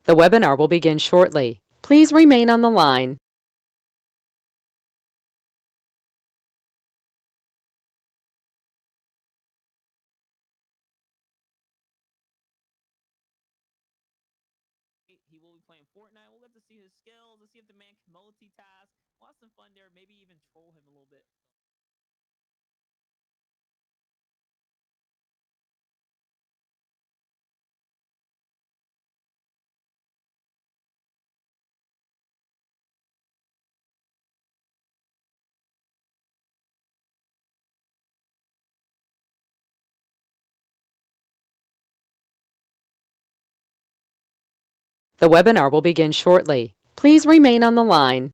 The webinar will begin shortly. Please remain on the line. He will be playing Fortnite. We'll get to see his skills. Let's see if the man can multitask. We'll have some fun there. Maybe even troll him a little bit. The webinar will begin shortly. Please remain on the line.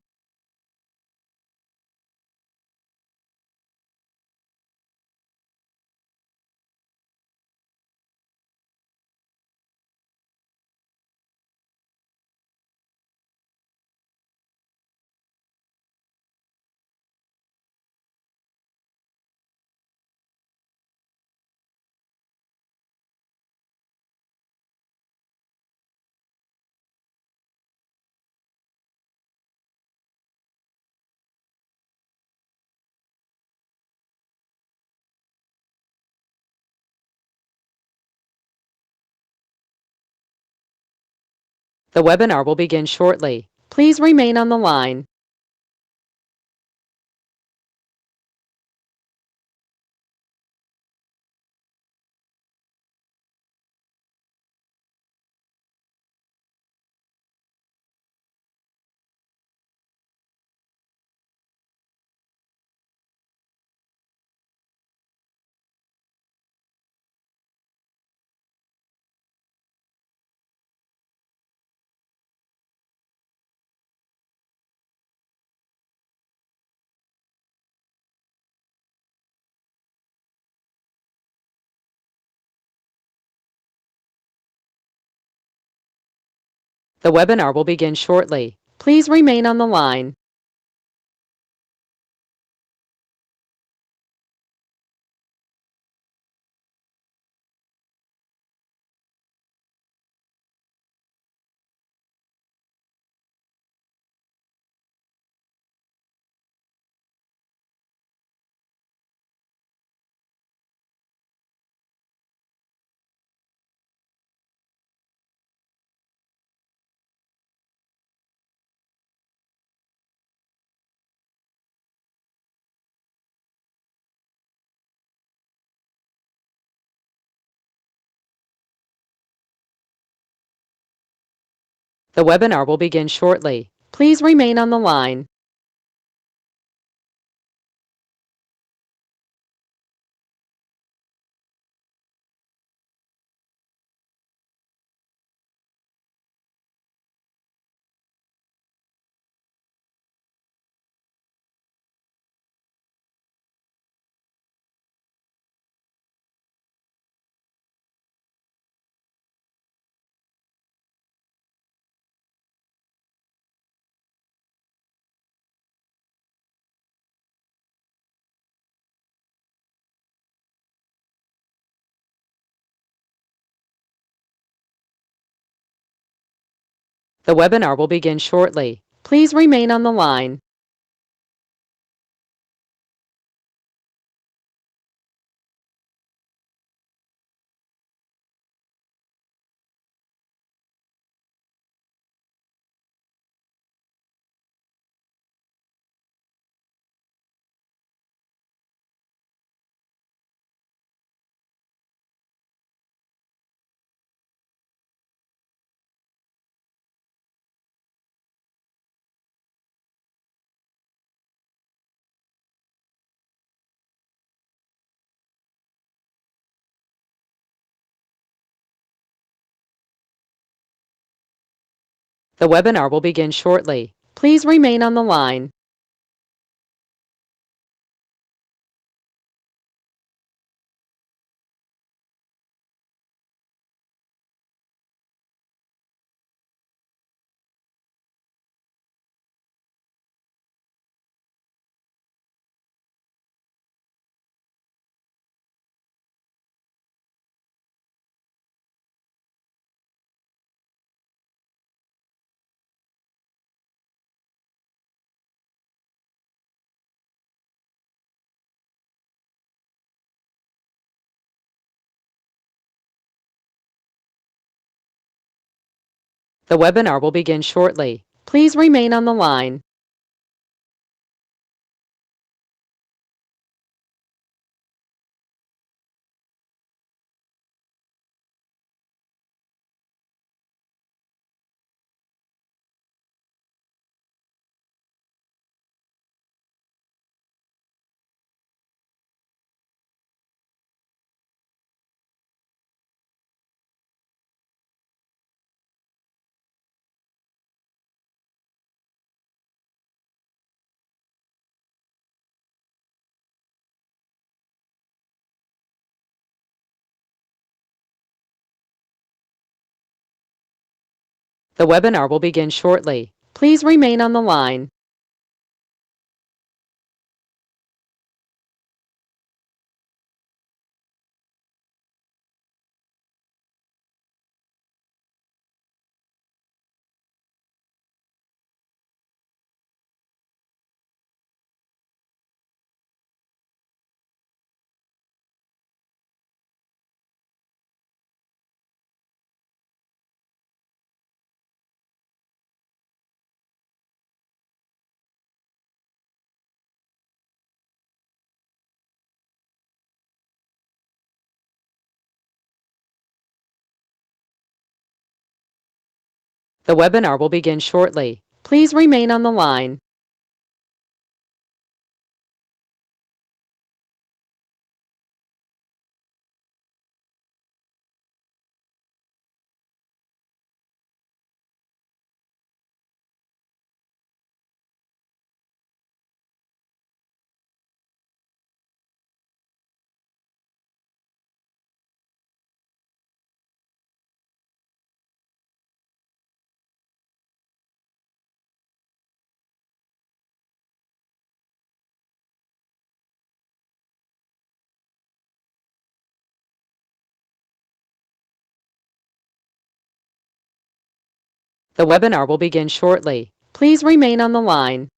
The webinar will begin shortly. Please remain on the line. The webinar will begin shortly. Please remain on the line. The webinar will begin shortly. Please remain on the line. The webinar will begin shortly. Please remain on the line. The webinar will begin shortly. Please remain on the line. The webinar will begin shortly. Please remain on the line. The webinar will begin shortly. Please remain on the line. The webinar will begin shortly. Please remain on the line. The webinar will begin shortly. Please remain on the line.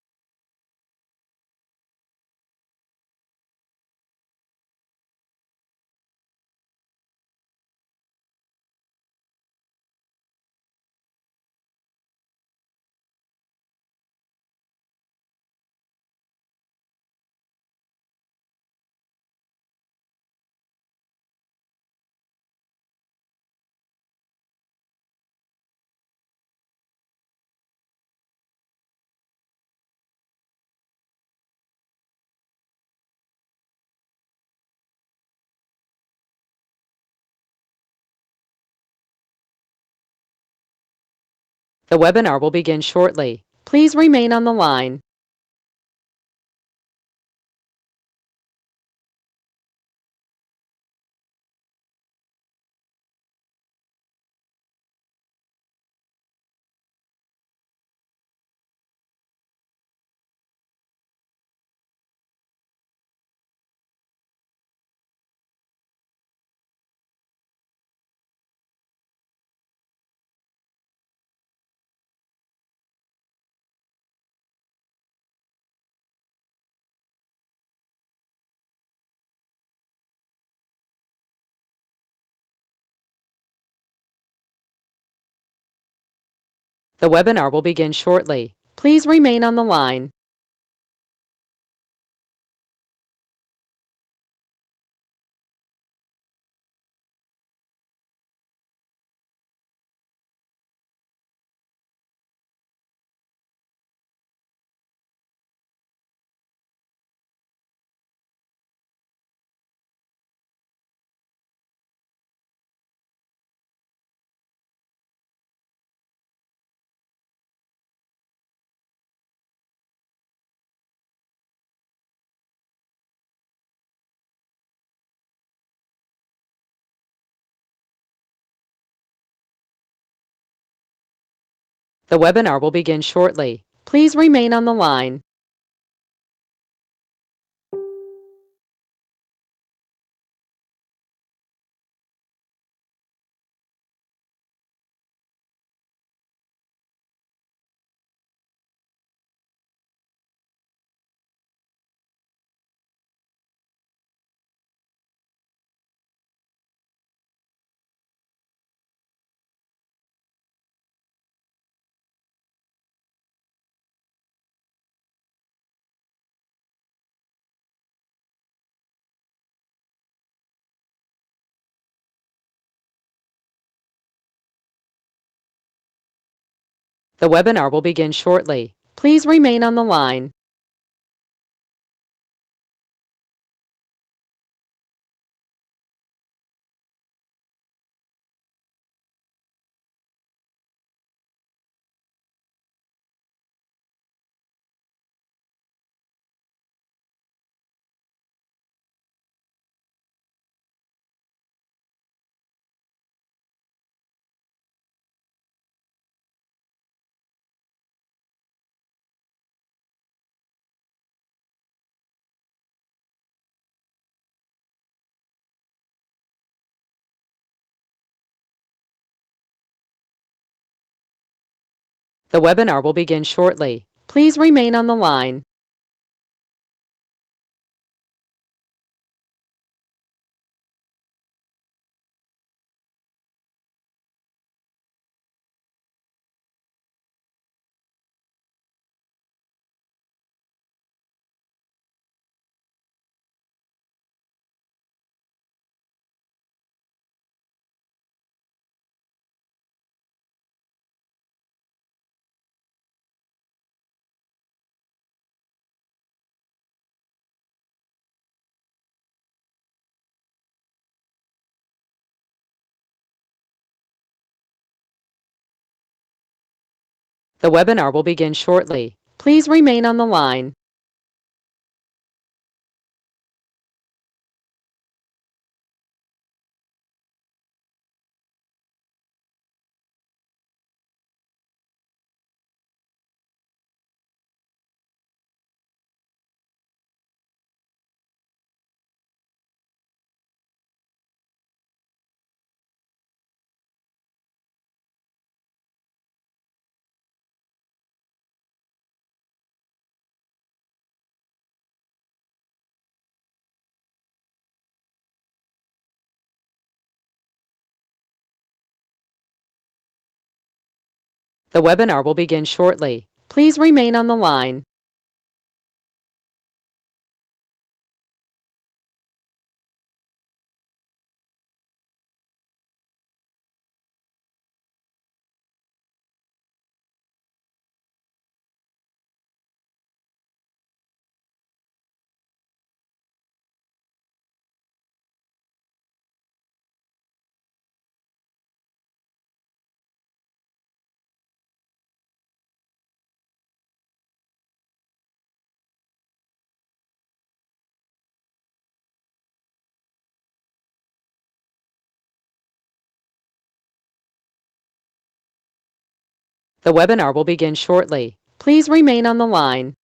The webinar will begin shortly. Please remain on the line. The webinar will begin shortly. Please remain on the line. The webinar will begin shortly. Please remain on the line. The webinar will begin shortly. Please remain on the line. The webinar will begin shortly. Please remain on the line. The webinar will begin shortly. Please remain on the line. The webinar will begin shortly. Please remain on the line. The webinar will begin shortly. Please remain on the line.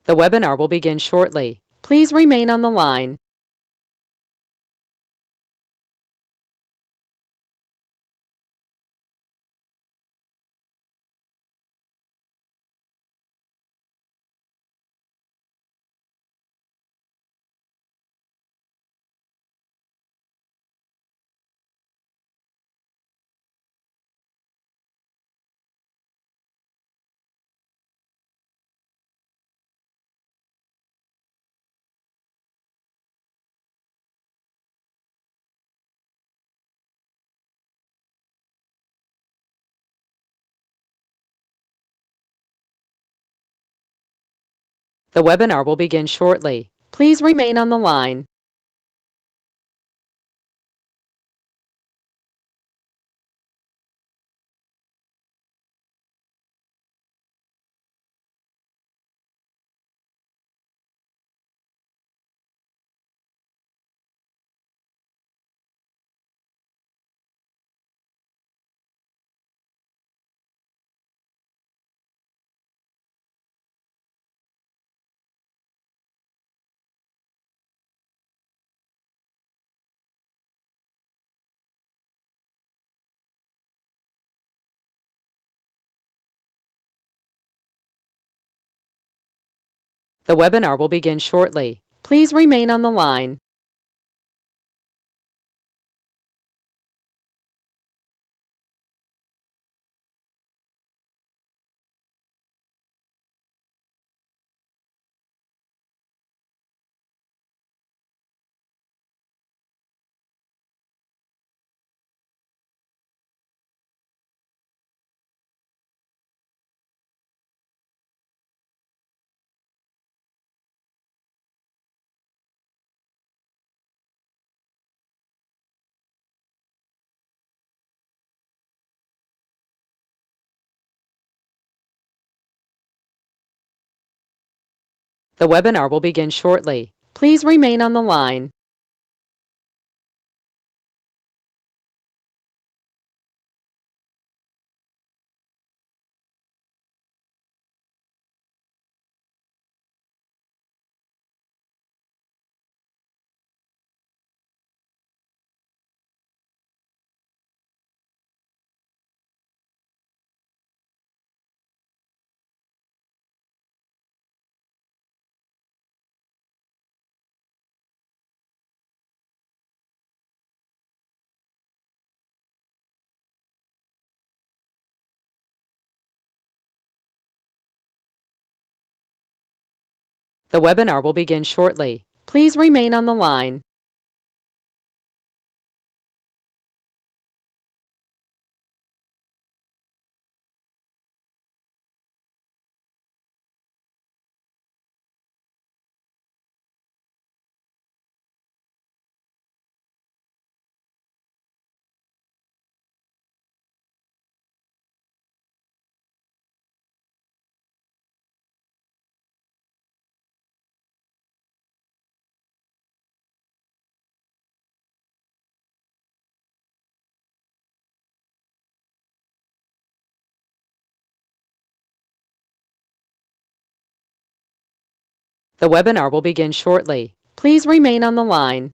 The webinar will begin shortly. Please remain on the line. The webinar will begin shortly. Please remain on the line. The webinar will begin shortly. Please remain on the line. The webinar will begin shortly. Please remain on the line. The webinar will begin shortly. Please remain on the line. The webinar will begin shortly. Please remain on the line.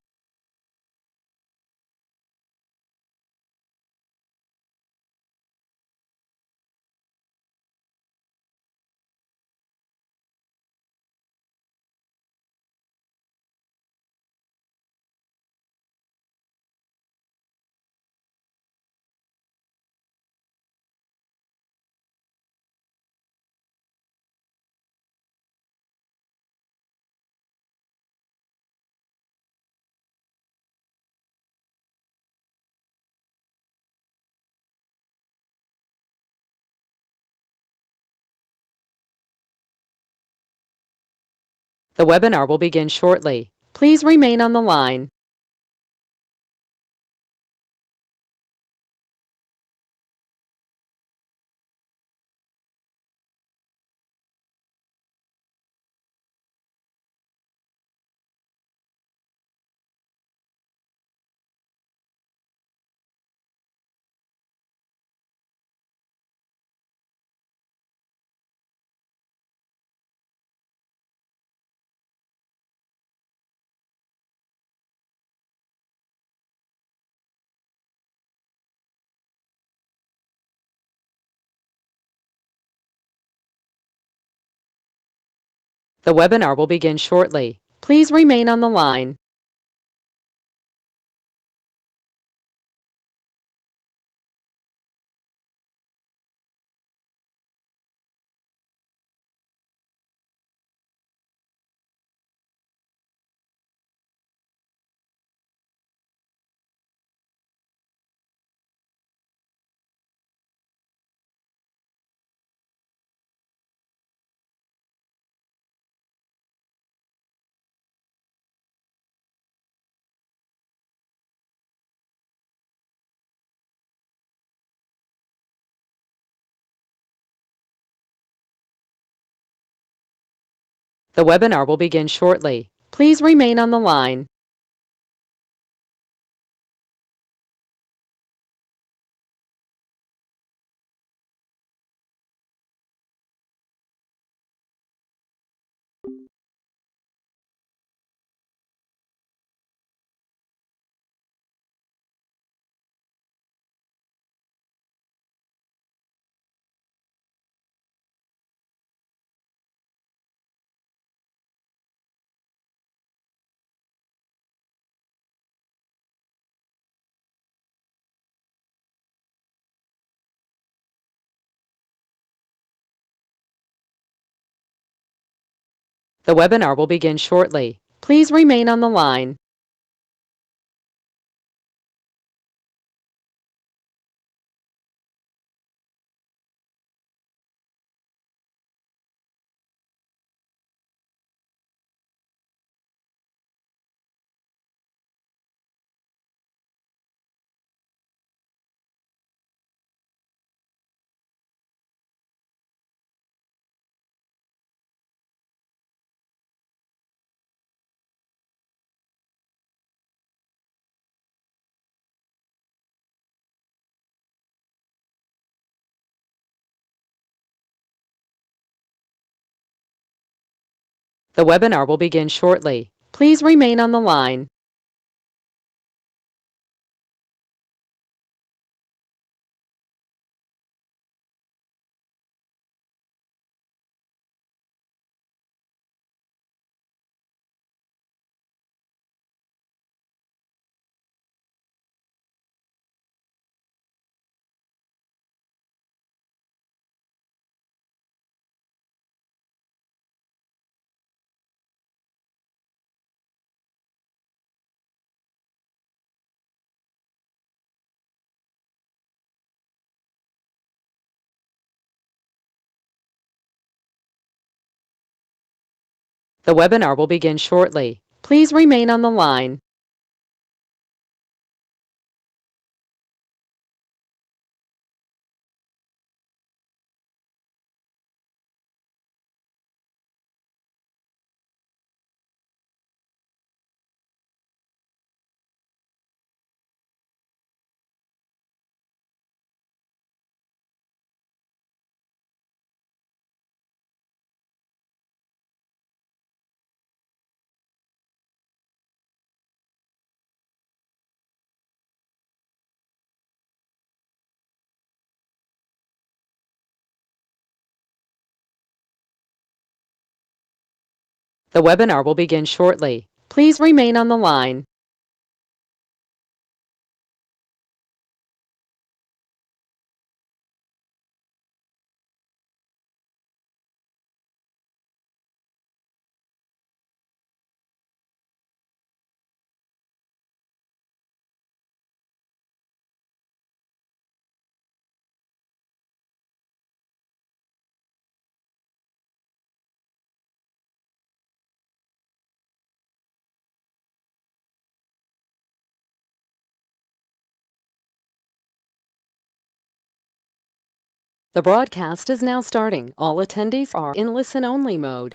The webinar will begin shortly. Please remain on the line. The webinar will begin shortly. Please remain on the line. The webinar will begin shortly. Please remain on the line. The webinar will begin shortly. Please remain on the line. The webinar will begin shortly. Please remain on the line. The webinar will begin shortly. Please remain on the line. The webinar will begin shortly. Please remain on the line. The broadcast is now starting. All attendees are in listen-only mode.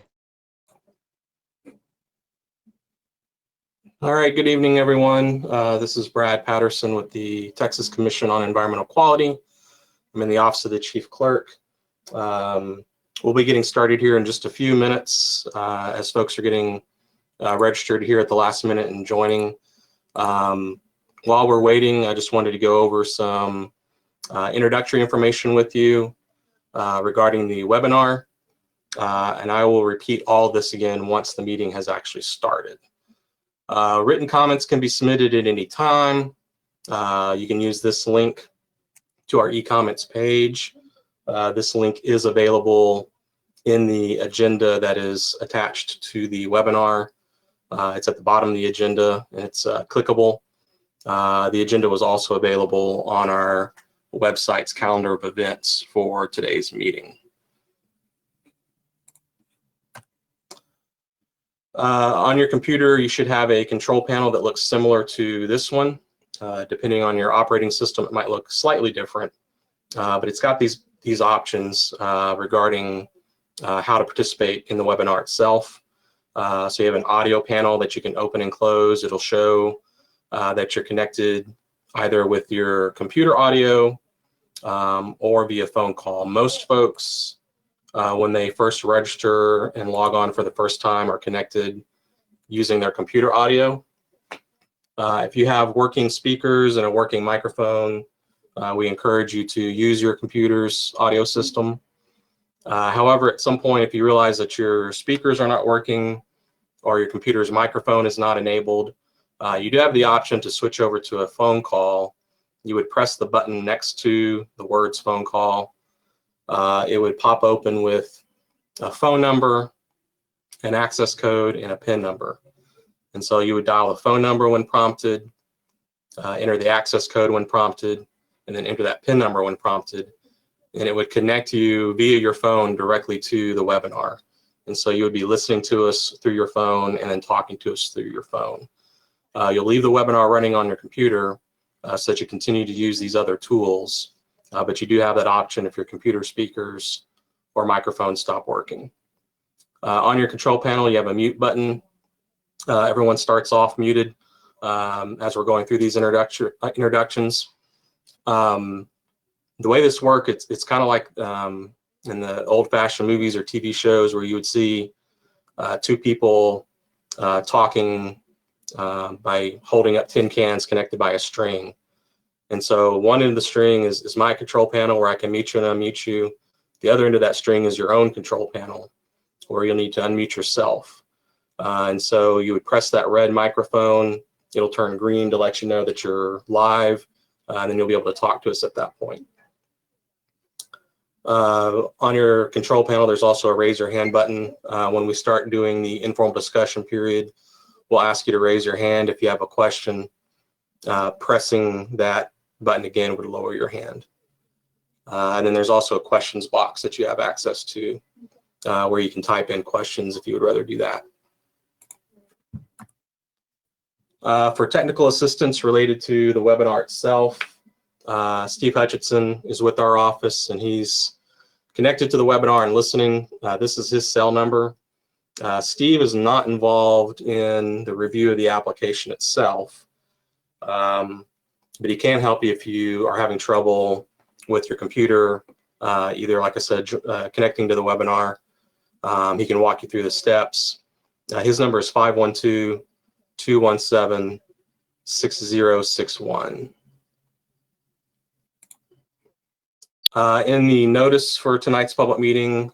All right, good evening, everyone. This is Brad Patterson with the Texas Commission on Environmental Quality. I'm in the Office of the Chief Clerk. We'll be getting started here in just a few minutes as folks are getting registered here at the last minute and joining. While we're waiting, I just wanted to go over some introductory information with you regarding the webinar, and I will repeat all this again once the meeting has actually started. Written comments can be submitted at any time. You can use this link to our e-comments page. This link is available in the agenda that is attached to the webinar. It's at the bottom of the agenda and it's clickable. The agenda was also available on our website's calendar of events for today's meeting. On your computer, you should have a control panel that looks similar to this one. Depending on your operating system, it might look slightly different, but it's got these options regarding how to participate in the webinar itself. So you have an audio panel that you can open and close. It'll show that you're connected either with your computer audio or via phone call. Most folks, when they first register and log on for the first time, are connected using their computer audio. If you have working speakers and a working microphone, we encourage you to use your computer's audio system. However, at some point, if you realize that your speakers are not working or your computer's microphone is not enabled, you do have the option to switch over to a phone call. You would press the button next to the words phone call. It would pop open with a phone number, an access code, and a PIN number. And so you would dial the phone number when prompted, enter the access code when prompted, and then enter that PIN number when prompted. And it would connect you via your phone directly to the webinar. And so you would be listening to us through your phone and then talking to us through your phone. You'll leave the webinar running on your computer so that you continue to use these other tools. But you do have that option if your computer speakers or microphones stop working. On your control panel, you have a mute button. Everyone starts off muted as we're going through these introductions. The way this works, it's kind of like in the old-fashioned movies or TV shows where you would see two people talking by holding up tin cans connected by a string. And so one end of the string is my control panel where I can mute you and unmute you. The other end of that string is your own control panel where you'll need to unmute yourself. And so you would press that red microphone. It'll turn green to let you know that you're live, and then you'll be able to talk to us at that point. On your control panel, there's also a raise your hand button. When we start doing the informal discussion period, we'll ask you to raise your hand if you have a question. Pressing that button again would lower your hand. And then there's also a questions box that you have access to where you can type in questions if you would rather do that. For technical assistance related to the webinar itself, Steve Hutchinson is with our office and he's connected to the webinar and listening. This is his cell number. Steve is not involved in the review of the application itself, but he can help you if you are having trouble with your computer, either, like I said, connecting to the webinar. He can walk you through the steps. His number is 512-217-6061. In the notice for tonight's public meeting,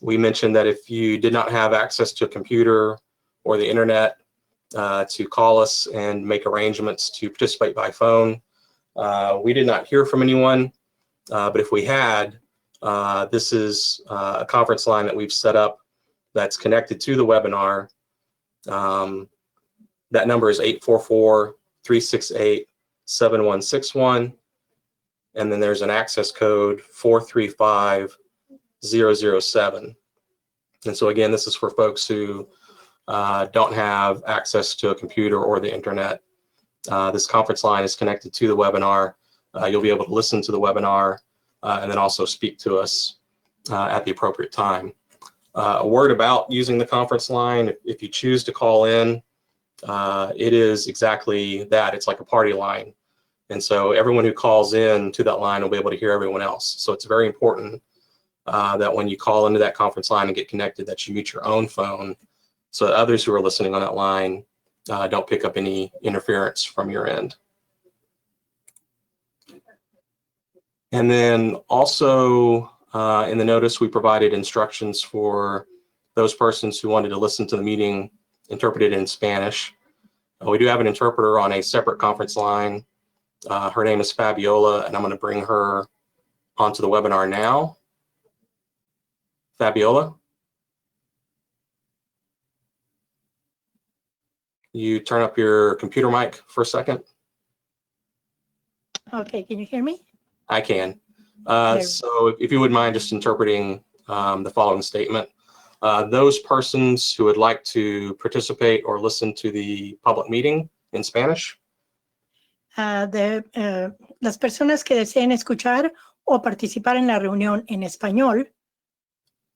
we mentioned that if you did not have access to a computer or the internet, to call us and make arrangements to participate by phone. We did not hear from anyone, but if we had, this is a conference line that we've set up that's connected to the webinar. That number is 844-368-7161. And then there's an access code 435007. And so again, this is for folks who don't have access to a computer or the internet. This conference line is connected to the webinar. You'll be able to listen to the webinar and then also speak to us at the appropriate time. A word about using the conference line: if you choose to call in, it is exactly that. It's like a party line. And so everyone who calls in to that line will be able to hear everyone else. So it's very important that when you call into that conference line and get connected, that you mute your own phone so that others who are listening on that line don't pick up any interference from your end. And then also in the notice, we provided instructions for those persons who wanted to listen to the meeting interpreted in Spanish. We do have an interpreter on a separate conference line. Her name is Fabiola, and I'm going to bring her onto the webinar now. Fabiola, you turn up your computer mic for a second. Okay, can you hear me? I can. So if you would mind just interpreting the following statement. Those persons who would like to participate or listen to the public meeting in Spanish. Las personas que deseen escuchar o participar en la reunión en español,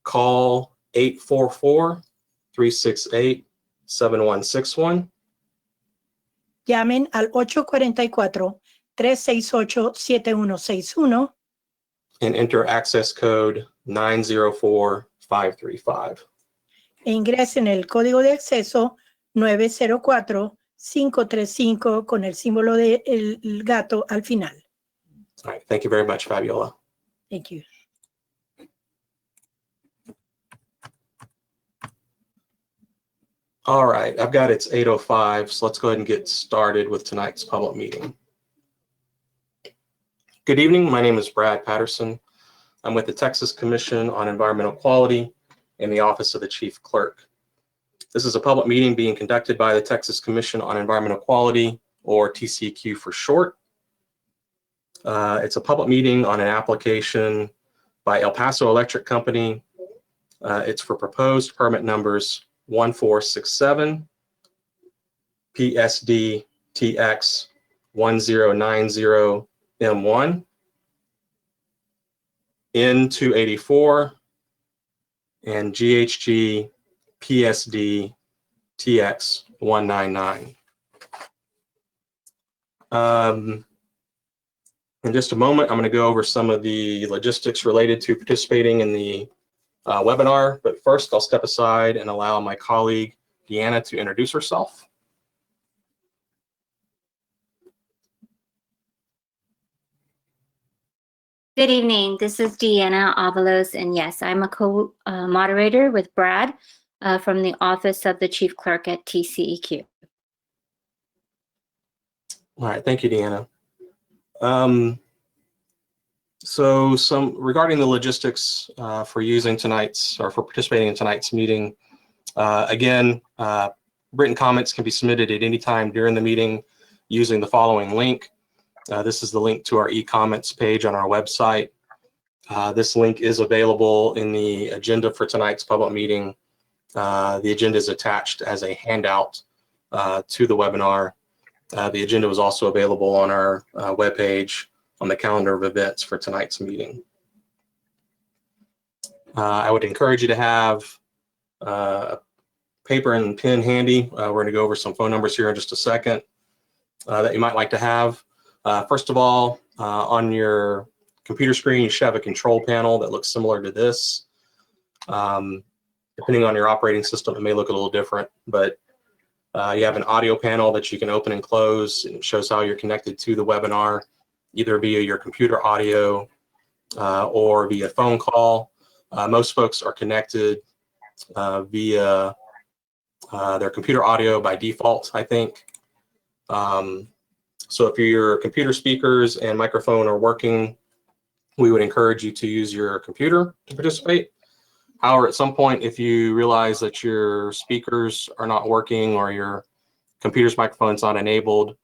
Call 844-368-7161. llamen al 844-368-7161 and enter access code 904535. e ingresen el código de acceso 904535 con el símbolo del gato al final. All right, thank you very much, Fabiola. Thank you. All right, I've got it's 8:05, so let's go ahead and get started with tonight's public meeting. Good evening, my name is Brad Patterson. I'm with the Texas Commission on Environmental Quality, in the Office of the Chief Clerk. This is a public meeting being conducted by the Texas Commission on Environmental Quality, or TCEQ for short. It's a public meeting on an application by El Paso Electric Company. It's for proposed permit numbers 1467, PSD TX 1090M1, N284, and GHG PSD TX 199. In just a moment, I'm going to go over some of the logistics related to participating in the webinar, but first I'll step aside and allow my colleague Deanna to introduce herself. Good evening. This is Deanna Avalos, and yes, I'm a co-moderator with Brad from the Office of the Chief Clerk at TCEQ. All right, thank you, Deanna. So regarding the logistics for using tonight's, or for participating in tonight's meeting, again, written comments can be submitted at any time during the meeting using the following link. This is the link to our e-comments page on our website. This link is available in the agenda for tonight's public meeting. The agenda is attached as a handout to the webinar. The agenda was also available on our webpage on the calendar of events for tonight's meeting. I would encourage you to have paper and pen handy. We're going to go over some phone numbers here in just a second that you might like to have. First of all, on your computer screen, you should have a control panel that looks similar to this. Depending on your operating system, it may look a little different, but you have an audio panel that you can open and close, and it shows how you're connected to the webinar, either via your computer audio or via phone call. Most folks are connected via their computer audio by default, I think. So if your computer speakers and microphone are working, we would encourage you to use your computer to participate. However, at some point, if you realize that your speakers are not working or your computer's microphone is not enabled,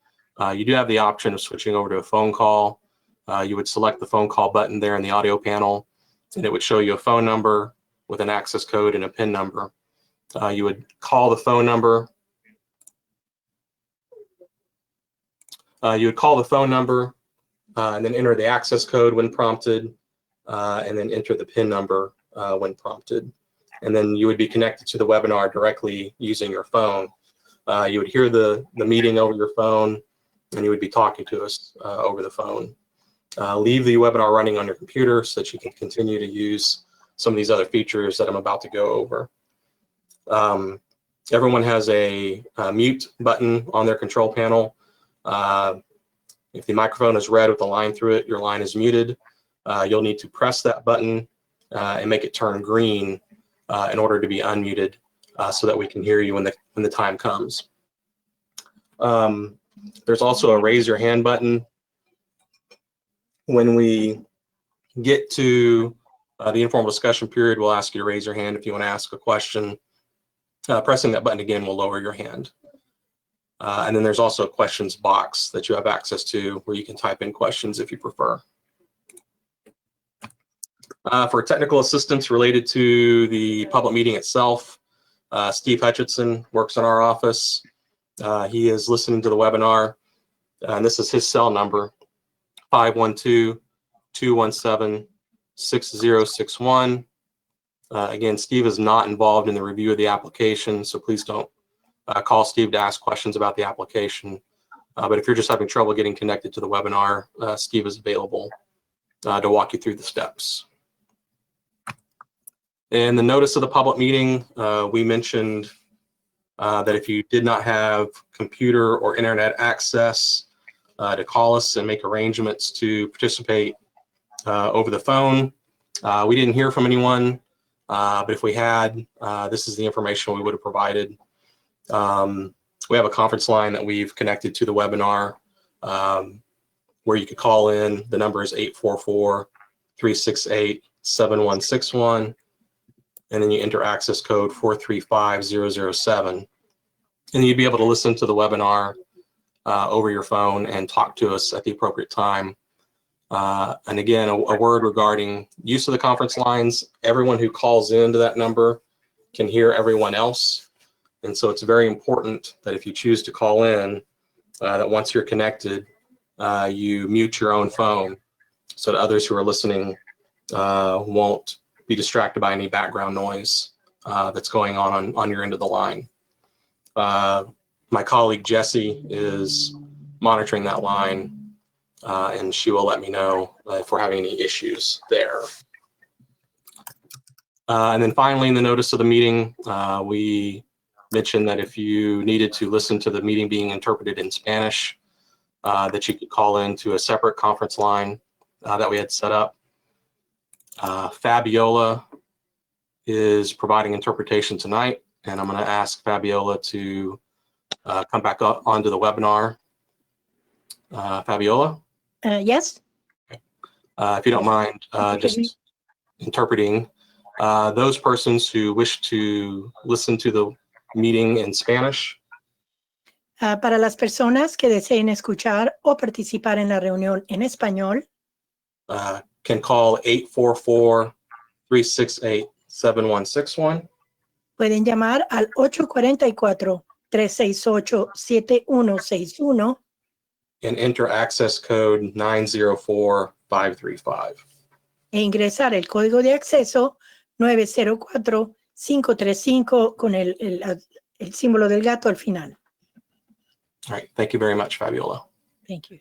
you do have the option of switching over to a phone call. You would select the phone call button there in the audio panel, and it would show you a phone number with an access code and a PIN number. You would call the phone number. And then enter the access code when prompted, and then enter the PIN number when prompted. And then you would be connected to the webinar directly using your phone. You would hear the meeting over your phone, and you would be talking to us over the phone. Leave the webinar running on your computer so that you can continue to use some of these other features that I'm about to go over. Everyone has a mute button on their control panel. If the microphone is red with a line through it, your line is muted. You'll need to press that button and make it turn green in order to be unmuted so that we can hear you when the time comes. There's also a raise your hand button. When we get to the informal discussion period, we'll ask you to raise your hand if you want to ask a question. Pressing that button again will lower your hand. And then there's also a questions box that you have access to where you can type in questions if you prefer. For technical assistance related to the public meeting itself, Steve Hutchinson works in our office. He is listening to the webinar, and this is his cell number, 512-217-6061. Again, Steve is not involved in the review of the application, so please don't call Steve to ask questions about the application. But if you're just having trouble getting connected to the webinar, Steve is available to walk you through the steps. In the notice of the public meeting, we mentioned that if you did not have computer or internet access, to call us and make arrangements to participate over the phone. We didn't hear from anyone, but if we had, this is the information we would have provided. We have a conference line that we've connected to the webinar where you could call in. The number is 844-368-7161. and then you enter access code 435007. And you'd be able to listen to the webinar over your phone and talk to us at the appropriate time. And again, a word regarding use of the conference lines. Everyone who calls into that number can hear everyone else. And so it's very important that if you choose to call in, that once you're connected, you mute your own phone so that others who are listening won't be distracted by any background noise that's going on your end of the line. My colleague Jessie is monitoring that line, and she will let me know if we're having any issues there. And then finally, in the notice of the meeting, we mentioned that if you needed to listen to the meeting being interpreted in Spanish, that you could call into a separate conference line that we had set up. Fabiola is providing interpretation tonight, and I'm going to ask Fabiola to come back up onto the webinar. Fabiola? Yes. If you don't mind just interpreting, those persons who wish to listen to the meeting in Spanish. Para las personas que deseen escuchar o participar en la reunión en español, Can call 844-368-7161. pueden llamar al 844-368-7161 And enter access code 904535. e ingresar el código de acceso 904535 con el símbolo del gato al final. All right, thank you very much, Fabiola. Thank you.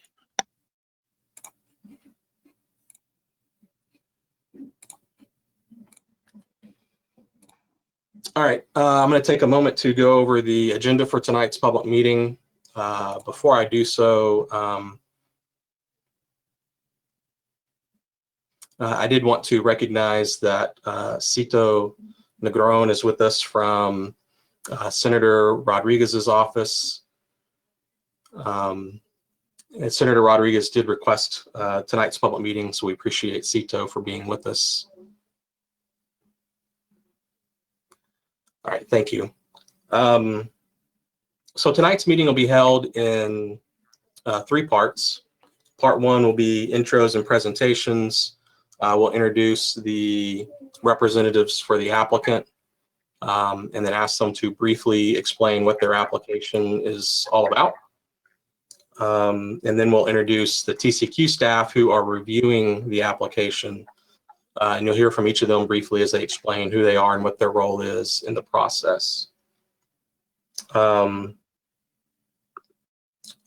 All right, I'm going to take a moment to go over the agenda for tonight's public meeting. Before I do so, I did want to recognize that Cito Negron is with us from Senator Rodriguez's office. And Senator Rodriguez did request tonight's public meeting, so we appreciate Cito for being with us. All right, thank you. So tonight's meeting will be held in 3 parts. Part 1 will be intros and presentations. We'll introduce the representatives for the applicant and then ask them to briefly explain what their application is all about. And then we'll introduce the TCEQ staff who are reviewing the application. And you'll hear from each of them briefly as they explain who they are and what their role is in the process.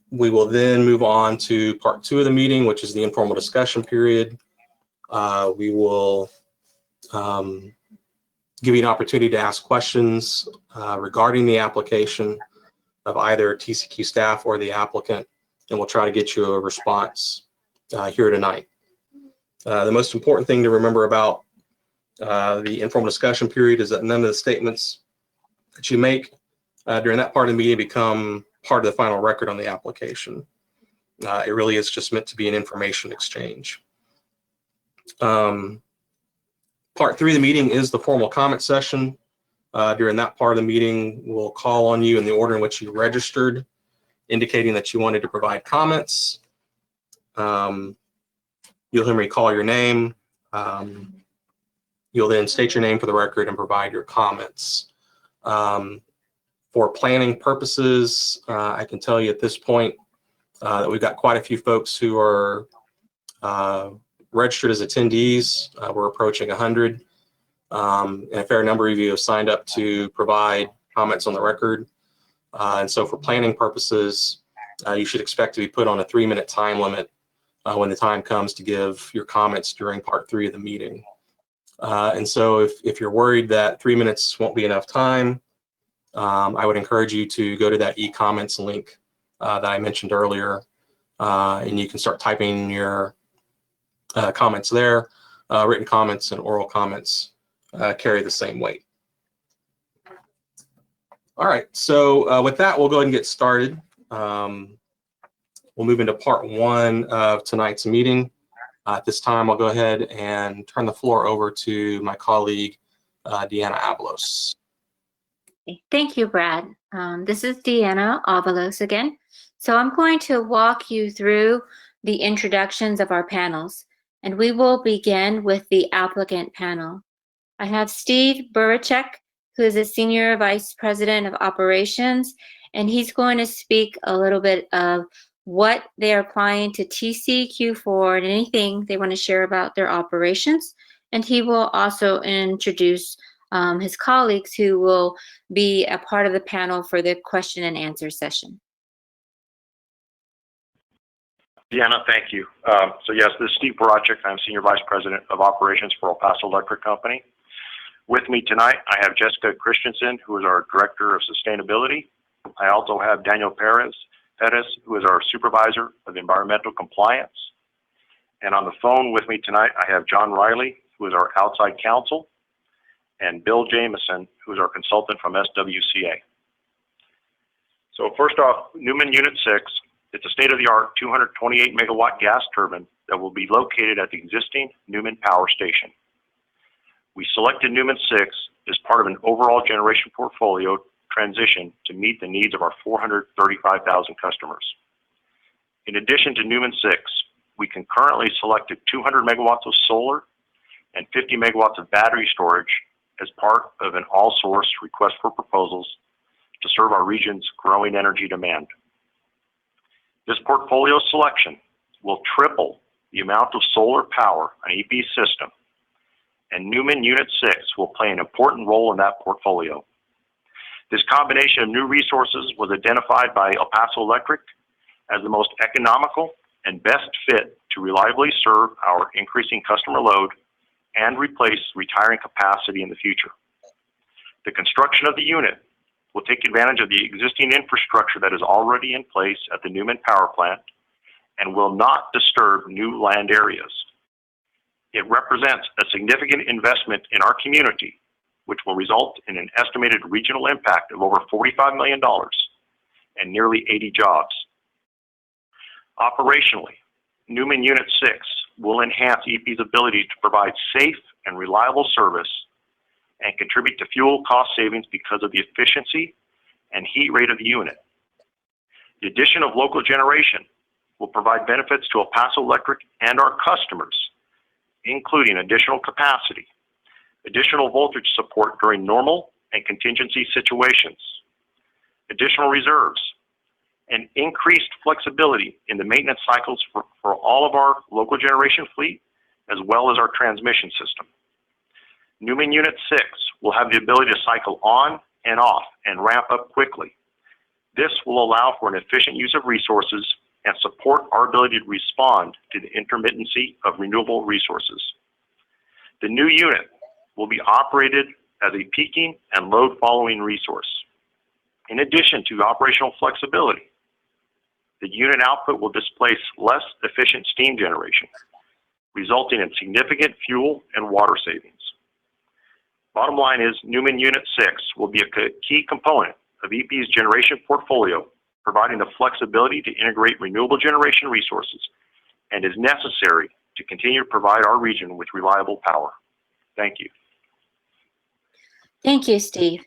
We will then move on to part 2 of the meeting, which is the informal discussion period. We will give you an opportunity to ask questions regarding the application of either TCEQ staff or the applicant, and we'll try to get you a response here tonight. The most important thing to remember about the informal discussion period is that none of the statements that you make during that part of the meeting become part of the final record on the application. It really is just meant to be an information exchange. Part 3 of the meeting is the formal comment session. During that part of the meeting, we'll call on you in the order in which you registered, indicating that you wanted to provide comments. You'll hear me call your name. You'll then state your name for the record and provide your comments. For planning purposes, I can tell you at this point that we've got quite a few folks who are registered as attendees. We're approaching 100. And a fair number of you have signed up to provide comments on the record. And so for planning purposes, you should expect to be put on a 3-minute time limit when the time comes to give your comments during part 3 of the meeting. And so if you're worried that 3 minutes won't be enough time, I would encourage you to go to that e-comments link that I mentioned earlier, and you can start typing your comments there. Written comments and oral comments carry the same weight. All right, so with that, we'll go ahead and get started. We'll move into part 1 of tonight's meeting. At this time, I'll go ahead and turn the floor over to my colleague, Deanna Avalos. Thank you, Brad. This is Deanna Avalos again. So I'm going to walk you through the introductions of our panels, and we will begin with the applicant panel. I have Steve Buracek, who is a Senior Vice President of Operations, and he's going to speak a little bit of what they're applying to TCEQ for and anything they want to share about their operations. And he will also introduce his colleagues who will be a part of the panel for the question and answer session. Deanna, thank you. So yes, this is Steve Boracek. I'm Senior Vice President of Operations for El Paso Electric Company. With me tonight, I have Jessica Christensen, who is our Director of Sustainability. I also have Daniel Perez, who is our Supervisor of Environmental Compliance. And on the phone with me tonight, I have John Riley, who is our outside counsel, and Bill Jameson, who is our consultant from SWCA. So first off, Newman Unit 6, it's a state-of-the-art 228 megawatt gas turbine that will be located at the existing Newman Power Station. We selected Newman 6 as part of an overall generation portfolio transition to meet the needs of our 435,000 customers. In addition to Newman 6, we concurrently selected 200 megawatts of solar and 50 megawatts of battery storage as part of an all-source request for proposals to serve our region's growing energy demand. This portfolio selection will triple the amount of solar power on EP's system, and Newman Unit 6 will play an important role in that portfolio. This combination of new resources was identified by El Paso Electric as the most economical and best fit to reliably serve our increasing customer load and replace retiring capacity in the future. The construction of the unit will take advantage of the existing infrastructure that is already in place at the Newman Power Plant and will not disturb new land areas. It represents a significant investment in our community, which will result in an estimated regional impact of over $45 million and nearly 80 jobs. Operationally, Newman Unit 6 will enhance EP's ability to provide safe and reliable service and contribute to fuel cost savings because of the efficiency and heat rate of the unit. The addition of local generation will provide benefits to El Paso Electric and our customers, including additional capacity, additional voltage support during normal and contingency situations, additional reserves, and increased flexibility in the maintenance cycles for all of our local generation fleet, as well as our transmission system. Newman Unit 6 will have the ability to cycle on and off and ramp up quickly. This will allow for an efficient use of resources and support our ability to respond to the intermittency of renewable resources. The new unit will be operated as a peaking and load following resource. In addition to operational flexibility, the unit output will displace less efficient steam generation, resulting in significant fuel and water savings. Bottom line is Newman Unit 6 will be a key component of EP's generation portfolio, providing the flexibility to integrate renewable generation resources and is necessary to continue to provide our region with reliable power. Thank you. Thank you, Steve.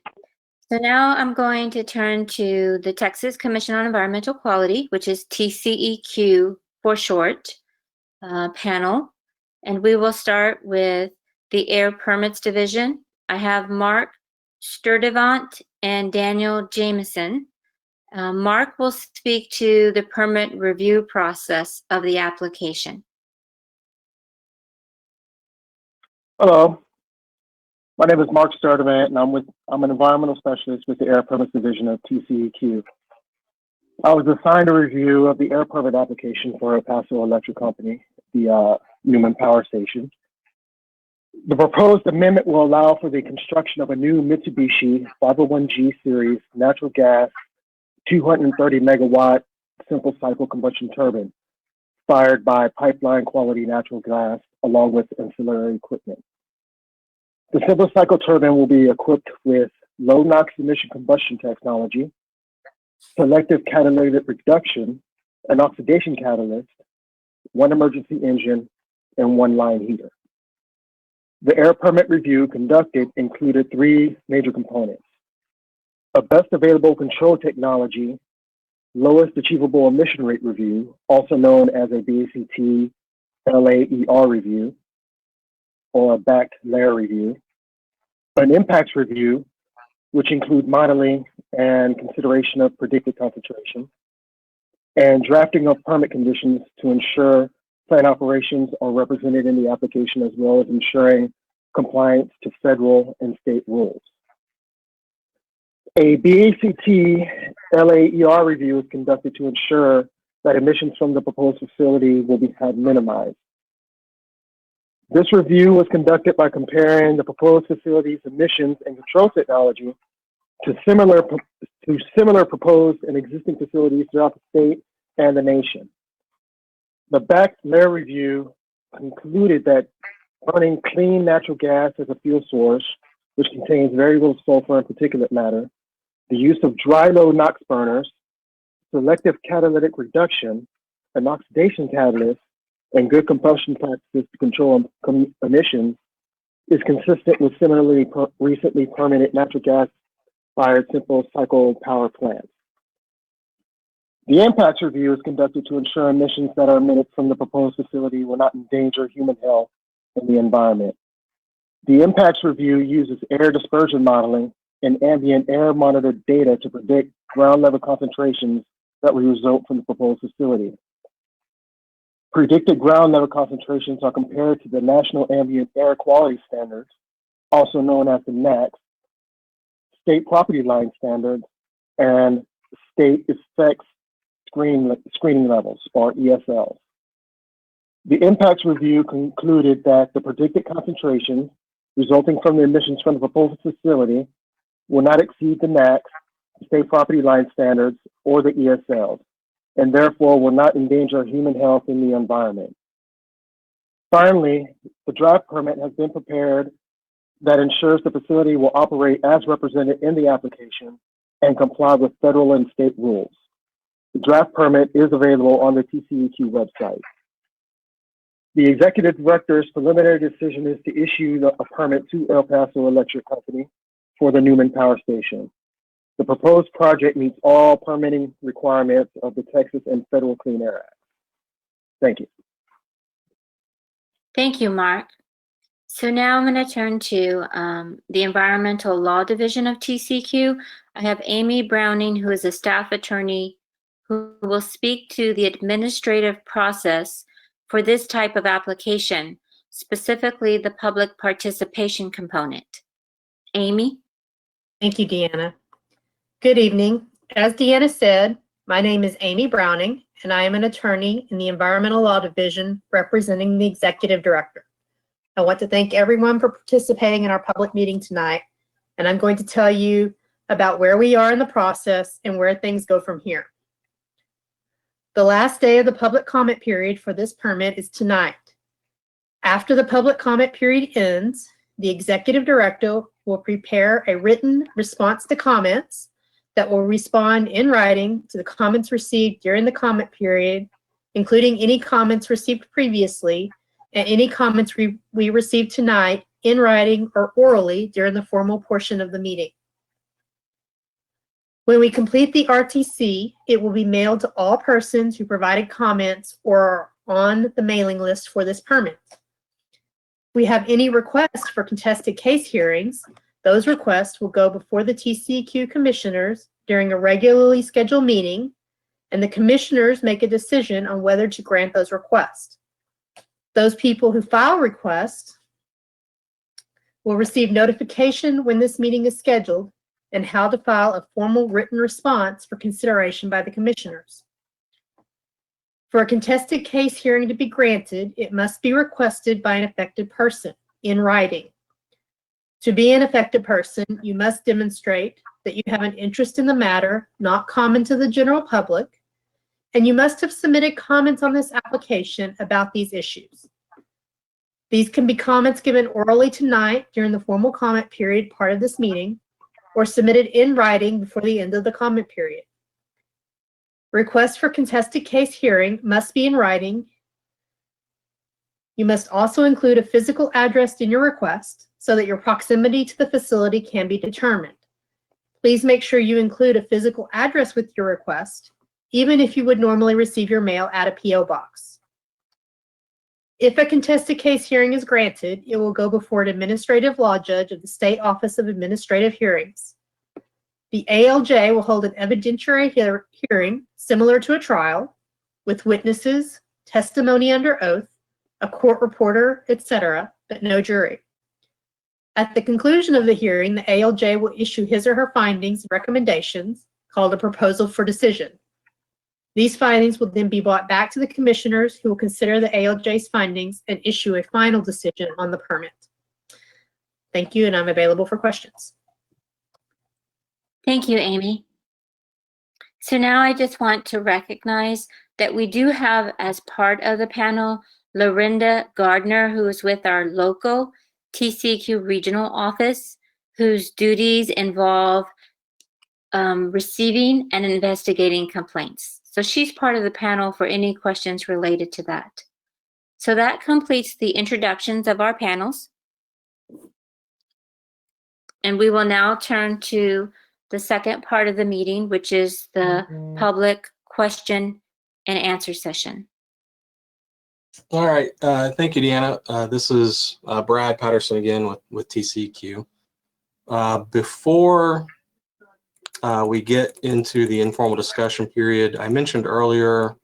So now I'm going to turn to the Texas Commission on Environmental Quality, which is TCEQ for short, panel. And we will start with the Air Permits Division. I have Mark Sturdivant and Daniel Jameson. Mark will speak to the permit review process of the application. Hello, my name is Mark Sturdivant, and I'm an environmental specialist with the Air Permits Division of TCEQ. I was assigned a review of the air permit application for El Paso Electric Company, the Newman Power Station. The proposed amendment will allow for the construction of a new Mitsubishi 501G series natural gas 230 megawatt simple cycle combustion turbine fired by pipeline quality natural gas along with ancillary equipment. The simple cycle turbine will be equipped with low NOx emission combustion technology, selective catalytic reduction, an oxidation catalyst, one emergency engine, and one line heater. The air permit review conducted included three major components: a best available control technology, lowest achievable emission rate review, also known as a BACT LAER review, or a backed layer review, an impacts review, which include modeling and consideration of predicted concentration, and drafting of permit conditions to ensure plant operations are represented in the application, as well as ensuring compliance to federal and state rules. A BACT LAER review is conducted to ensure that emissions from the proposed facility will be minimized. This review was conducted by comparing the proposed facility's emissions and control technology to similar proposed and existing facilities throughout the state and the nation. The backed layer review concluded that burning clean natural gas as a fuel source, which contains very little sulfur and particulate matter, the use of dry load NOx burners, selective catalytic reduction, an oxidation catalyst, and good combustion practices to control emissions is consistent with similarly recently permitted natural gas-fired simple cycle power plants. The impacts review is conducted to ensure emissions that are emitted from the proposed facility will not endanger human health and the environment. The impacts review uses air dispersion modeling and ambient air monitor data to predict ground level concentrations that will result from the proposed facility. Predicted ground level concentrations are compared to the National Ambient Air Quality Standards, also known as the NAAQS, state property line standards, and state effects screening levels, or ESLs. The impacts review concluded that the predicted concentrations resulting from the emissions from the proposed facility will not exceed the NAAQS, state property line standards, or the ESLs, and therefore will not endanger human health and the environment. Finally, the draft permit has been prepared that ensures the facility will operate as represented in the application and comply with federal and state rules. The draft permit is available on the TCEQ website. The executive director's preliminary decision is to issue a permit to El Paso Electric Company for the Newman Power Station. The proposed project meets all permitting requirements of the Texas and Federal Clean Air Act. Thank you. Thank you, Mark. So now I'm going to turn to the Environmental Law Division of TCEQ. I have Amy Browning, who is a staff attorney, who will speak to the administrative process for this type of application, specifically the public participation component. Amy? Thank you, Deanna. Good evening. As Deanna said, my name is Amy Browning, and I am an attorney in the Environmental Law Division representing the Executive Director. I want to thank everyone for participating in our public meeting tonight, and I'm going to tell you about where we are in the process and where things go from here. The last day of the public comment period for this permit is tonight. After the public comment period ends, the Executive Director will prepare a written response to comments that will respond in writing to the comments received during the comment period, including any comments received previously and any comments we received tonight in writing or orally during the formal portion of the meeting. When we complete the RTC, it will be mailed to all persons who provided comments or are on the mailing list for this permit. If we have any requests for contested case hearings, those requests will go before the TCEQ commissioners during a regularly scheduled meeting, and the commissioners make a decision on whether to grant those requests. Those people who file requests will receive notification when this meeting is scheduled and how to file a formal written response for consideration by the commissioners. For a contested case hearing to be granted, it must be requested by an affected person in writing. To be an affected person, you must demonstrate that you have an interest in the matter not common to the general public, and you must have submitted comments on this application about these issues. These can be comments given orally tonight during the formal comment period part of this meeting, or submitted in writing before the end of the comment period. Requests for contested case hearing must be in writing You must also include a physical address in your request so that your proximity to the facility can be determined. Please make sure you include a physical address with your request, even if you would normally receive your mail at a P.O. box. If a contested case hearing is granted, it will go before an administrative law judge of the State Office of Administrative Hearings. The ALJ will hold an evidentiary hearing similar to a trial with witnesses, testimony under oath, a court reporter, etc., but no jury. At the conclusion of the hearing, the ALJ will issue his or her findings and recommendations, called a proposal for decision. These findings will then be brought back to the commissioners, who will consider the ALJ's findings and issue a final decision on the permit. Thank you, and I'm available for questions. Thank you, Amy. So now I just want to recognize that we do have, as part of the panel, Lorinda Gardner, who is with our local TCEQ regional office, whose duties involve receiving and investigating complaints. So she's part of the panel for any questions related to that. So that completes the introductions of our panels. And we will now turn to the second part of the meeting, which is the public question and answer session. All right. Thank you, Deanna. This is Brad Patterson again with TCEQ. Before we get into the informal discussion period, I mentioned earlier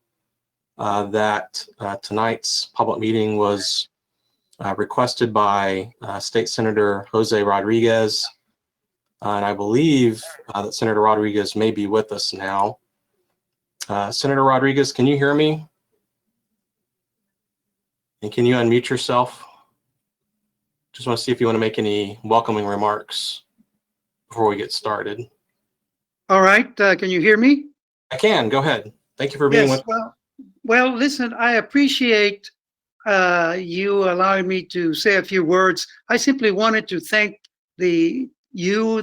that tonight's public meeting was requested by State Senator Jose Rodriguez. And I believe that Senator Rodriguez may be with us now. Senator Rodriguez, can you hear me? And can you unmute yourself? Just want to see if you want to make any welcoming remarks before we get started. All right. Can you hear me? I can. Go ahead. Thank you for being with us. Well, listen, I appreciate you allowing me to say a few words. I simply wanted to thank all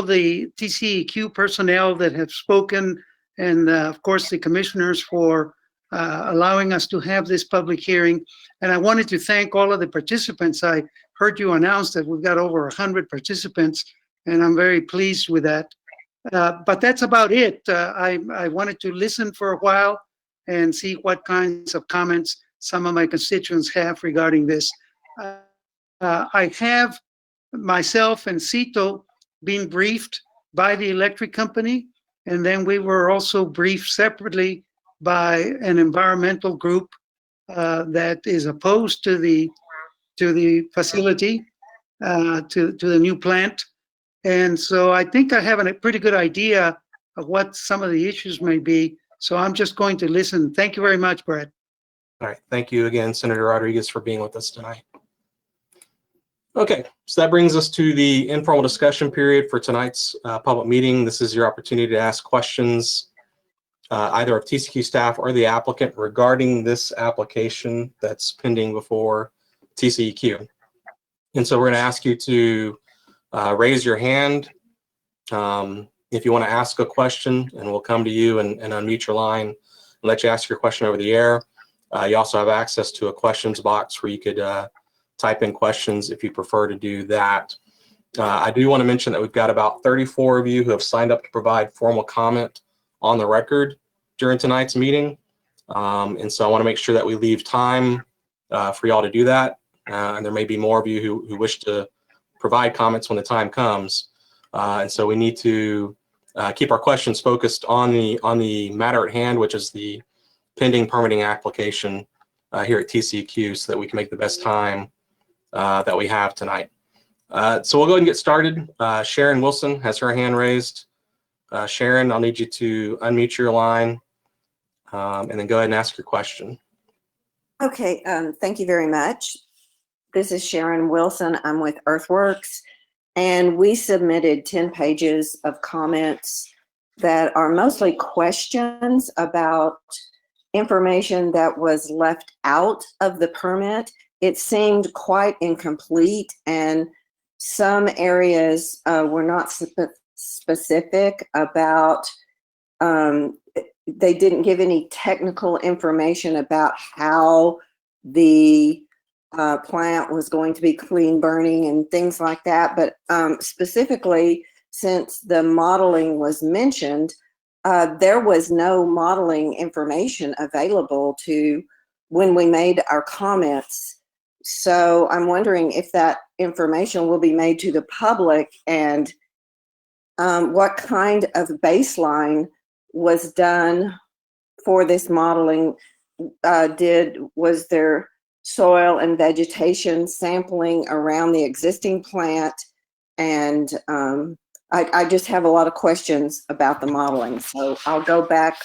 the TCEQ personnel that have spoken, and of course the commissioners for allowing us to have this public hearing. And I wanted to thank all of the participants. I heard you announce that we've got over 100 participants, and I'm very pleased with that. But that's about it. I wanted to listen for a while and see what kinds of comments some of my constituents have regarding this. I have myself and Cito been briefed by the electric company, and then we were also briefed separately by an environmental group that is opposed to the facility, to the new plant. And so I think I have a pretty good idea of what some of the issues may be. So I'm just going to listen. Thank you very much, Brett. All right. Thank you again, Senator Rodriguez, for being with us tonight. Okay, so that brings us to the informal discussion period for tonight's public meeting. This is your opportunity to ask questions either of TCEQ staff or the applicant regarding this application that's pending before TCEQ. And so we're going to ask you to raise your hand if you want to ask a question, and we'll come to you and unmute your line and let you ask your question over the air. You also have access to a questions box where you could type in questions if you prefer to do that. I do want to mention that we've got about 34 of you who have signed up to provide formal comment on the record during tonight's meeting. And so I want to make sure that we leave time for y'all to do that. And there may be more of you who wish to provide comments when the time comes. And so we need to keep our questions focused on the matter at hand, which is the pending permitting application here at TCEQ, so that we can make the best time that we have tonight. So we'll go ahead and get started. Sharon Wilson has her hand raised. Sharon, I'll need you to unmute your line and then go ahead and ask your question. Okay, thank you very much. This is Sharon Wilson. I'm with Earthworks, and we submitted 10 pages of comments that are mostly questions about information that was left out of the permit. It seemed quite incomplete, and some areas were not specific about, they didn't give any technical information about how the plant was going to be clean burning and things like that. But specifically, since the modeling was mentioned, there was no modeling information available to when we made our comments. So I'm wondering if that information will be made to the public, and what kind of baseline was done for this modeling. Was there soil and vegetation sampling around the existing plant? And I just have a lot of questions about the modeling. So I'll go back,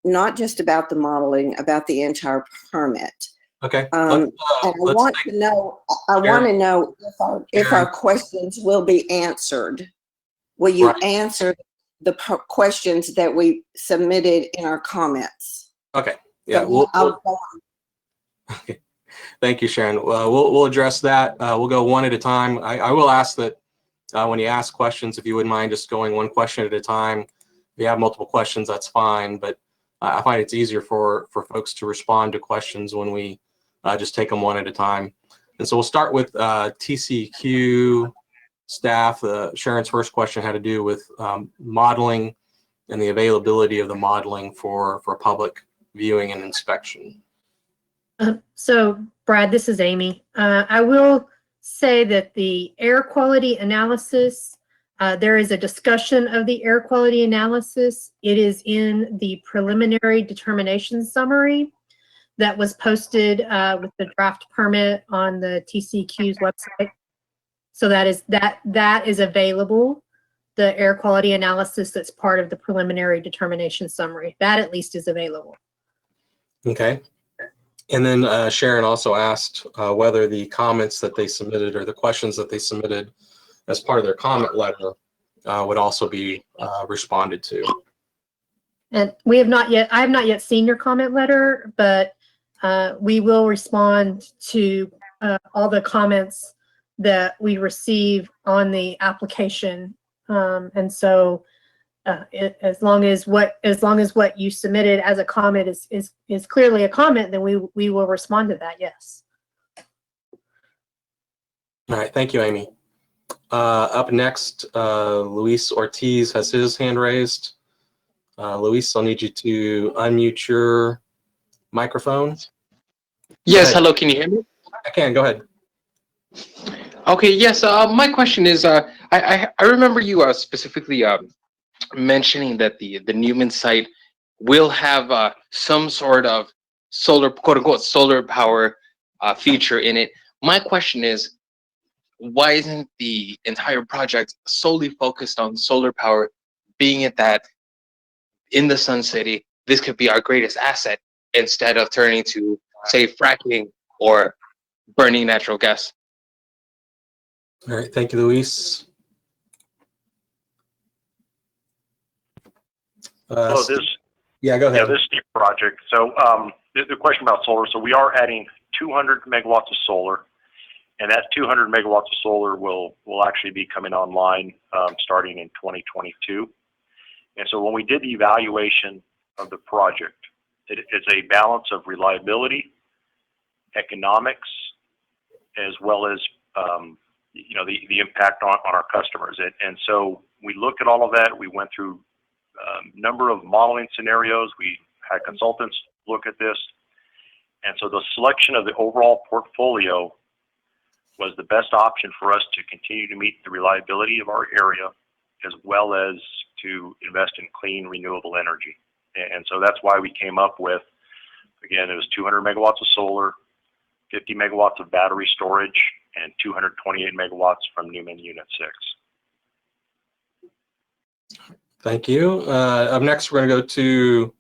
not just about the modeling, about the entire permit. Okay. And I want to know if our questions will be answered. Will you answer the questions that we submitted in our comments? Okay. Yeah. I'll go on. Okay. Thank you, Sharon. We'll address that. We'll go one at a time. I will ask that when you ask questions, if you wouldn't mind just going one question at a time. If you have multiple questions, that's fine. But I find it's easier for folks to respond to questions when we just take them one at a time. And so we'll start with TCEQ staff. Sharon's first question had to do with modeling and the availability of the modeling for public viewing and inspection. So, Brad, this is Amy. I will say that the air quality analysis, there is a discussion of the air quality analysis. It is in the preliminary determination summary that was posted with the draft permit on the TCEQ's website. So that is available. The air quality analysis that's part of the preliminary determination summary. That at least is available. Okay. And then Sharon also asked whether the comments that they submitted or the questions that they submitted as part of their comment letter would also be responded to. And I have not yet seen your comment letter, but we will respond to all the comments that we receive on the application. And so as long as what you submitted as a comment is clearly a comment, then we will respond to that. Yes. All right. Thank you, Amy. Up next, Luis Ortiz has his hand raised. Luis, I'll need you to unmute your microphone. Yes, hello, can you hear me? I can, go ahead. Okay, yes, my question is, I remember you specifically mentioning that the Newman site will have some sort of solar, quote unquote, solar power feature in it. My question is, why isn't the entire project solely focused on solar power, being it that in the Sun City, this could be our greatest asset instead of turning to, say, fracking or burning natural gas? All right, thank you, Luis. So yeah, go ahead. Yeah, this Steve project. So the question about solar. So we are adding 200 megawatts of solar, and that 200 megawatts of solar will actually be coming online starting in 2022. And so when we did the evaluation of the project, it's a balance of reliability, economics, as well as the impact on our customers. And so we looked at all of that. We went through a number of modeling scenarios. We had consultants look at this. And so the selection of the overall portfolio was the best option for us to continue to meet the reliability of our area, as well as to invest in clean, renewable energy. And so that's why we came up with, again, it was 200 megawatts of solar, 50 megawatts of battery storage, and 228 megawatts from Newman Unit 6. Thank you. Up next, we're going to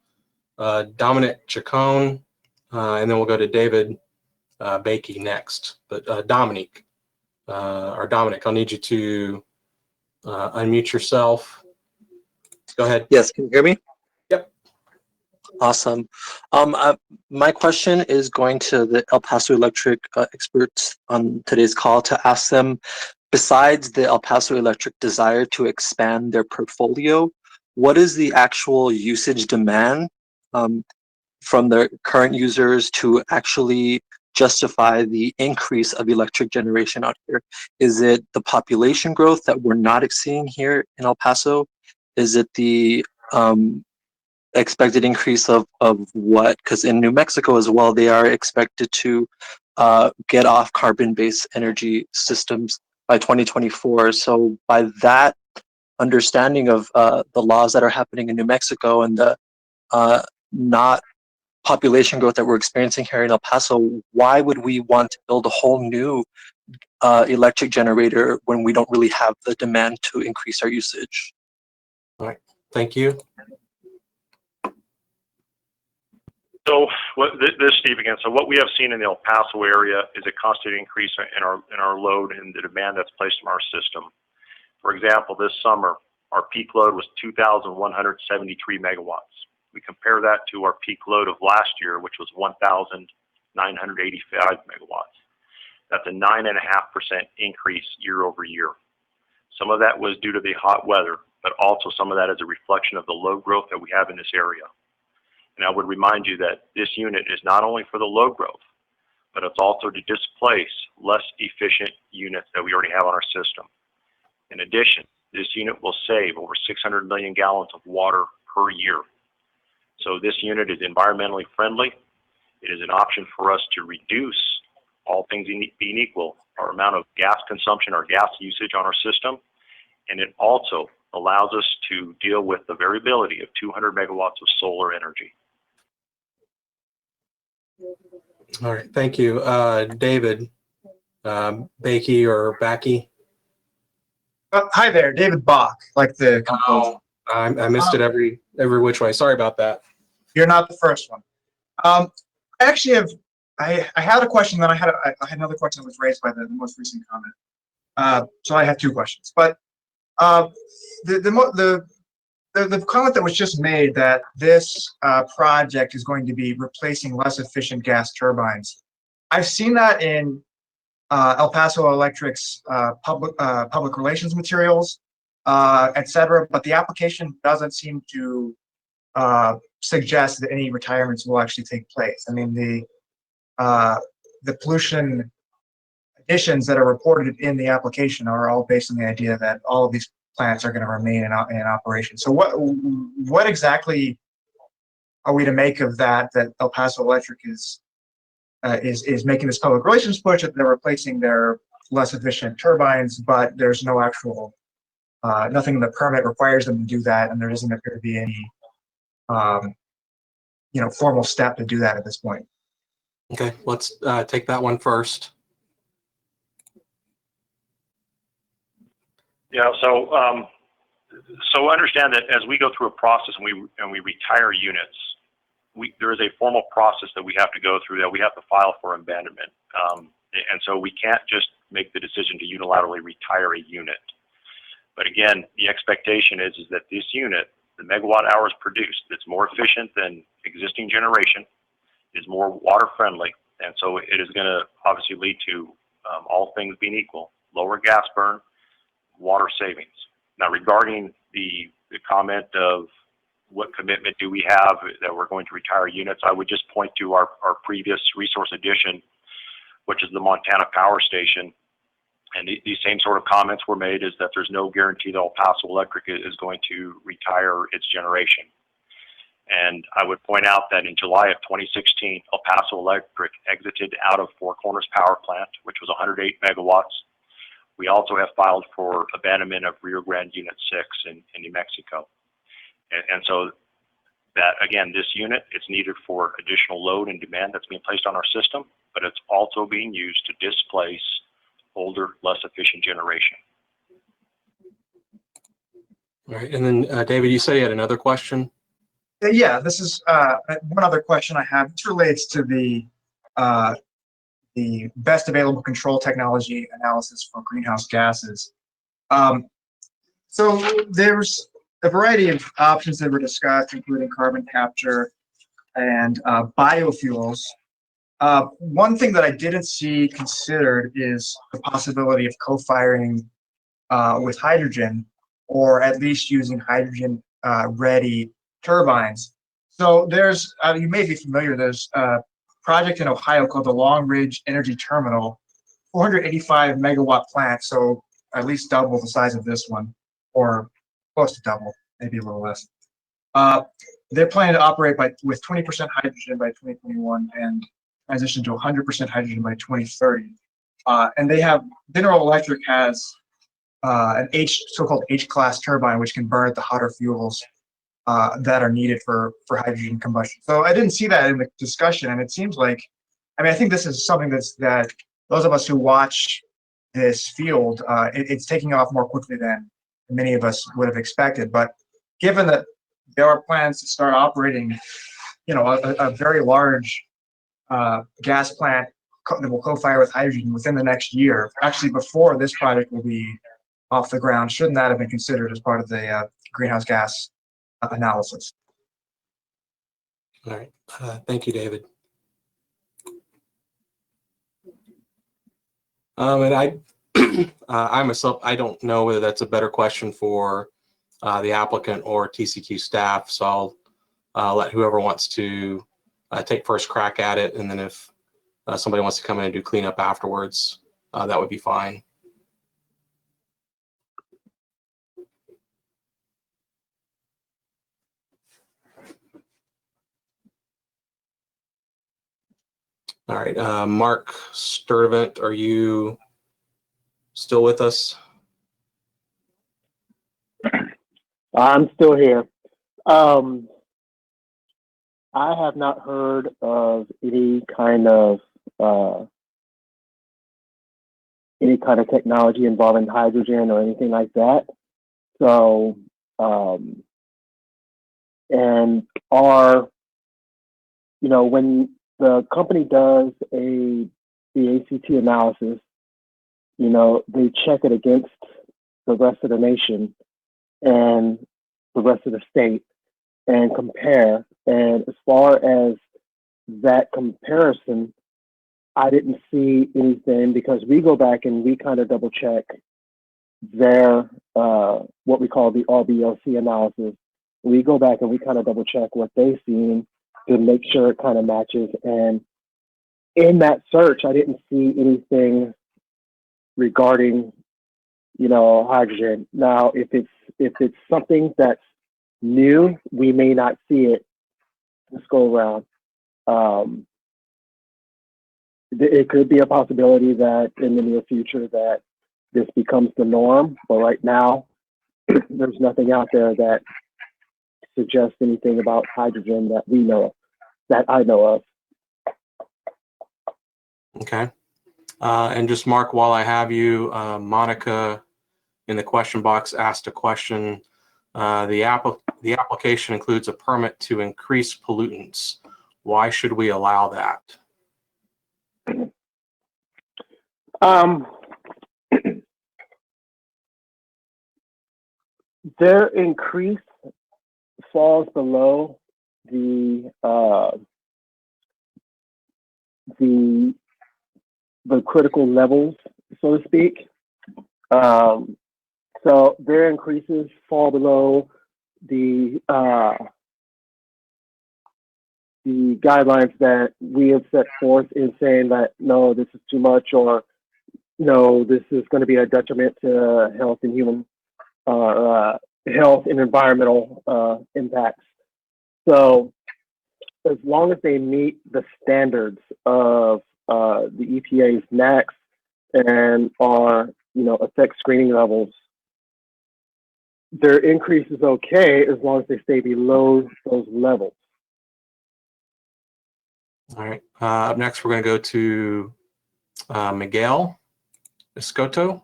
go to Dominic Chacon, and then we'll go to David Bakey next. But Dominic, I'll need you to unmute yourself. Go ahead. Yes, can you hear me? Yep. Awesome. My question is going to the El Paso Electric experts on today's call to ask them, besides the El Paso Electric desire to expand their portfolio, what is the actual usage demand from the current users to actually justify the increase of electric generation out here? Is it the population growth that we're not seeing here in El Paso? Is it the expected increase of what? Because in New Mexico as well, they are expected to get off carbon-based energy systems by 2024. So by that understanding of the laws that are happening in New Mexico and the not population growth that we're experiencing here in El Paso, why would we want to build a whole new electric generator when we don't really have the demand to increase our usage? All right, thank you. So this is Steve again. So what we have seen in the El Paso area is a constant increase in our load and the demand that's placed on our system. For example, this summer, our peak load was 2,173 megawatts. We compare that to our peak load of last year, which was 1,985 megawatts. That's a 9.5% increase year over year. Some of that was due to the hot weather, but also some of that is a reflection of the load growth that we have in this area. And I would remind you that this unit is not only for the load growth, but it's also to displace less efficient units that we already have on our system. In addition, this unit will save over 600 million gallons of water per year. So this unit is environmentally friendly. It is an option for us to reduce, all things being equal, our amount of gas consumption, our gas usage on our system. And it also allows us to deal with the variability of 200 megawatts of solar energy. All right, thank you. David, Bakey or Backy? Hi there, David Bach, like the composer. I missed it every which way. Sorry about that. You're not the first one. I actually have, I had a question, then I had another question that was raised by the most recent comment. So I have two questions. But the comment that was just made that this project is going to be replacing less efficient gas turbines. I've seen that in El Paso Electric's public relations materials, etc. But the application doesn't seem to suggest that any retirements will actually take place. I mean, the pollution additions that are reported in the application are all based on the idea that all of these plants are going to remain in operation. So what exactly are we to make of that? That El Paso Electric is making this public relations push that they're replacing their less efficient turbines, but there's no actual nothing in the permit requires them to do that, and there doesn't appear to be any formal step to do that at this point. Okay, let's take that one first. Yeah, so understand that as we go through a process and we retire units, there is a formal process that we have to go through, that we have to file for abandonment. And so we can't just make the decision to unilaterally retire a unit. But again, the expectation is that this unit, the megawatt hours produced, that's more efficient than existing generation, is more water friendly. And so it is going to obviously lead to, all things being equal, lower gas burn, water savings. Now, regarding the comment of what commitment do we have that we're going to retire units, I would just point to our previous resource addition, which is the Montana Power Station. And these same sort of comments were made, is that there's no guarantee that El Paso Electric is going to retire its generation. And I would point out that in July of 2016, El Paso Electric exited out of Four Corners Power Plant, which was 108 megawatts. We also have filed for abandonment of Rio Grande Unit 6 in New Mexico. And so that, again, this unit is needed for additional load and demand that's being placed on our system, but it's also being used to displace older, less efficient generation. All right, and then David, you said you had another question? Yeah, this is one other question I have. It relates to the best available control technology analysis for greenhouse gases. So there's a variety of options that were discussed, including carbon capture and biofuels. One thing that I didn't see considered is the possibility of co-firing with hydrogen, or at least using hydrogen ready turbines. So there's, you may be familiar, there's a project in Ohio called the Long Ridge Energy Terminal, 485 megawatt plant, so at least double the size of this one, or close to double, maybe a little less. They're planning to operate with 20% hydrogen by 2021 and transition to 100% hydrogen by 2030. And they have, General Electric has an so-called H-class turbine, which can burn at the hotter fuels that are needed for hydrogen combustion. So I didn't see that in the discussion, and it seems like, I mean, I think this is something that those of us who watch this field, it's taking off more quickly than many of us would have expected. But given that there are plans to start operating, you know, a very large gas plant that will co-fire with hydrogen within the next year, actually before this project will be off the ground, shouldn't that have been considered as part of the greenhouse gas analysis? All right. Thank you, David. And I myself, I don't know whether that's a better question for the applicant or TCEQ staff. So I'll let whoever wants to take first crack at it. And then if somebody wants to come in and do cleanup afterwards, that would be fine. All right, Mark Sturtevant, are you still with us? I'm still here. I have not heard of any kind of technology involving hydrogen or anything like that. So, and when the company does the ACT analysis, they check it against the rest of the nation and the rest of the state and compare. And as far as that comparison, I didn't see anything, because we go back and we kind of double check their, what we call the RBLC analysis. We go back and we kind of double check what they've seen to make sure it kind of matches. And in that search, I didn't see anything regarding, hydrogen. Now, if it's something that's new, we may not see it this go around. It could be a possibility that in the near future that this becomes the norm, but right now, there's nothing out there that suggests anything about hydrogen that we know of, that I know of. Okay. And just Mark, while I have you, Monica in the question box asked a question. The application includes a permit to increase pollutants. Why should we allow that? Their increase falls below the critical levels, so to speak. So their increases fall below the guidelines that we have set forth in saying that, no, this is too much, or no, this is going to be a detriment to health and human health and environmental impacts. So as long as they meet the standards of the EPA's NAAQS and our effect screening levels, their increase is okay as long as they stay below those levels. All right. Up next, we're going to go to Miguel Escoto.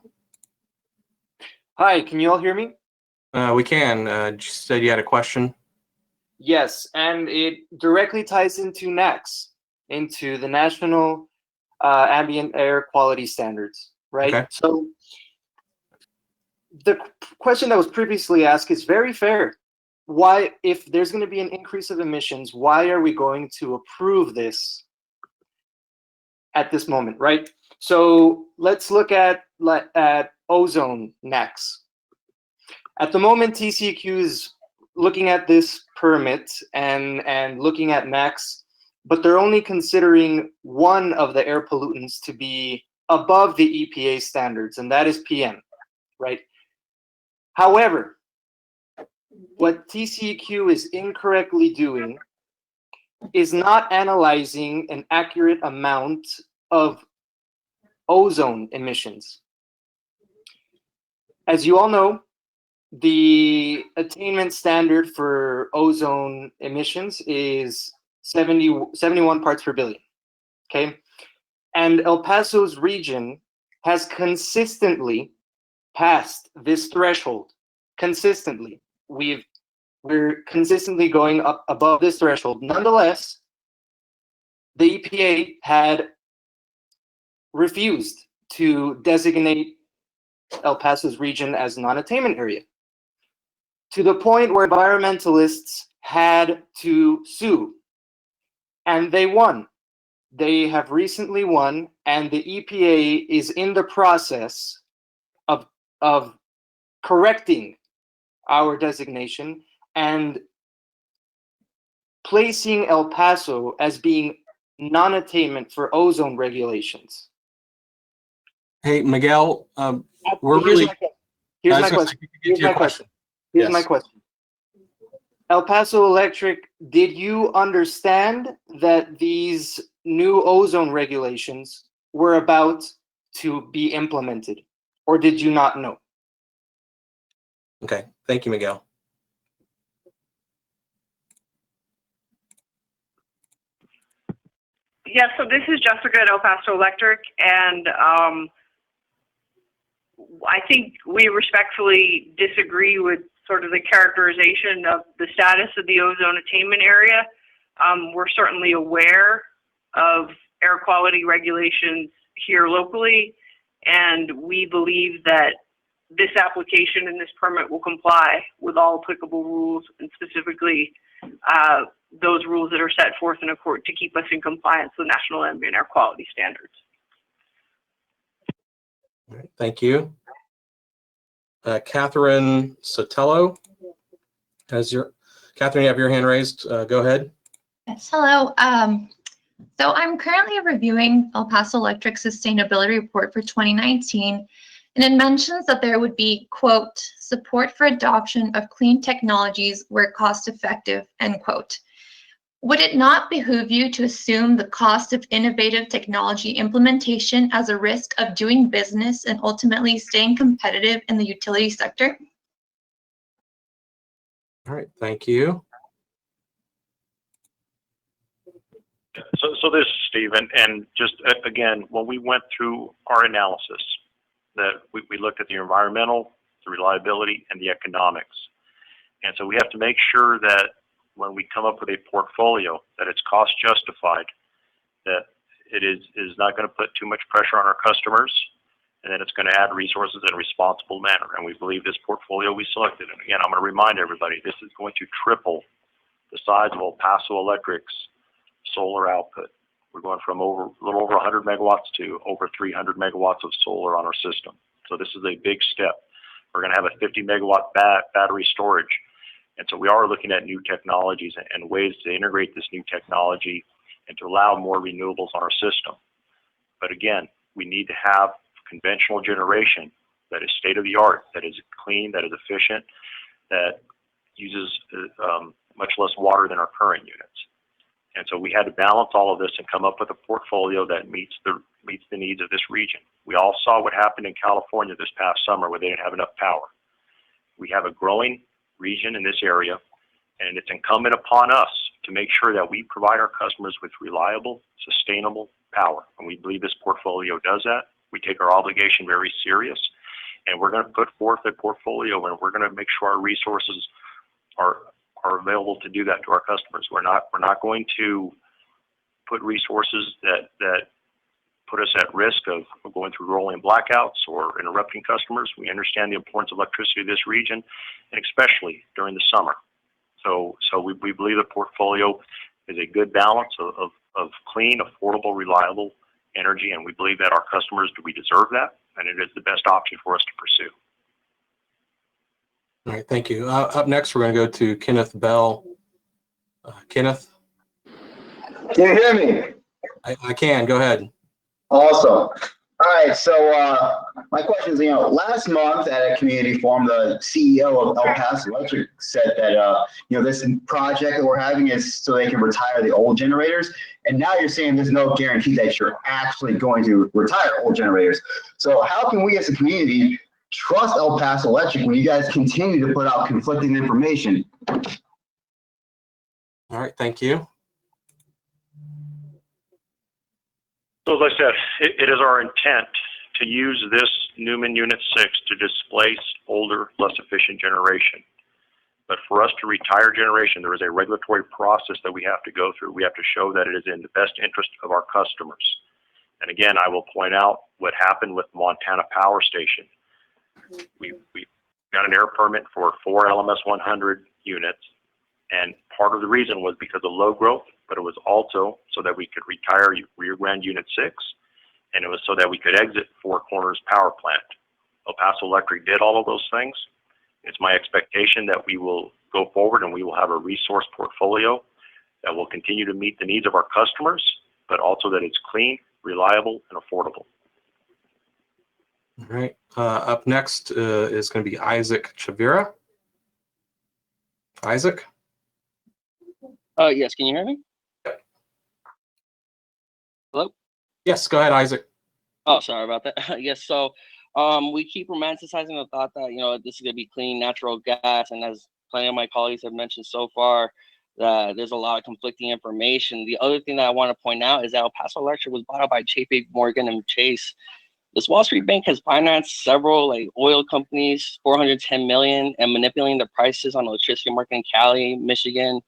Hi, can you all hear me? We can. You said you had a question. Yes, and it directly ties into NAAQS, into the National Ambient Air Quality Standards, right? Okay. So the question that was previously asked is very fair. Why, if there's going to be an increase of emissions, why are we going to approve this at this moment, right? So let's look at ozone NAAQS. At the moment, TCEQ is looking at this permit and looking at max, but they're only considering one of the air pollutants to be above the EPA standards, and that is PM, right? However, what TCEQ is incorrectly doing is not analyzing an accurate amount of ozone emissions. As you all know, the attainment standard for ozone emissions is 71 parts per billion, okay? And El Paso's region has consistently passed this threshold. Consistently. We're consistently going up above this threshold. Nonetheless, the EPA had refused to designate El Paso's region as non-attainment area, to the point where environmentalists had to sue. And they won. They have recently won, and the EPA is in the process of correcting our designation and placing El Paso as being non-attainment for ozone regulations. Hey, Miguel, Here's my question. El Paso Electric, did you understand that these new ozone regulations were about to be implemented, or did you not know? Okay, thank you, Miguel. Yeah, so this is Jessica at El Paso Electric, and I think we respectfully disagree with sort of the characterization of the status of the ozone attainment area. We're certainly aware of air quality regulations here locally, and we believe that this application and this permit will comply with all applicable rules, and specifically those rules that are set forth in a court to keep us in compliance with national ambient air quality standards. All right, thank you. Catherine Sotelo, Catherine, you have your hand raised. Go ahead. Yes, hello. So I'm currently reviewing El Paso Electric Sustainability Report for 2019, and it mentions that there would be, quote, support for adoption of clean technologies where cost effective, end quote. Would it not behoove you to assume the cost of innovative technology implementation as a risk of doing business and ultimately staying competitive in the utility sector? All right, thank you. So this is Steve, and just again, when we went through our analysis, that we looked at the environmental, the reliability, and the economics. And so we have to make sure that when we come up with a portfolio, that it's cost justified, that it is not going to put too much pressure on our customers, and that it's going to add resources in a responsible manner. And we believe this portfolio we selected, and again, I'm going to remind everybody, this is going to triple the size of El Paso Electric's solar output. We're going from a little over 100 megawatts to over 300 megawatts of solar on our system. So this is a big step. We're going to have a 50 megawatt battery storage. And so we are looking at new technologies and ways to integrate this new technology and to allow more renewables on our system. But again, we need to have conventional generation that is state of the art, that is clean, that is efficient, that uses much less water than our current units. And so we had to balance all of this and come up with a portfolio that meets the needs of this region. We all saw what happened in California this past summer where they didn't have enough power. We have a growing region in this area, and it's incumbent upon us to make sure that we provide our customers with reliable, sustainable power. And we believe this portfolio does that. We take our obligation very serious, and we're going to put forth a portfolio, and we're going to make sure our resources are available to do that to our customers. We're not going to put resources that put us at risk of going through rolling blackouts or interrupting customers. We understand the importance of electricity in this region, and especially during the summer. So we believe the portfolio is a good balance of clean, affordable, reliable energy, and we believe that our customers, we deserve that, and it is the best option for us to pursue. All right, thank you. Up next, we're going to go to Kenneth Bell. Kenneth? Can you hear me? I can. Go ahead. Awesome. All right, so my question is, last month at a community forum, the CEO of El Paso Electric said that, this project that we're having is so they can retire the old generators. And now you're saying there's no guarantee that you're actually going to retire old generators. So how can we as a community trust El Paso Electric when you guys continue to put out conflicting information? All right, thank you. So as I said, it is our intent to use this Newman Unit 6 to displace older, less efficient generation. But for us to retire generation, there is a regulatory process that we have to go through. We have to show that it is in the best interest of our customers. And again, I will point out what happened with Montana Power Station. We got an air permit for 4 LMS 100 units. And part of the reason was because of low growth, but it was also so that we could retire Rio Grande Unit 6, and it was so that we could exit Four Corners Power Plant. El Paso Electric did all of those things. It's my expectation that we will go forward and we will have a resource portfolio that will continue to meet the needs of our customers, but also that it's clean, reliable, and affordable. All right. Up next is going to be Isaac Chavira. Isaac? Yes, can you hear me? Hello? Yes, go ahead, Isaac. Oh, sorry about that. Yes, so we keep romanticizing the thought that, this is going to be clean natural gas. And as plenty of my colleagues have mentioned so far, that there's a lot of conflicting information. The other thing that I want to point out is that El Paso Electric was bought out by JP Morgan and Chase. This Wall Street bank has financed several oil companies, $410 million, and manipulating the prices on electricity market in Cali, Michigan.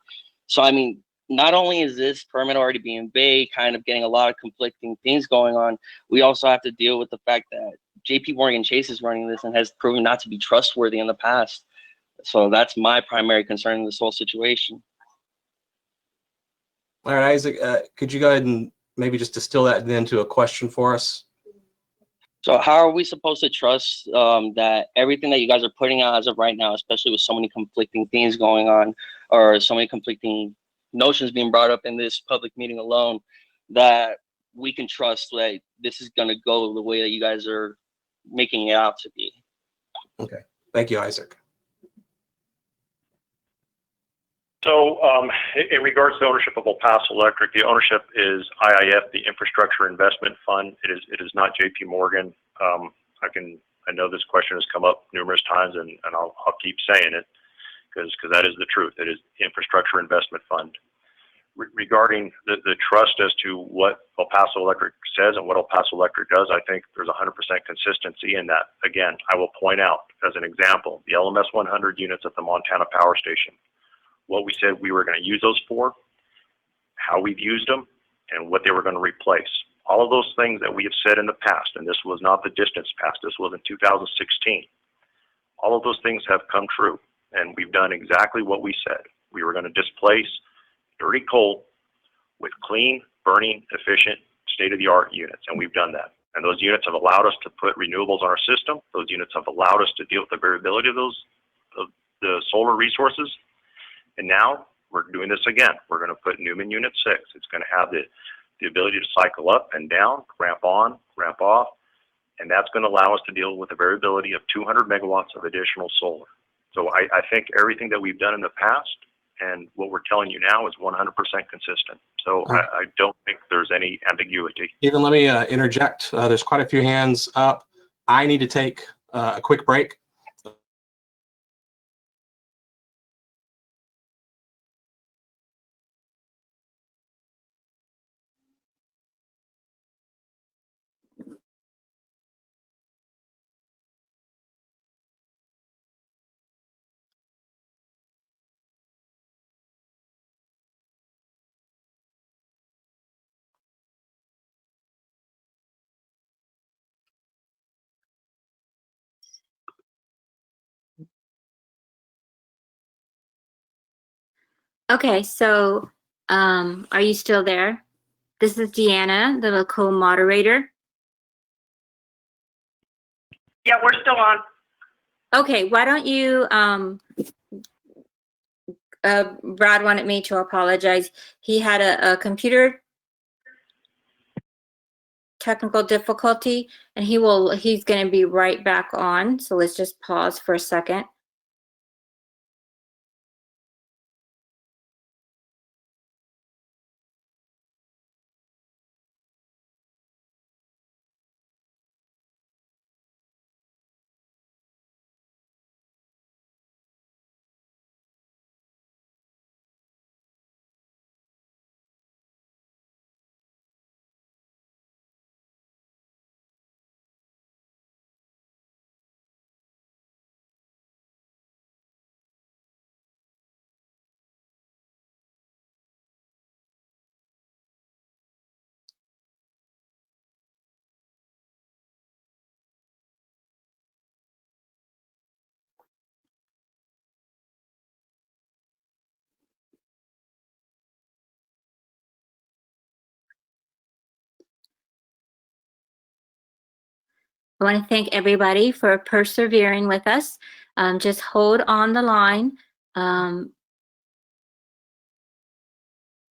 So, I mean, not only is this permit already being vague, kind of getting a lot of conflicting things going on, we also have to deal with the fact that JP Morgan Chase is running this and has proven not to be trustworthy in the past. So that's my primary concern in this whole situation. All right, Isaac, could you go ahead and maybe just distill that into a question for us? So how are we supposed to trust that everything that you guys are putting out as of right now, especially with so many conflicting things going on, or so many conflicting notions being brought up in this public meeting alone, that we can trust that this is going to go the way that you guys are making it out to be? Okay, thank you, Isaac. So in regards to ownership of El Paso Electric, the ownership is IIF, the Infrastructure Investment Fund. It is not JP Morgan. I know this question has come up numerous times, and I'll keep saying it because that is the truth. It is Infrastructure Investment Fund. Regarding the trust as to what El Paso Electric says and what El Paso Electric does, I think there's 100% consistency in that. Again, I will point out as an example, the LMS 100 units at the Montana Power Station. What we said we were going to use those for, how we've used them, and what they were going to replace. All of those things that we have said in the past, and this was not the distance past, this was in 2016. All of those things have come true, and we've done exactly what we said. We were going to displace dirty coal with clean, burning, efficient, state-of-the-art units, and we've done that. And those units have allowed us to put renewables on our system. Those units have allowed us to deal with the variability of the solar resources. And now we're doing this again. We're going to put Newman Unit 6. It's going to have the ability to cycle up and down, ramp on, ramp off, and that's going to allow us to deal with the variability of 200 megawatts of additional solar. So I think everything that we've done in the past and what we're telling you now is 100% consistent. So I don't think there's any ambiguity. Even let me interject. There's quite a few hands up. I need to take a quick break. Okay, so are you still there? This is Deanna, the co-moderator. Yeah, we're still on. Okay, why don't you, Brad wanted me to apologize. He had a computer technical difficulty, and he's going to be right back on. So let's just pause for a second. I want to thank everybody for persevering with us. Just hold on the line.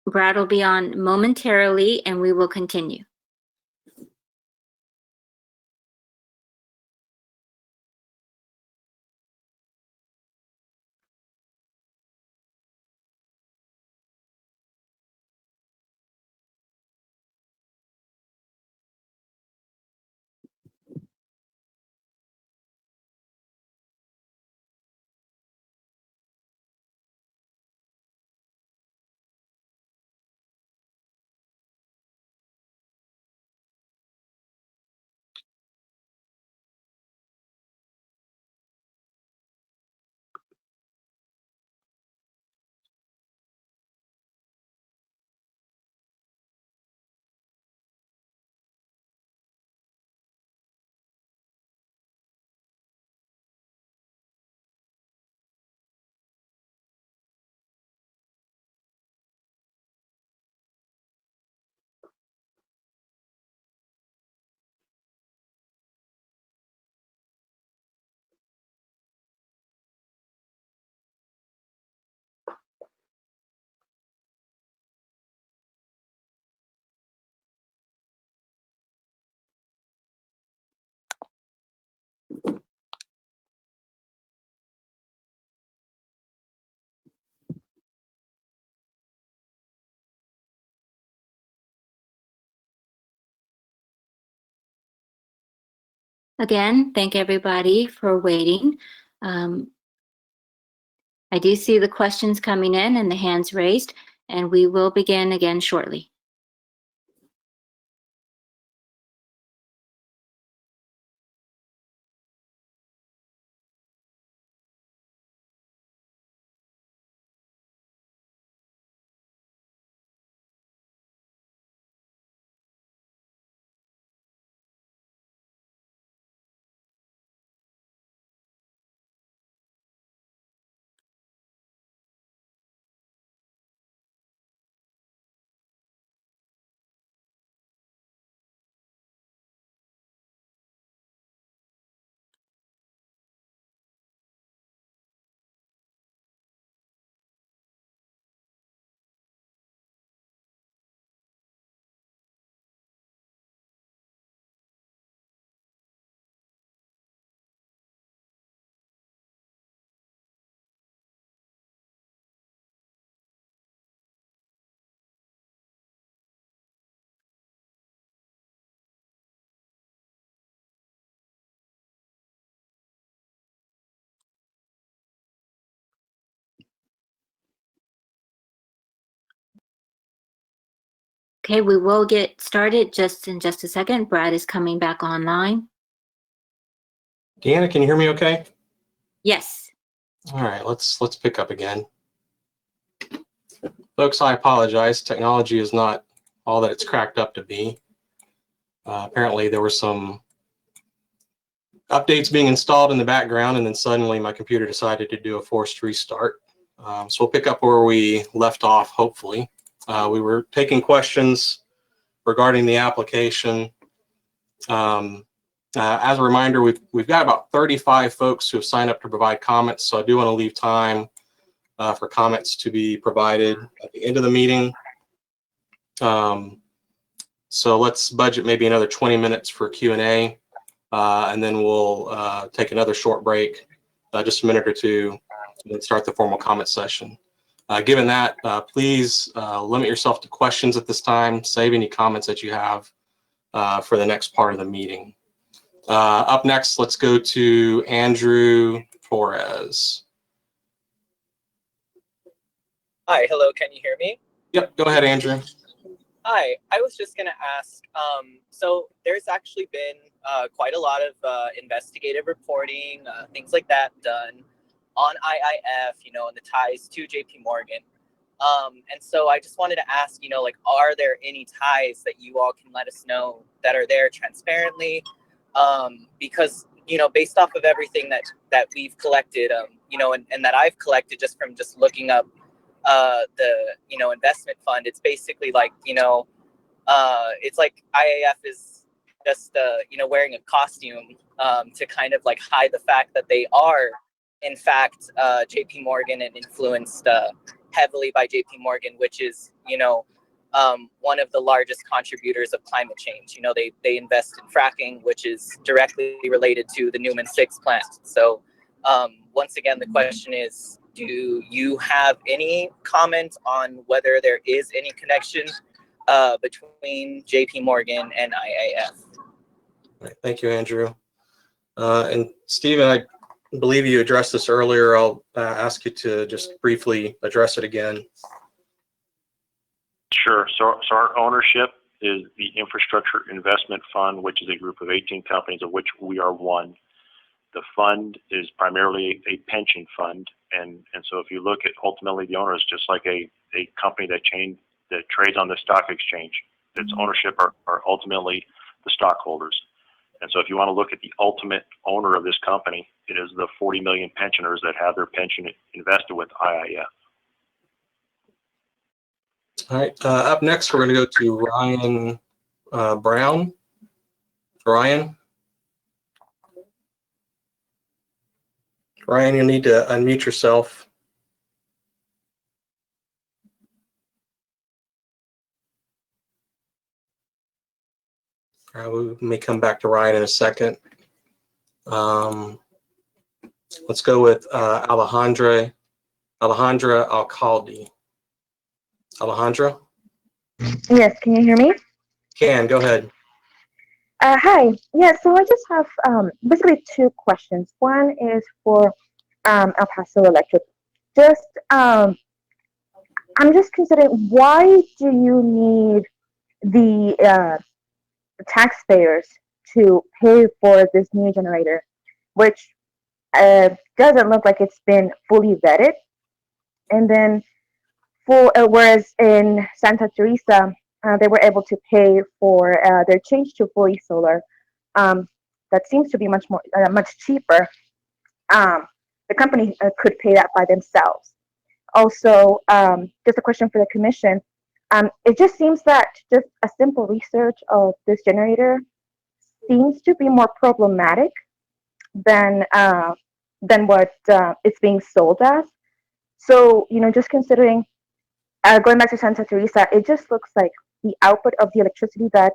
Brad will be on momentarily, and we will continue. Again, thank everybody for waiting. I do see the questions coming in and the hands raised, and we will begin again shortly. Okay, we will get started just in just a second. Brad is coming back online. Deanna, can you hear me okay? Yes. All right, let's pick up again. Folks, I apologize. Technology is not all that it's cracked up to be. Apparently there were some updates being installed in the background, and then suddenly my computer decided to do a forced restart. So we'll pick up where we left off, hopefully. We were taking questions regarding the application, and As a reminder, we've got about 35 folks who have signed up to provide comments, so I do want to leave time for comments to be provided at the end of the meeting. So let's budget maybe another 20 minutes for Q&A, and then we'll take another short break, just a minute or two, and then start the formal comment session. Given that, please limit yourself to questions at this time. Save any comments that you have for the next part of the meeting. Up next, let's go to Andrew Torres. Hi, hello, can you hear me? Yep, go ahead, Andrew. Hi, I was just going to ask, so there's actually been quite a lot of investigative reporting, things like that done on IIF, you know, and the ties to JP Morgan. And so I just wanted to ask, you know, like, are there any ties that you all can let us know that are there transparently? Because, you know, based off of everything that we've collected, you know, and that I've collected just from just looking up the, you know, investment fund, it's basically like, you know, it's like IAF is just, you know, wearing a costume to kind of like hide the fact that they are, in fact, JP Morgan and influenced heavily by JP Morgan, which is, you know, one of the largest contributors of climate change. You know, they invest in fracking, which is directly related to the Newman 6 plant. So once again, the question is, do you have any comment on whether there is any connection between JP Morgan and IAF? Right, thank you, Andrew. And Stephen, I believe you addressed this earlier. I'll ask you to just briefly address it again. Sure. So our ownership is the Infrastructure Investment Fund, which is a group of 18 companies, of which we are one. The fund is primarily a pension fund, and so if you look at ultimately the owner is just like a company that trades on the stock exchange. Its ownership are ultimately the stockholders. And so if you want to look at the ultimate owner of this company, it is the 40 million pensioners that have their pension invested with IIF. All right, up next, we're going to go to Ryan Brown. Ryan, you need to unmute yourself. All right, we may come back to Ryan in a second. Let's go with Alejandra Alcalde. Alejandra? Yes, can you hear me? Can, go ahead. Hi. Yeah, so I just have basically two questions. One is for El Paso Electric. Just, I'm just considering, why do you need the taxpayers to pay for this new generator, which doesn't look like it's been fully vetted? And then for whereas in Santa Teresa, they were able to pay for their change to fully solar. That seems to be much cheaper. The company could pay that by themselves. Also, just a question for the commission. It just seems that just a simple research of this generator seems to be more problematic than what it's being sold as. So, you know, just considering, going back to Santa Teresa, it just looks like the output of the electricity that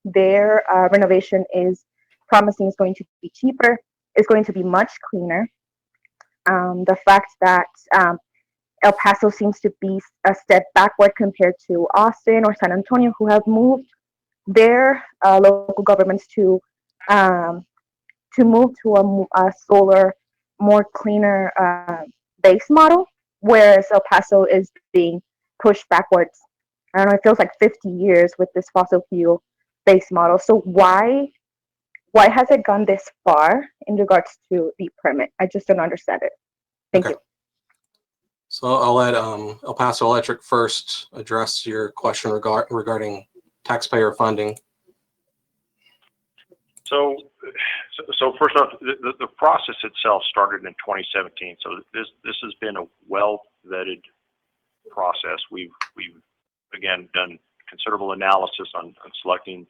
their renovation is promising is going to be cheaper, is going to be much cleaner. The fact that El Paso seems to be a step backward compared to Austin or San Antonio, who have moved their local governments to move to a solar, more cleaner base model, whereas El Paso is being pushed backwards. I don't know, it feels like 50 years with this fossil fuel base model. So why has it gone this far in regards to the permit? I just don't understand it. Thank you. So I'll let El Paso Electric first address your question regarding taxpayer funding. So first off, the process itself started in 2017. So this has been a well vetted process. We've again done considerable analysis on selecting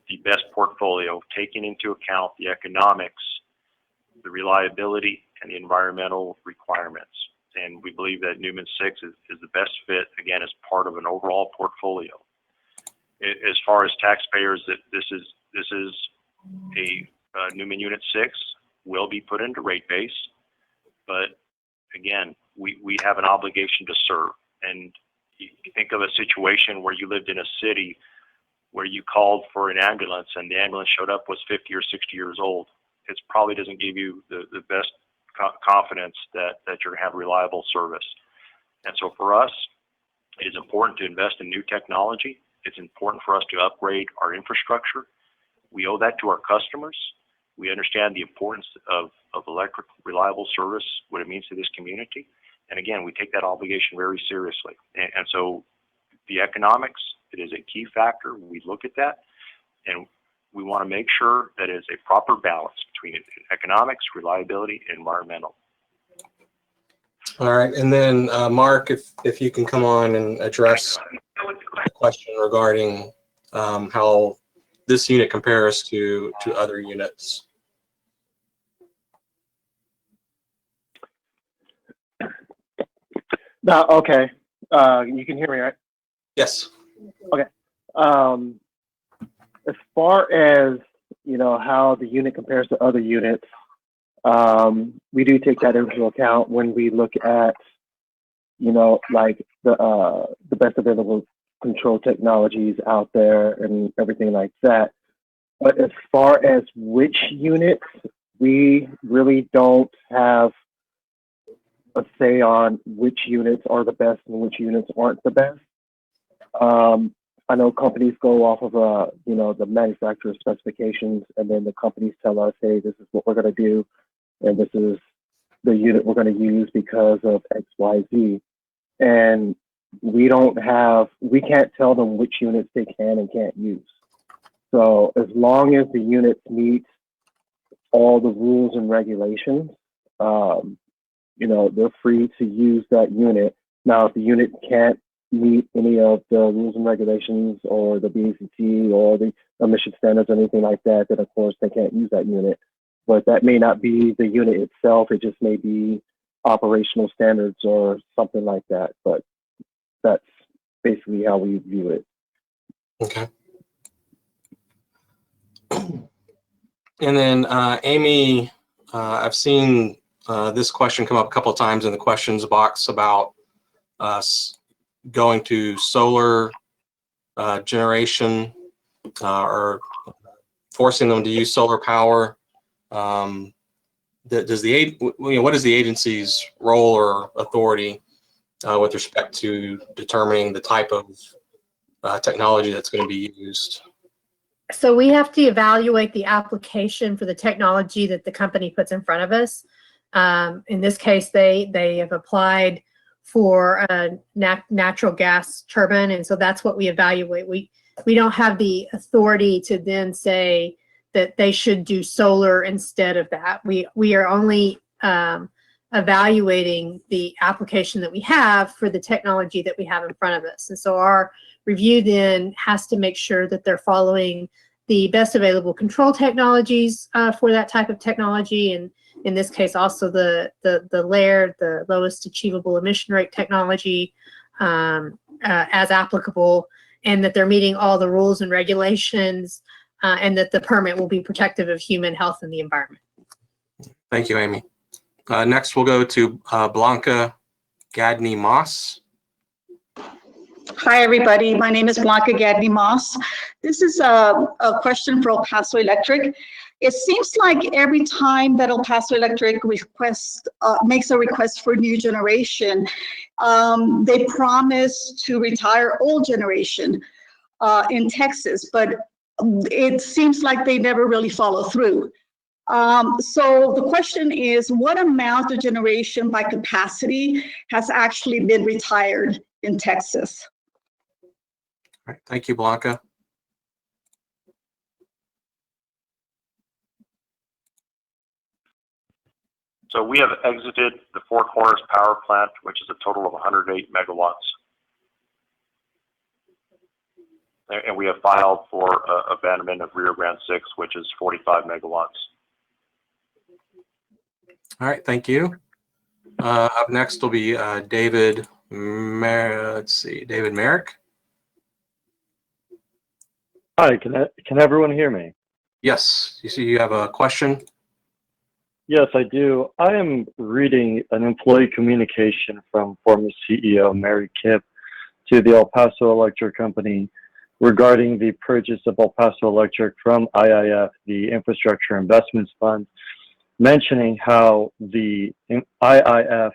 the best portfolio, taking into account the economics, the reliability, and the environmental requirements. And we believe that Newman 6 is the best fit, again, as part of an overall portfolio. As far as taxpayers, this is a Newman Unit 6 will be put into rate base, but again, we have an obligation to serve. And you think of a situation where you lived in a city where you called for an ambulance and the ambulance showed up was 50 or 60 years old. It probably doesn't give you the best confidence that you're going to have reliable service. And so for us, it is important to invest in new technology. It's important for us to upgrade our infrastructure. We owe that to our customers. We understand the importance of electric reliable service, what it means to this community. And again, we take that obligation very seriously. And so the economics, it is a key factor. We look at that, and we want to make sure that it is a proper balance between economics, reliability, and environmental. All right, and then Mark, if you can come on and address the question regarding how this unit compares to other units. No, okay. You can hear me, right? Yes. Okay. As far as, you know, how the unit compares to other units, we do take that into account when we look at, you know, like the best available control technologies out there and everything like that. But as far as which units, we really don't have a say on which units are the best and which units aren't the best. I know companies go off of, you know, the manufacturer's specifications, and then the companies tell us, hey, this is what we're going to do, and this is the unit we're going to use because of X, Y, Z. And we can't tell them which units they can and can't use. So as long as the units meet all the rules and regulations, you know, they're free to use that unit. Now, if the unit can't meet any of the rules and regulations or the BACT or the emission standards or anything like that, then of course they can't use that unit. But that may not be the unit itself. It just may be operational standards or something like that. But that's basically how we view it. Okay. And then Amy, I've seen this question come up a couple of times in the questions box about us going to solar generation or forcing them to use solar power. What is the agency's role or authority with respect to determining the type of technology that's going to be used? So we have to evaluate the application for the technology that the company puts in front of us. In this case, they have applied for a natural gas turbine, and so that's what we evaluate. We don't have the authority to then say that they should do solar instead of that. We are only evaluating the application that we have for the technology that we have in front of us. And so our review then has to make sure that they're following the best available control technologies for that type of technology, and in this case also the LAIR, the lowest achievable emission rate technology, as applicable, and that they're meeting all the rules and regulations, and that the permit will be protective of human health and the environment. Thank you, Amy. Next, we'll go to Blanca Gadney-Moss. Hi, everybody. My name is Blanca Gadney-Moss. This is a question for El Paso Electric. It seems like every time that El Paso Electric makes a request for new generation, they promise to retire old generation in Texas, but it seems like they never really follow through. So the question is, what amount of generation by capacity has actually been retired in Texas? All right, thank you, Blanca. So we have exited the Four Corners power plant, which is a total of 108 megawatts. And we have filed for abandonment of Rio Grande 6, which is 45 megawatts. All right, thank you. Up next will be David. Let's see, David Merrick. Hi, can everyone hear me? Yes, you see you have a question? Yes, I do. I am reading an employee communication from former CEO Mary Kipp to the El Paso Electric Company regarding the purchase of El Paso Electric from IIF, the Infrastructure Investments Fund, mentioning how the IIF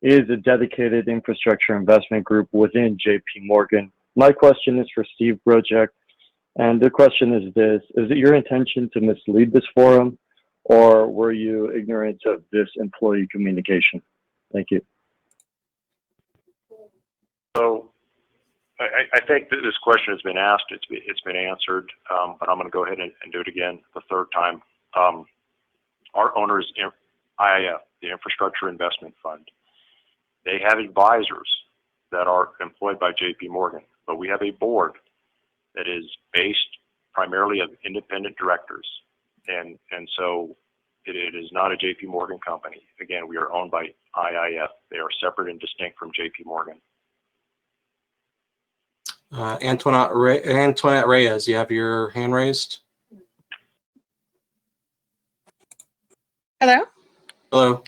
is a dedicated infrastructure investment group within JP Morgan. My question is for Steve Brojek, and the question is this: is it your intention to mislead this forum, or were you ignorant of this employee communication? Thank you. So I think that this question has been asked, it's been answered, but I'm going to go ahead and do it again the third time. Our owners, IIF, the Infrastructure Investment Fund, they have advisors that are employed by JP Morgan, but we have a board that is based primarily of independent directors. And so it is not a JP Morgan company. Again, we are owned by IIF. They are separate and distinct from JP Morgan. Antoinette Reyes, you have your hand raised. Hello. Hello.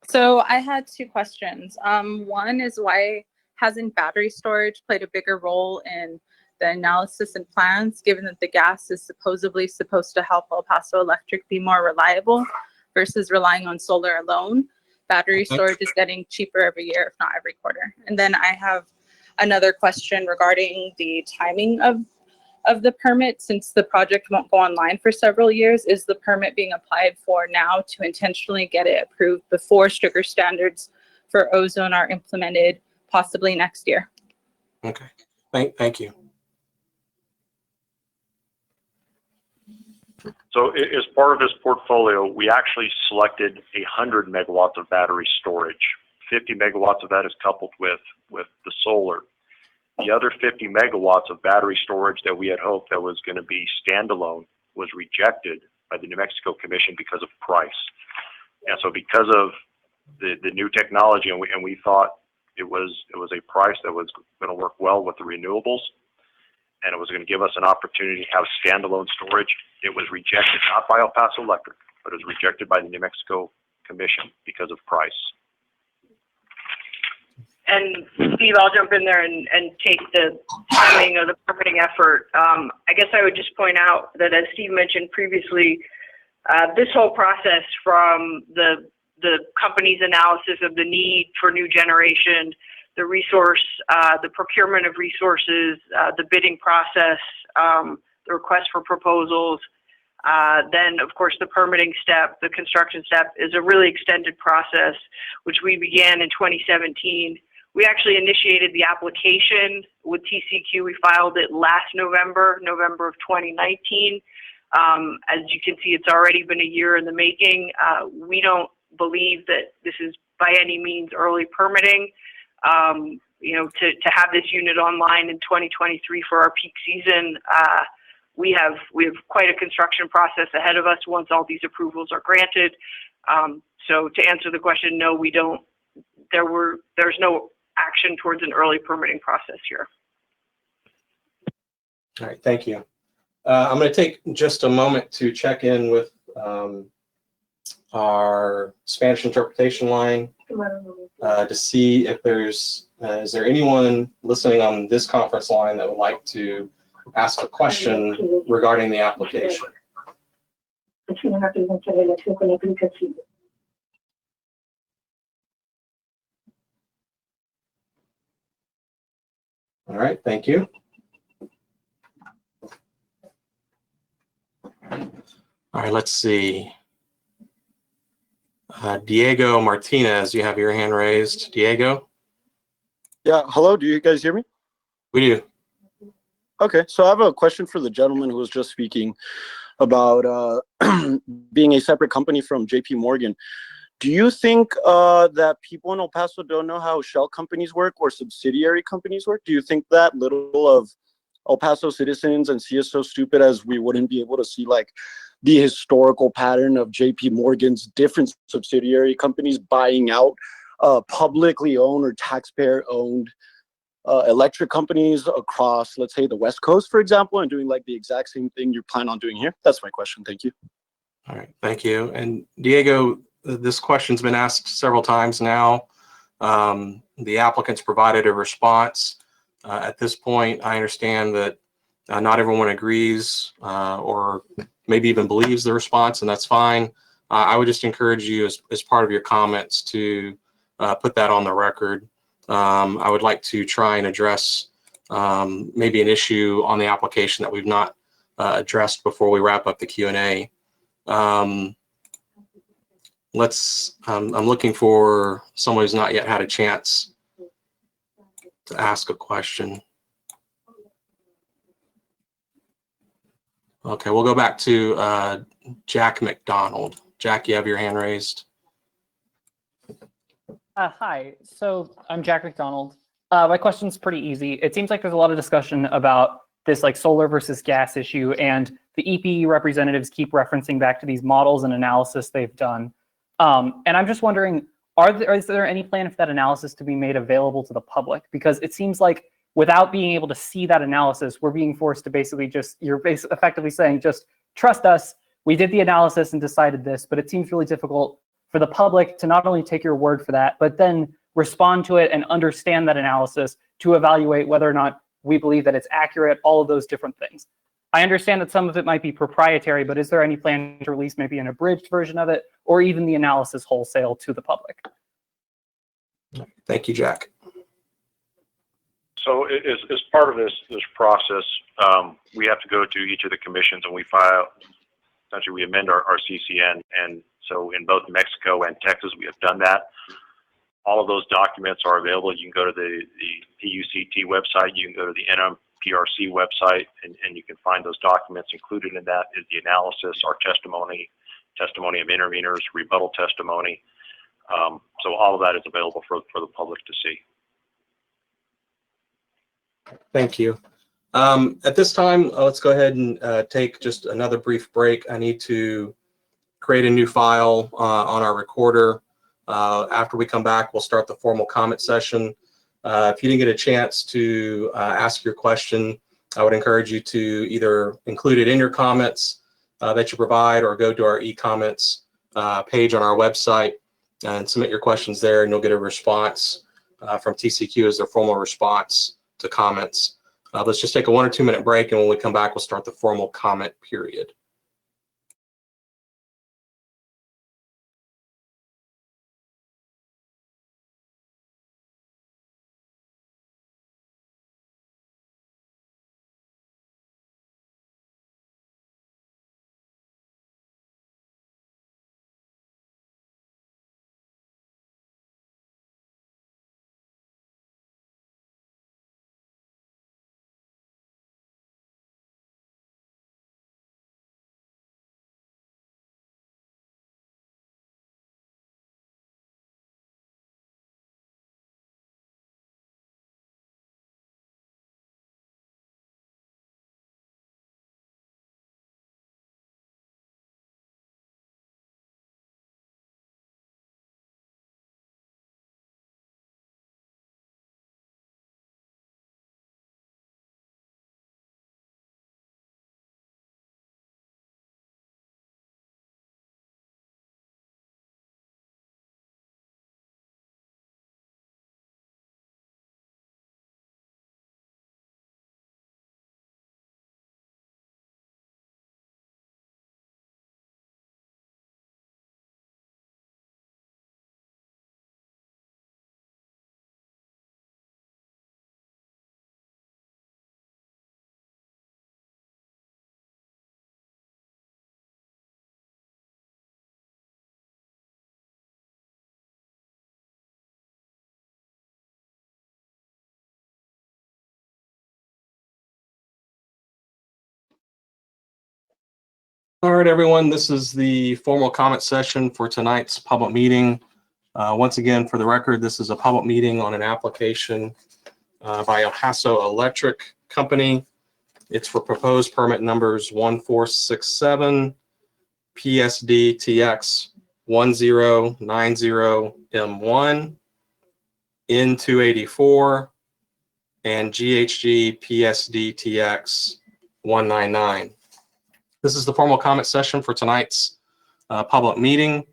So I had two questions. One is, why hasn't battery storage played a bigger role in the analysis and plans, given that the gas is supposedly supposed to help El Paso Electric be more reliable versus relying on solar alone? Battery storage is getting cheaper every year, if not every quarter. And then I have another question regarding the timing of the permit. Since the project won't go online for several years, is the permit being applied for now to intentionally get it approved before stricter standards for ozone are implemented, possibly next year? Okay, thank you. So as part of this portfolio, we actually selected 100 megawatts of battery storage. 50 megawatts of that is coupled with the solar. The other 50 megawatts of battery storage that we had hoped that was going to be standalone was rejected by the New Mexico Commission because of price. And so because of the new technology, and we thought it was a price that was going to work well with the renewables, and it was going to give us an opportunity to have standalone storage, it was rejected not by El Paso Electric, but it was rejected by the New Mexico Commission because of price. And Steve, I'll jump in there and take the timing of the permitting effort. I guess I would just point out that, as Steve mentioned previously, this whole process, from the company's analysis of the need for new generation, the resource, the procurement of resources, the bidding process, the request for proposals, then of course the permitting step, the construction step, is a really extended process, which we began in 2017. We actually initiated the application with Tceq. We filed it last November of 2019. As you can see, it's already been a year in the making. We don't believe that this is by any means early permitting. To have this unit online in 2023 for our peak season, we have quite a construction process ahead of us once all these approvals are granted. So to answer the question, no, we don't. There's no action towards an early permitting process here. All right, thank you. I'm going to take just a moment to check in with our Spanish interpretation line to see if is there anyone listening on this conference line that would like to ask a question regarding the application. All right, thank you. All right, let's see. Diego Martinez, you have your hand raised. Diego? Yeah, hello, do you guys hear me? We do. Okay, so I have a question for the gentleman who was just speaking about being a separate company from JP Morgan. Do you think that people in El Paso don't know how shell companies work or subsidiary companies work? Do you think that little of El Paso citizens and see us so stupid as we wouldn't be able to see like the historical pattern of JP Morgan's different subsidiary companies buying out publicly owned or taxpayer owned electric companies across, let's say, the West Coast, for example, and doing like the exact same thing you plan on doing here? That's my question. Thank you. All right, thank you. And Diego, this question's been asked several times now. The applicants provided a response. At this point, I understand that not everyone agrees or maybe even believes the response, and that's fine. I would just encourage you as part of your comments to put that on the record. I would like to try and address maybe an issue on the application that we've not addressed before we wrap up the Q&A. I'm looking for someone who's not yet had a chance to ask a question. Okay, we'll go back to Jack McDonald. Jack, you have your hand raised. Hi, so I'm Jack McDonald. My question's pretty easy. It seems like there's a lot of discussion about this like solar versus gas issue, and the EPE representatives keep referencing back to these models and analysis they've done. And I'm just wondering, is there any plan for that analysis to be made available to the public? Because it seems like without being able to see that analysis, we're being forced to basically you're effectively saying, just trust us, we did the analysis and decided this, but it seems really difficult for the public to not only take your word for that, but then respond to it and understand that analysis to evaluate whether or not we believe that it's accurate, all of those different things. I understand that some of it might be proprietary, but is there any plan to release maybe an abridged version of it, or even the analysis wholesale to the public? Thank you, Jack. So as part of this process, we have to go to each of the commissions and we file, essentially we amend our CCN. And so in both Mexico and Texas, we have done that. All of those documents are available. You can go to the PUCT website, you can go to the NMPRC website, and you can find those documents. Included in that is the analysis, our testimony of interveners, rebuttal testimony. So all of that is available for the public to see. Thank you. At this time, let's go ahead and take just another brief break. I need to create a new file on our recorder. After we come back, we'll start the formal comment session. If you didn't get a chance to ask your question, I would encourage you to either include it in your comments that you provide, or go to our e-comments page on our website and submit your questions there, and you'll get a response from TCEQ as their formal response to comments. Let's just take a 1 or 2 minute break, and when we come back, we'll start the formal comment period. All right, everyone, this is the formal comment session for tonight's public meeting. Once again, for the record, this is a public meeting on an application by El Paso Electric Company. It's for proposed permit numbers 1467 PSD-TX 1090M1, N284, and GHG PSD-TX 199. This is the formal comment session for tonight's public meeting.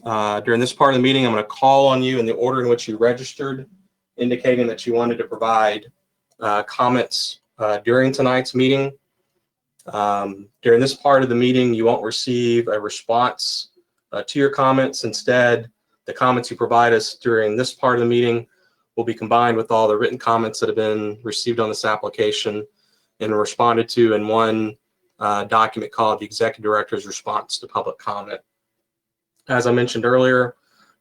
During this part of the meeting, I'm going to call on you in the order in which you registered, indicating that you wanted to provide comments during tonight's meeting. During this part of the meeting, you won't receive a response to your comments. Instead, the comments you provide us during this part of the meeting will be combined with all the written comments that have been received on this application and responded to in one document called the Executive Director's Response to Public Comment. As I mentioned earlier,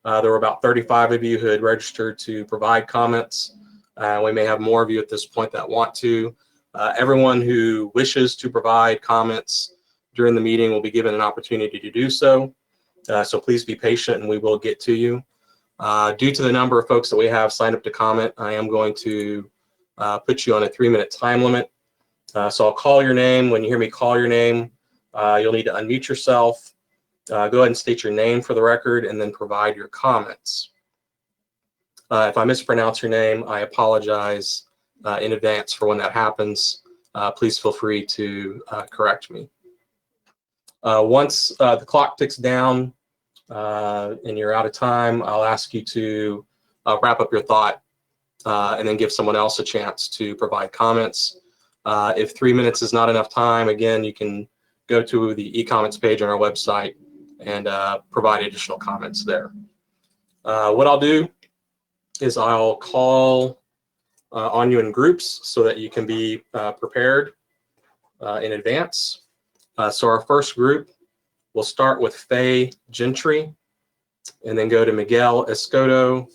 there were about 35 of you who had registered to provide comments. We may have more of you at this point that want to. Everyone who wishes to provide comments during the meeting will be given an opportunity to do so. So please be patient and we will get to you. Due to the number of folks that we have signed up to comment, I am going to put you on a 3-minute time limit. So I'll call your name. When you hear me call your name, you'll need to unmute yourself. Go ahead and state your name for the record and then provide your comments. If I mispronounce your name, I apologize in advance for when that happens. Please feel free to correct me. Once the clock ticks down and you're out of time, I'll ask you to wrap up your thought and then give someone else a chance to provide comments. If 3 minutes is not enough time, again, you can go to the e-comments page on our website and provide additional comments there. What I'll do is I'll call on you in groups so that you can be prepared in advance. So our first group will start with Faye Gentry and then go to Miguel Escoto,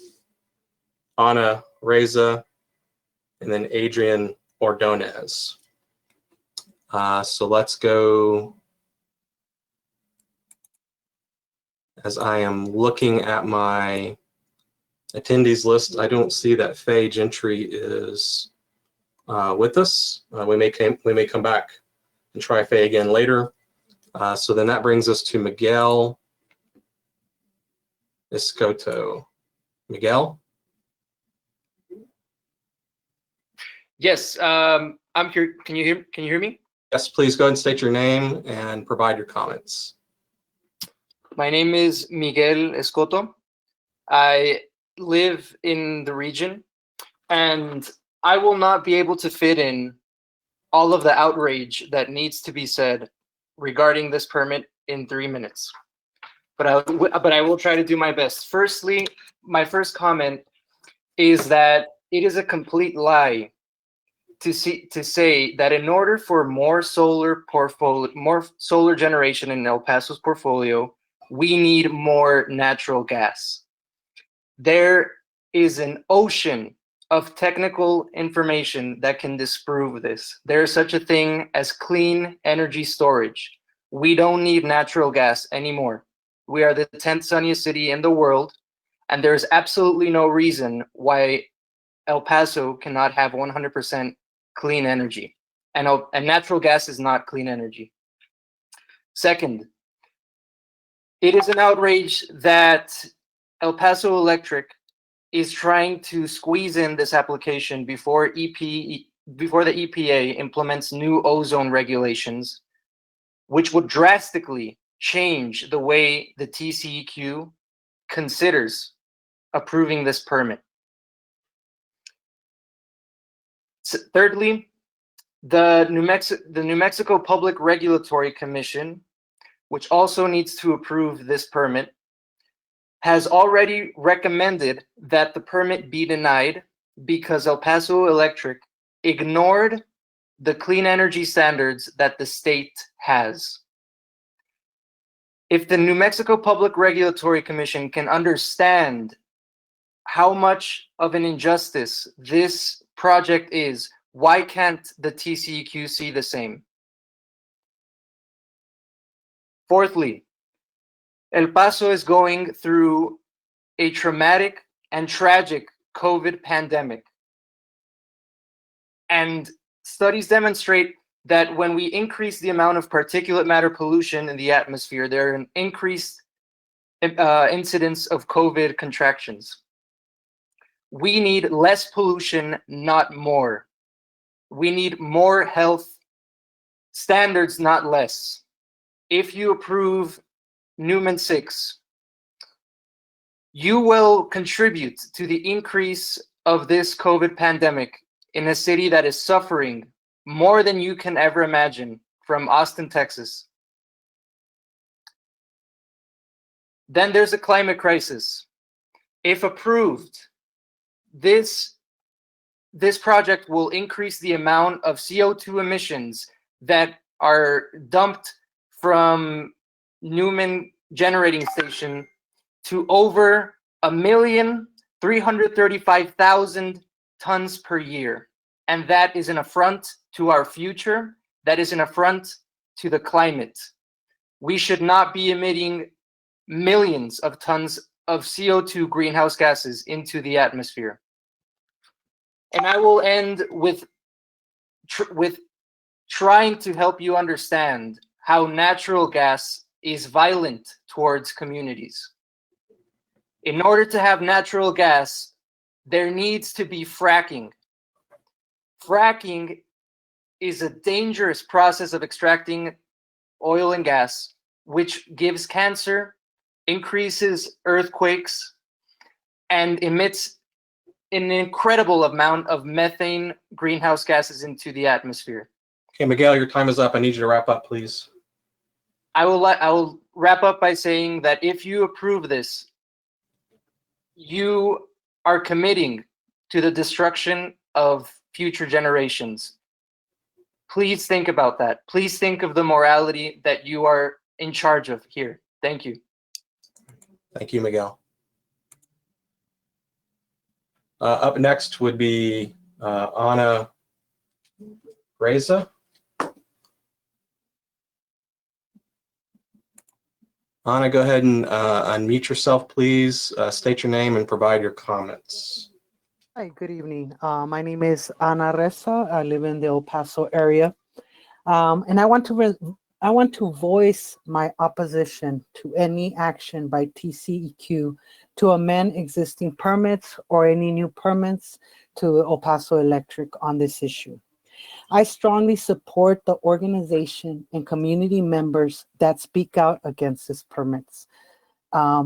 Ana Reza, and then Adrian Ordonez. So let's go. As I am looking at my attendees list, I don't see that Faye Gentry is with us. We may come back and try Faye again later. So then that brings us to Miguel Escoto. Miguel? Yes, I'm here. Can you hear me? Yes, please go ahead and state your name and provide your comments. My name is Miguel Escoto. I live in the region, and I will not be able to fit in all of the outrage that needs to be said regarding this permit in 3 minutes. But I will try to do my best. Firstly, my first comment is that it is a complete lie to say that in order for more solar generation in El Paso's portfolio, we need more natural gas. There is an ocean of technical information that can disprove this. There is such a thing as clean energy storage. We don't need natural gas anymore. We are the 10th sunniest city in the world, and there's absolutely no reason why El Paso cannot have 100% clean energy. And natural gas is not clean energy. Second, it is an outrage that El Paso Electric is trying to squeeze in this application before the EPA implements new ozone regulations, which would drastically change the way the Tceq considers approving this permit. Thirdly, the New Mexico Public Regulatory Commission, which also needs to approve this permit, has already recommended that the permit be denied because El Paso Electric ignored the clean energy standards that the state has. If the New Mexico Public Regulatory Commission can understand how much of an injustice this project is, why can't the Tceq see the same? Fourthly, El Paso is going through a traumatic and tragic COVID pandemic. And studies demonstrate that when we increase the amount of particulate matter pollution in the atmosphere, there are an increased incidence of COVID contractions. We need less pollution, not more. We need more health standards, not less. If you approve Newman 6, you will contribute to the increase of this COVID pandemic in a city that is suffering more than you can ever imagine, from Austin, Texas. Then there's a climate crisis. If approved, this project will increase the amount of CO2 emissions that are dumped from Newman generating station to over 1,335,000 tons per year. And that is an affront to our future. That is an affront to the climate. We should not be emitting millions of tons of CO2 greenhouse gases into the atmosphere. And I will end with trying to help you understand how natural gas is violent towards communities. In order to have natural gas, there needs to be fracking. Fracking is a dangerous process of extracting oil and gas, which gives cancer, increases earthquakes, and emits an incredible amount of methane greenhouse gases into the atmosphere. Okay, Miguel, your time is up. I need you to wrap up, please. I will wrap up by saying that if you approve this, you are committing to the destruction of future generations. Please think about that. Please think of the morality that you are in charge of here. Thank you. Thank you, Miguel. Up next would be Ana Reza. Ana, go ahead and unmute yourself, please. State your name and provide your comments. Hi, good evening. My name is Ana Reza. I live in the El Paso area. And I want to voice my opposition to any action by Tceq to amend existing permits or any new permits to El Paso Electric on this issue. I strongly support the organization and community members that speak out against these permits.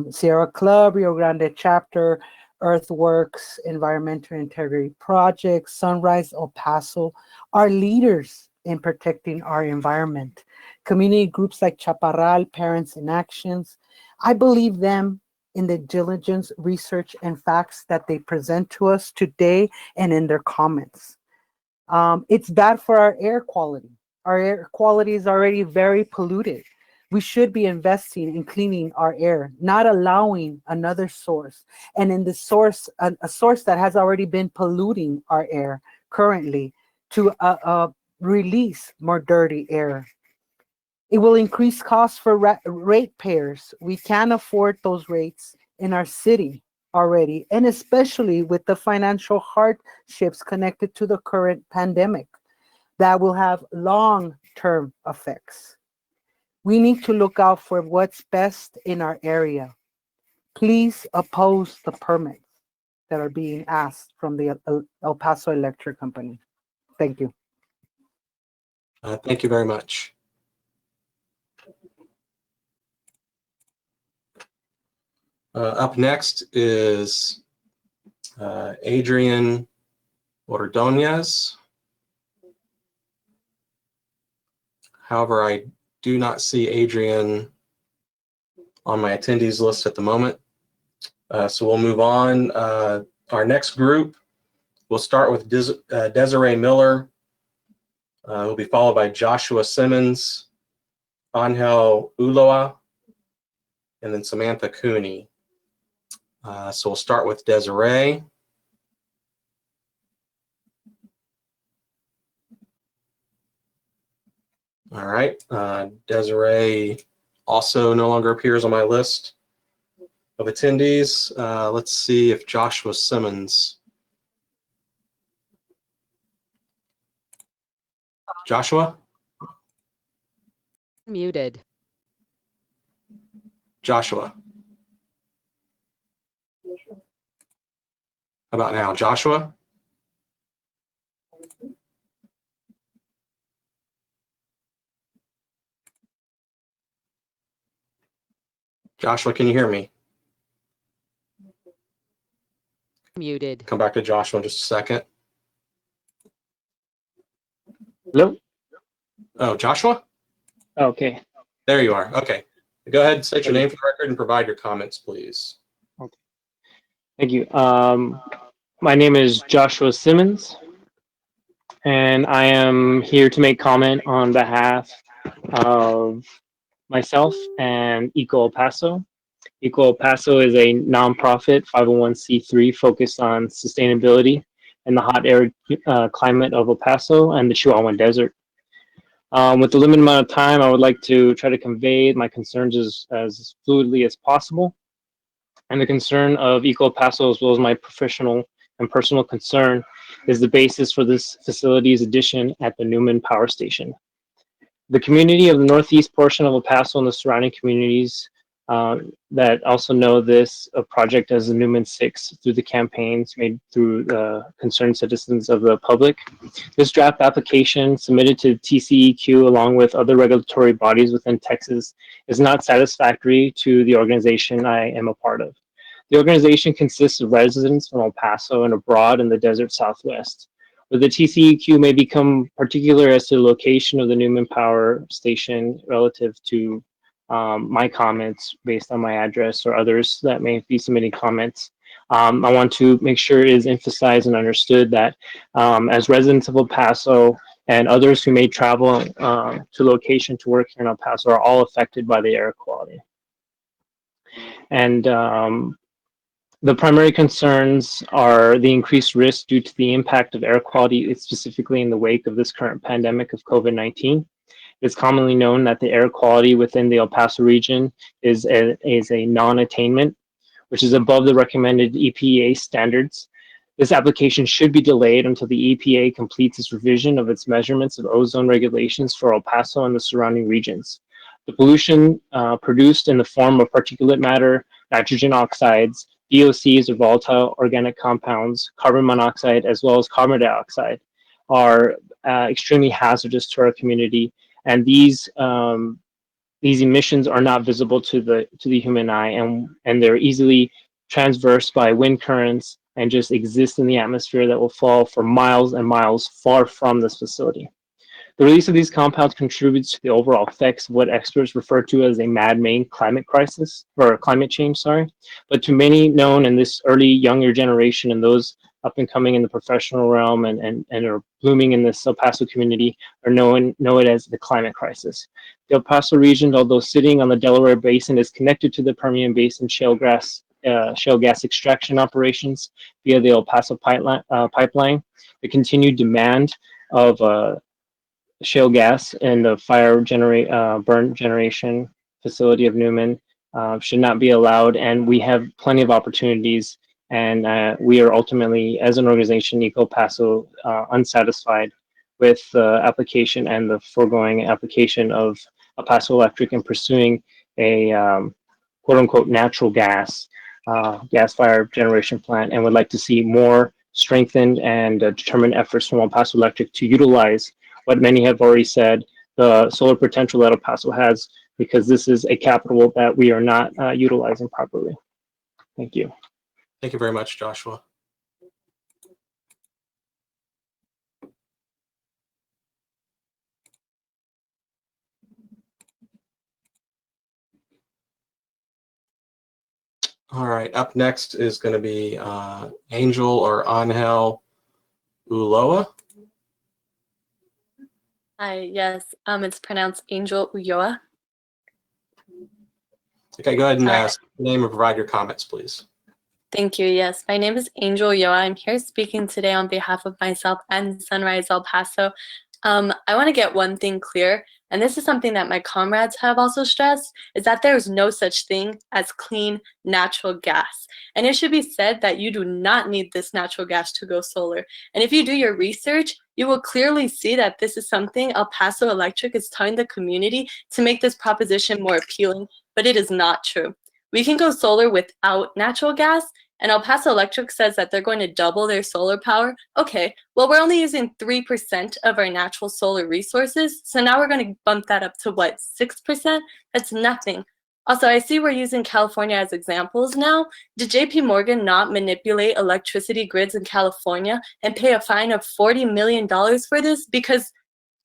Sierra Club, Rio Grande Chapter, Earthworks, Environmental Integrity Project, Sunrise El Paso are leaders in protecting our environment. Community groups like Chaparral, Parents in Actions, I believe them in the diligence, research, and facts that they present to us today and in their comments. It's bad for our air quality. Our air quality is already very polluted. We should be investing in cleaning our air, not allowing another source. And in the source, a source that has already been polluting our air currently to release more dirty air. It will increase costs for ratepayers. We can't afford those rates in our city already, and especially with the financial hardships connected to the current pandemic that will have long-term effects. We need to look out for what's best in our area. Please oppose the permits that are being asked from the El Paso Electric Company. Thank you. Thank you very much. Up next is Adrian Ordonez. However, I do not see Adrian on my attendees list at the moment. So we'll move on. Our next group, we'll start with Desiree Miller, who'll be followed by Joshua Simmons, Angel Ulloa, and then Samantha Cooney. So we'll start with Desiree. All right, Desiree also no longer appears on my list of attendees. Let's see if Joshua Simmons. Joshua? Muted. Joshua. How about now, Joshua? Joshua, can you hear me? Muted. Come back to Joshua in just a second. Hello? Oh, Joshua? Okay. There you are. Okay. Go ahead and state your name for the record and provide your comments, please. Okay. Thank you. My name is Joshua Simmons, and I am here to make comment on behalf of myself and Eco El Paso. Eco El Paso is a nonprofit 501c3 focused on sustainability in the hot arid climate of El Paso and the Chihuahuan Desert. With the limited amount of time, I would like to try to convey my concerns as fluidly as possible. And the concern of Eco El Paso, as well as my professional and personal concern, is the basis for this facility's addition at the Newman Power Station. The community of the northeast portion of El Paso and the surrounding communities that also know this project as the Newman 6 through the campaigns made through concerned citizens of the public. This draft application submitted to Tceq along with other regulatory bodies within Texas is not satisfactory to the organization I am a part of. The organization consists of residents from El Paso and abroad in the desert Southwest, where the Tceq may become particular as to the location of the Newman Power Station relative to my comments based on my address or others that may be submitting comments. I want to make sure it is emphasized and understood that as residents of El Paso and others who may travel to location to work here in El Paso are all affected by the air quality. And the primary concerns are the increased risk due to the impact of air quality, specifically in the wake of this current pandemic of COVID-19. It's commonly known that the air quality within the El Paso region is a non-attainment, which is above the recommended EPA standards. This application should be delayed until the EPA completes its revision of its measurements of ozone regulations for El Paso and the surrounding regions. The pollution produced in the form of particulate matter, nitrogen oxides, VOCs or volatile organic compounds, carbon monoxide, as well as carbon dioxide are extremely hazardous to our community. And these emissions are not visible to the human eye, and they're easily transversed by wind currents and just exist in the atmosphere that will fall for miles and miles far from this facility. The release of these compounds contributes to the overall effects of what experts refer to as a man-made climate crisis, or climate change, sorry. But to many known in this early younger generation and those up and coming in the professional realm and are blooming in this El Paso community know it as the climate crisis. The El Paso region, although sitting on the Delaware Basin, is connected to the Permian Basin shale gas extraction operations via the El Paso pipeline. The continued demand of shale gas in the burn generation facility of Newman should not be allowed, and we have plenty of opportunities, and we are ultimately, as an organization, Eco El Paso, unsatisfied with the application and the foregoing application of El Paso Electric in pursuing a quote-unquote natural gas-fired generation plant, and would like to see more strengthened and determined efforts from El Paso Electric to utilize what many have already said, the solar potential that El Paso has, because this is a capital that we are not utilizing properly. Thank you. Thank you very much, Joshua. All right, up next is going to be Angel or Angel Ulloa. Hi, yes, it's pronounced Angel Ulloa. Okay, go ahead and Hi. ask your name and provide your comments, please. Thank you. Yes, my name is Angel Ulloa. I'm here speaking today on behalf of myself and Sunrise El Paso. I want to get one thing clear, and this is something that my comrades have also stressed, is that there is no such thing as clean natural gas. And it should be said that you do not need this natural gas to go solar. And if you do your research, you will clearly see that this is something El Paso Electric is telling the community to make this proposition more appealing, but it is not true. We can go solar without natural gas, and El Paso Electric says that they're going to double their solar power. Okay, well, we're only using 3% of our natural solar resources, so now we're going to bump that up to what, 6%? That's nothing. Also, I see we're using California as examples now. Did JP Morgan not manipulate electricity grids in California and pay a fine of $40 million for this? Because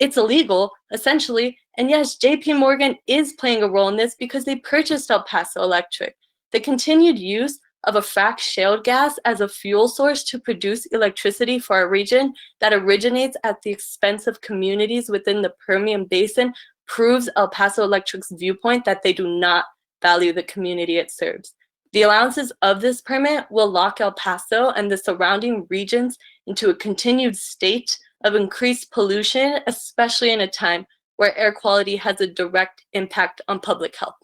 it's illegal, essentially. And yes, JP Morgan is playing a role in this because they purchased El Paso Electric. The continued use of a fracked shale gas as a fuel source to produce electricity for a region that originates at the expense of communities within the Permian Basin proves El Paso Electric's viewpoint that they do not value the community it serves. The allowances of this permit will lock El Paso and the surrounding regions into a continued state of increased pollution, especially in a time where air quality has a direct impact on public health.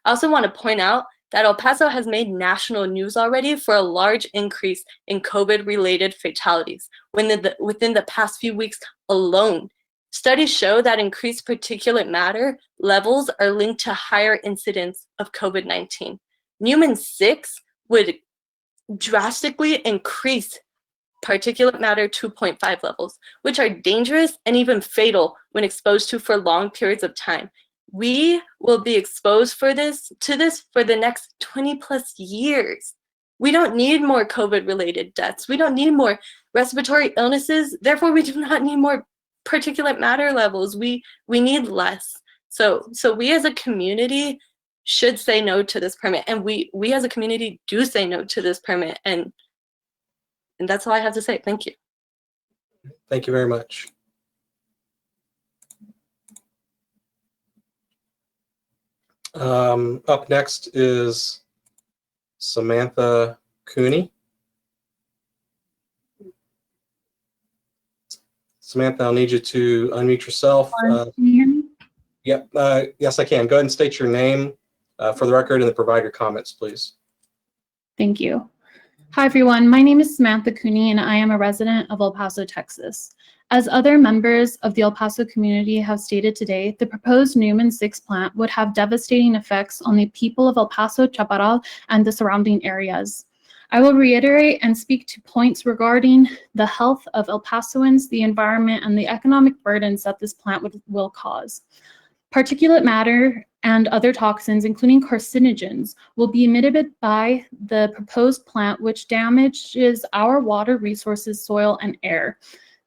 I also want to point out that El Paso has made national news already for a large increase in COVID-related fatalities within the past few weeks alone. Studies show that increased particulate matter levels are linked to higher incidence of COVID-19. Newman 6 would drastically increase particulate matter 2.5 levels, which are dangerous and even fatal when exposed to for long periods of time. We will be exposed to this for the next 20 plus years. We don't need more COVID-related deaths. We don't need more respiratory illnesses. Therefore, we do not need more particulate matter levels. We need less. So we as a community should say no to this permit. And we as a community do say no to this permit. And that's all I have to say. Thank you. Thank you very much. Up next is Samantha Cooney. Samantha, I'll need you to unmute yourself. Can you hear me? Yep. Yes, I can. Go ahead and state your name for the record and then provide your comments, please. Thank you. Hi, everyone. My name is Samantha Cooney, and I am a resident of El Paso, Texas. As other members of the El Paso community have stated today, the proposed Newman 6 plant would have devastating effects on the people of El Paso, Chaparral, and the surrounding areas. I will reiterate and speak to points regarding the health of El Pasoans, the environment, and the economic burdens that this plant will cause. Particulate matter and other toxins, including carcinogens, will be emitted by the proposed plant, which damages our water resources, soil, and air.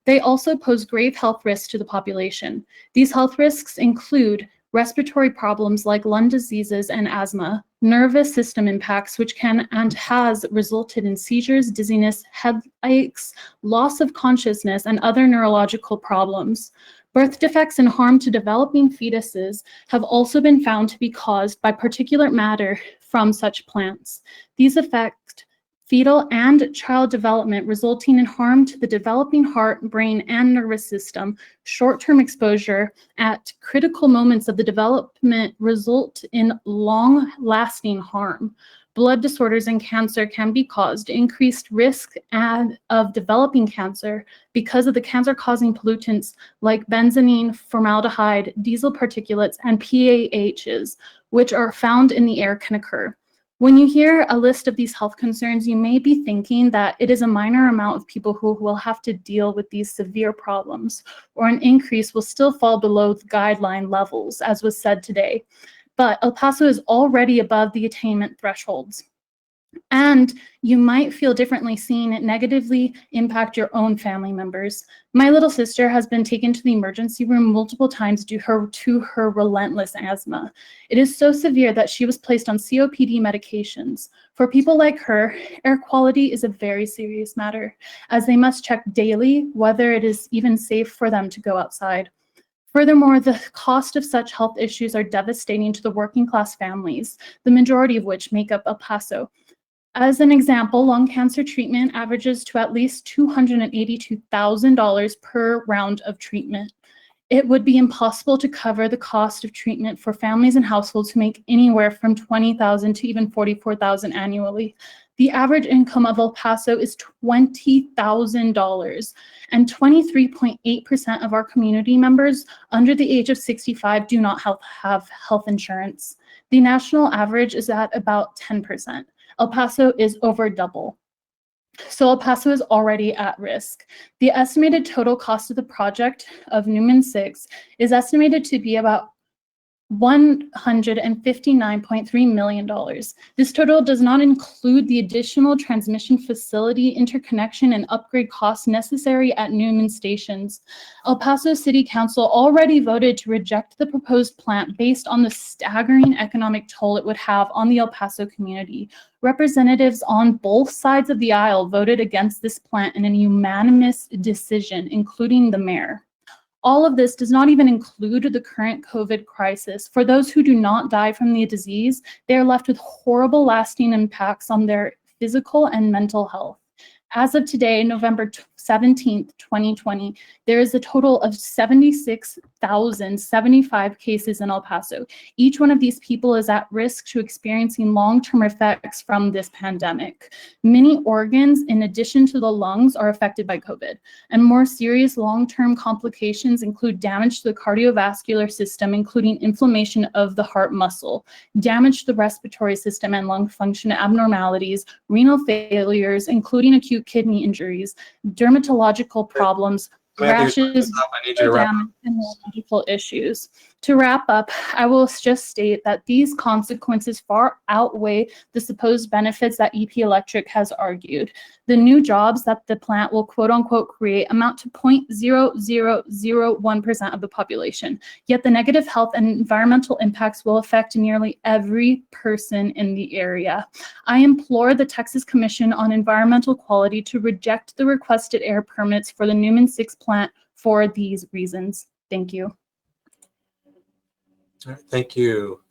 They also pose grave health risks to the population. These health risks include respiratory problems like lung diseases and asthma, nervous system impacts, which can and has resulted in seizures, dizziness, headaches, loss of consciousness, and other neurological problems. Birth defects and harm to developing fetuses have also been found to be caused by particulate matter from such plants. These affect fetal and child development, resulting in harm to the developing heart, brain, and nervous system. Short-term exposure at critical moments of the development result in long-lasting harm. Blood disorders and cancer can be caused. Increased risk of developing cancer because of the cancer-causing pollutants like benzene, formaldehyde, diesel particulates, and PAHs, which are found in the air, can occur. When you hear a list of these health concerns, you may be thinking that it is a minor amount of people who will have to deal with these severe problems, or an increase will still fall below the guideline levels, as was said today. But El Paso is already above the attainment thresholds. And you might feel differently seeing it negatively impact your own family members. My little sister has been taken to the emergency room multiple times due to her relentless asthma. It is so severe that she was placed on COPD medications. For people like her, air quality is a very serious matter, as they must check daily whether it is even safe for them to go outside. Furthermore, the cost of such health issues are devastating to the working class families, the majority of which make up El Paso. As an example, lung cancer treatment averages to at least $282,000 per round of treatment. It would be impossible to cover the cost of treatment for families and households who make anywhere from $20,000 to even $44,000 annually. The average income of El Paso is $20,000, and 23.8% of our community members under the age of 65 do not have health insurance. The national average is at about 10%. El Paso is over double. So El Paso is already at risk. The estimated total cost of the project of Newman 6 is estimated to be about $159.3 million. This total does not include the additional transmission facility interconnection and upgrade costs necessary at Newman stations. El Paso City Council already voted to reject the proposed plant based on the staggering economic toll it would have on the El Paso community. Representatives on both sides of the aisle voted against this plant in a unanimous decision, including the mayor. All of this does not even include the current COVID crisis. For those who do not die from the disease, they are left with horrible lasting impacts on their physical and mental health. As of today, November 17th, 2020, there is a total of 76,075 cases in El Paso. Each one of these people is at risk to experiencing long-term effects from this pandemic. Many organs, in addition to the lungs, are affected by COVID, and more serious long-term complications include damage to the cardiovascular system, including inflammation of the heart muscle, damage to the respiratory system and lung function abnormalities, renal failures, including acute kidney injuries, dermatological problems, rashes, damage, and neurological issues. To wrap up, I will just state that these consequences far outweigh the supposed benefits that EP Electric has argued. The new jobs that the plant will quote unquote create amount to 0.0001% of the population, yet the negative health and environmental impacts will affect nearly every person in the area. I implore the Texas Commission on Environmental Quality to reject the requested air permits for the Newman 6 plant for these reasons. Thank you. All right, thank you.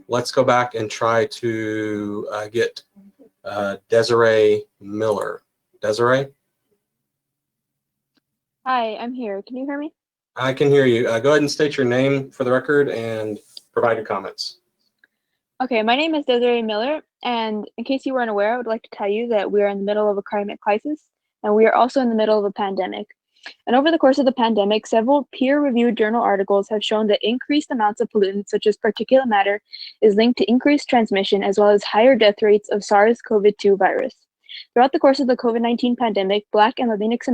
Let's go back and try to get Desiree Miller. Desiree? Hi, I'm here. Can you hear me? I can hear you. Go ahead and state your name for the record and provide your comments. Okay, my name is Desiree Miller, and in case you weren't aware, I would like to tell you that we are in the middle of a climate crisis, and we are also in the middle of a pandemic. And over the course of the pandemic, several peer-reviewed journal articles have shown that increased amounts of pollutants, such as particulate matter, is linked to increased transmission as well as higher death rates of SARS-CoV-2 virus. Throughout the course of the COVID-19 pandemic, Black and Latinx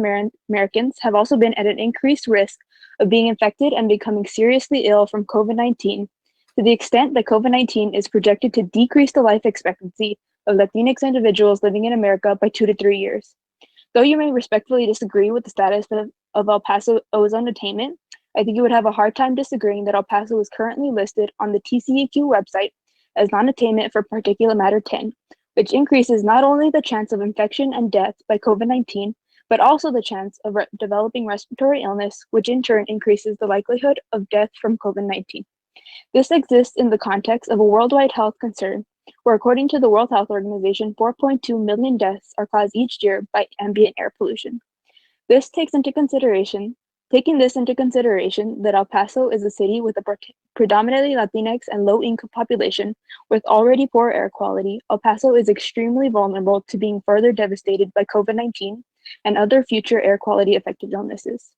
Americans have also been at an increased risk of being infected and becoming seriously ill from COVID-19, to the extent that COVID-19 is projected to decrease the life expectancy of Latinx individuals living in America by 2 to 3 years. Though you may respectfully disagree with the status of El Paso ozone attainment, I think you would have a hard time disagreeing that El Paso is currently listed on the Tceq website as non-attainment for particulate matter 10, which increases not only the chance of infection and death by COVID-19, but also the chance of developing respiratory illness, which in turn increases the likelihood of death from COVID-19. This exists in the context of a worldwide health concern, where according to the World Health Organization, 4.2 million deaths are caused each year by ambient air pollution. Taking this into consideration that El Paso is a city with a predominantly Latinx and low-income population with already poor air quality, El Paso is extremely vulnerable to being further devastated by COVID-19 and other future air quality affected illnesses.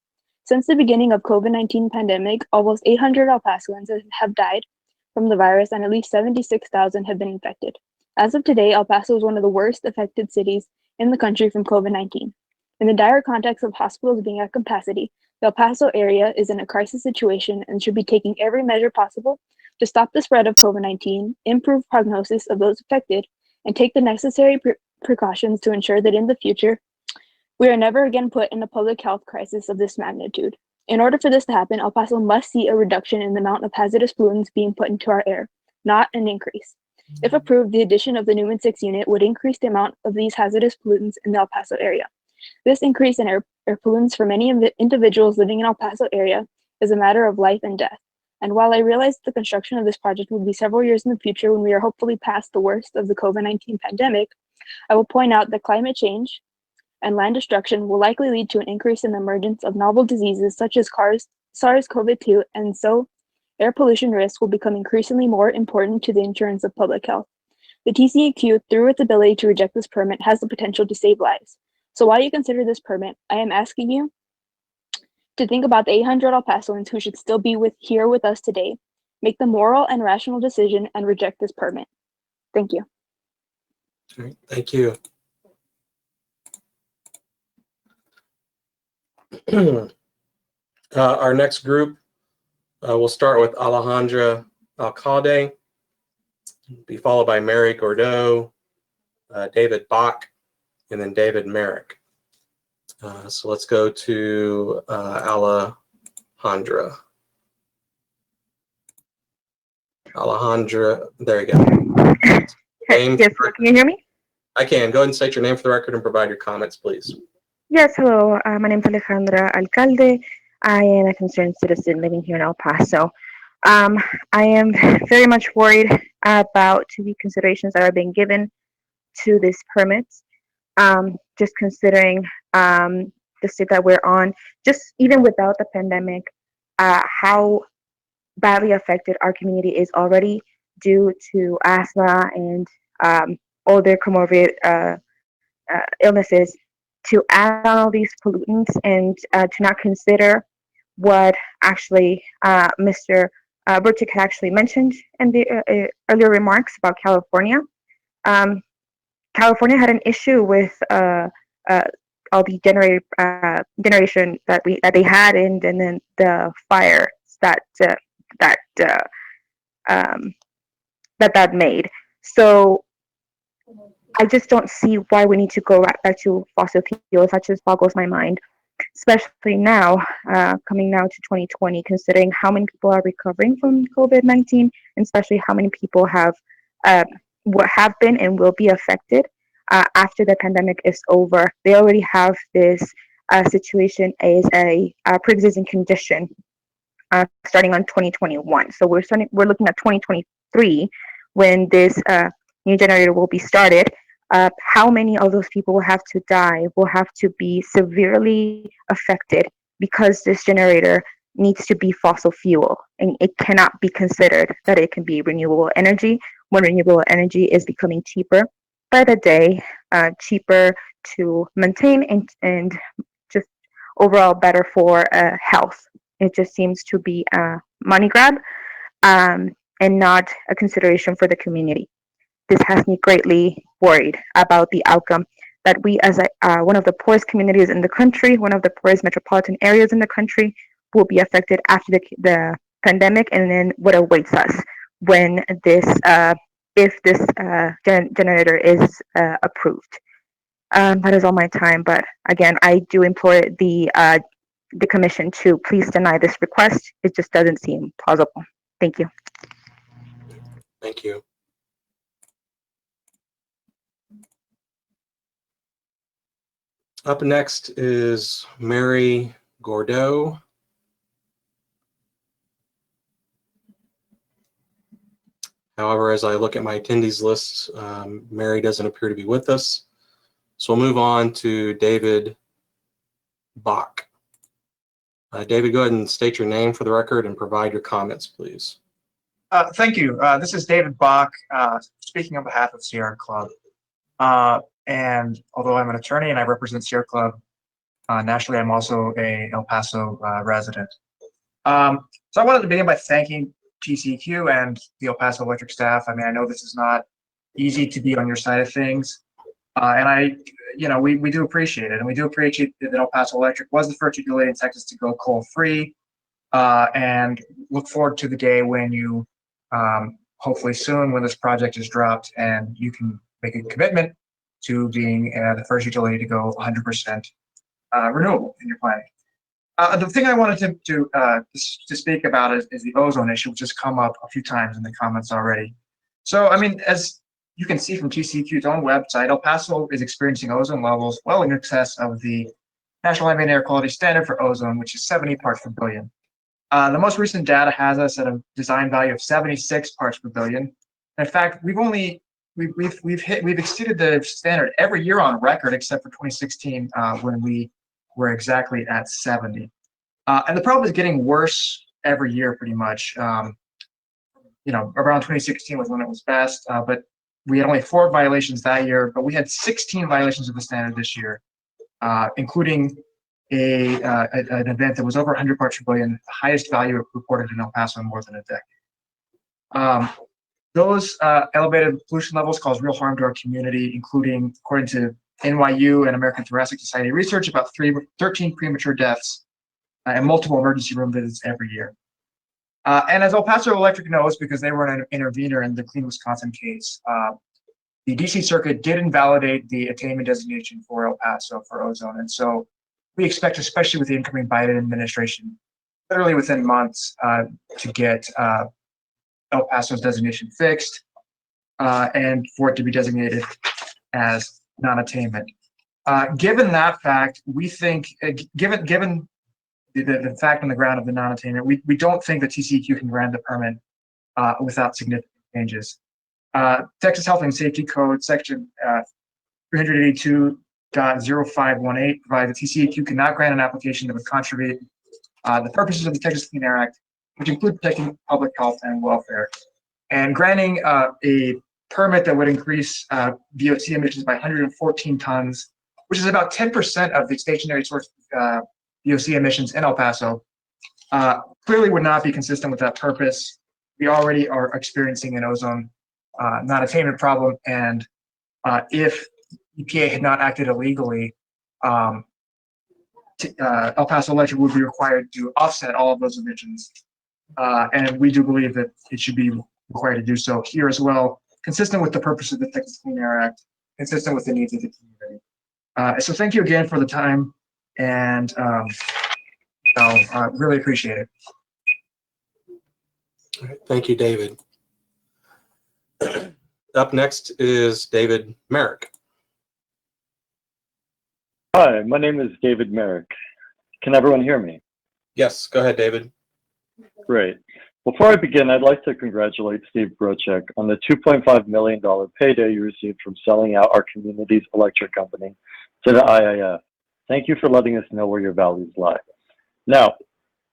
Since the beginning of COVID-19 pandemic, almost 800 El Pasoans have died from the virus and at least 76,000 have been infected. As of today, El Paso is one of the worst affected cities in the country from COVID-19. In the dire context of hospitals being at capacity, the El Paso area is in a crisis situation and should be taking every measure possible to stop the spread of COVID-19, improve prognosis of those affected, and take the necessary precautions to ensure that in the future, we are never again put in a public health crisis of this magnitude. In order for this to happen, El Paso must see a reduction in the amount of hazardous pollutants being put into our air, not an increase. If approved, the addition of the Newman 6 unit would increase the amount of these hazardous pollutants in the El Paso area. This increase in air pollutants for many individuals living in El Paso area is a matter of life and death. And while I realize the construction of this project will be several years in the future when we are hopefully past the worst of the COVID-19 pandemic, I will point out that climate change and land destruction will likely lead to an increase in the emergence of novel diseases such as SARS-CoV-2, and so air pollution risk will become increasingly more important to the insurance of public health. The TCEQ, through its ability to reject this permit, has the potential to save lives. So while you consider this permit, I am asking you to think about the 800 El Pasoans who should still be here with us today. Make the moral and rational decision and reject this permit. Thank you. All right, thank you. Our next group, we'll start with Alejandra Alcalde, be followed by Mary Gordeau, David Bach, and then David Merrick. So let's go to Alejandra. Alejandra, there you go. Name Yes, can you hear me? I can. Go ahead and state your name for the record and provide your comments, please. Yes, hello. My name is Alejandra Alcalde. I am a concerned citizen living here in El Paso. I am very much worried about the considerations that are being given to this permit. Just considering the state that we're on, just even without the pandemic, how badly affected our community is already due to asthma and other comorbid illnesses. To add on all these pollutants and to not consider what actually Mr. Burchick had actually mentioned in the earlier remarks about California. California had an issue with all the generation that they had, and then the fires that made. So I just don't see why we need to go right back to fossil fuels. That just boggles my mind, especially now, coming now to 2020, considering how many people are recovering from COVID-19, and especially how many people have been and will be affected after the pandemic is over. They already have this situation as a pre-existing condition starting on 2021. So we're looking at 2023 when this new generator will be started. How many of those people will have to die, will have to be severely affected because this generator needs to be fossil fuel, and it cannot be considered that it can be renewable energy when renewable energy is becoming cheaper by the day, cheaper to maintain, and just overall better for health. It just seems to be a money grab and not a consideration for the community. This has me greatly worried about the outcome that we, as one of the poorest communities in the country, one of the poorest metropolitan areas in the country, will be affected after the pandemic, and then what awaits us when this, if this generator is approved. That is all my time, but again, I do implore the commission to please deny this request. It just doesn't seem plausible. Thank you. Thank you. Up next is Mary Gordeau. However, as I look at my attendees list, Mary doesn't appear to be with us. So we'll move on to David Bach. David, go ahead and state your name for the record and provide your comments, please. Thank you. This is David Bach, speaking on behalf of Sierra Club. And although I'm an attorney and I represent Sierra Club nationally, I'm also a El Paso resident. So I wanted to begin by thanking TCEQ and the El Paso Electric staff. I mean, I know this is not easy to be on your side of things. And we do appreciate it. And we do appreciate that El Paso Electric was the first utility in Texas to go coal-free, and look forward to the day when you, hopefully soon, when this project is dropped and you can make a commitment to being the first utility to go 100% renewable in your planning. The thing I wanted to speak about is the ozone issue, which has come up a few times in the comments already. So, I mean, as you can see from TCEQ's own website, El Paso is experiencing ozone levels well in excess of the National Ambient Air Quality Standard for ozone, which is 70 parts per billion. The most recent data has us at a design value of 76 parts per billion. In fact, we've only we've exceeded the standard every year on record except for 2016 when we were exactly at 70. And the problem is getting worse every year, pretty much. You know, around 2016 was when it was best, but we had only 4 violations that year, but we had 16 violations of the standard this year, including an event that was over 100 parts per billion, the highest value reported in El Paso in more than a decade. Those elevated pollution levels cause real harm to our community, including, according to NYU and American Thoracic Society research, about 13 premature deaths and multiple emergency room visits every year. And as El Paso Electric knows, because they were an intervener in the Clean Wisconsin case, the DC Circuit did invalidate the attainment designation for El Paso for ozone. And so we expect, especially with the incoming Biden administration, literally within months, to get El Paso's designation fixed and for it to be designated as non-attainment. Given that fact, we think, given the fact on the ground of the non-attainment, we don't think that TCEQ can grant the permit without significant changes. Texas Health and Safety Code section 382.0518 provides that TCEQ cannot grant an application that would contravene the purposes of the Texas Clean Air Act, which include protecting public health and welfare. And granting a permit that would increase VOC emissions by 114 tons, which is about 10% of the stationary source VOC emissions in El Paso, clearly would not be consistent with that purpose. We already are experiencing an ozone non-attainment problem, and if EPA had not acted illegally, El Paso Electric would be required to offset all of those emissions. And we do believe that it should be required to do so here as well, consistent with the purpose of the Texas Clean Air Act, consistent with the needs of the community. So thank you again for the time, and I really appreciate it. All right, thank you, David. Up next is David Merrick. Hi, my name is David Merrick. Can everyone hear me? Yes, go ahead, David. Great. Before I begin, I'd like to congratulate Steve Brochek on the $2.5 million payday you received from selling out our community's electric company to the IIF. Thank you for letting us know where your values lie. Now,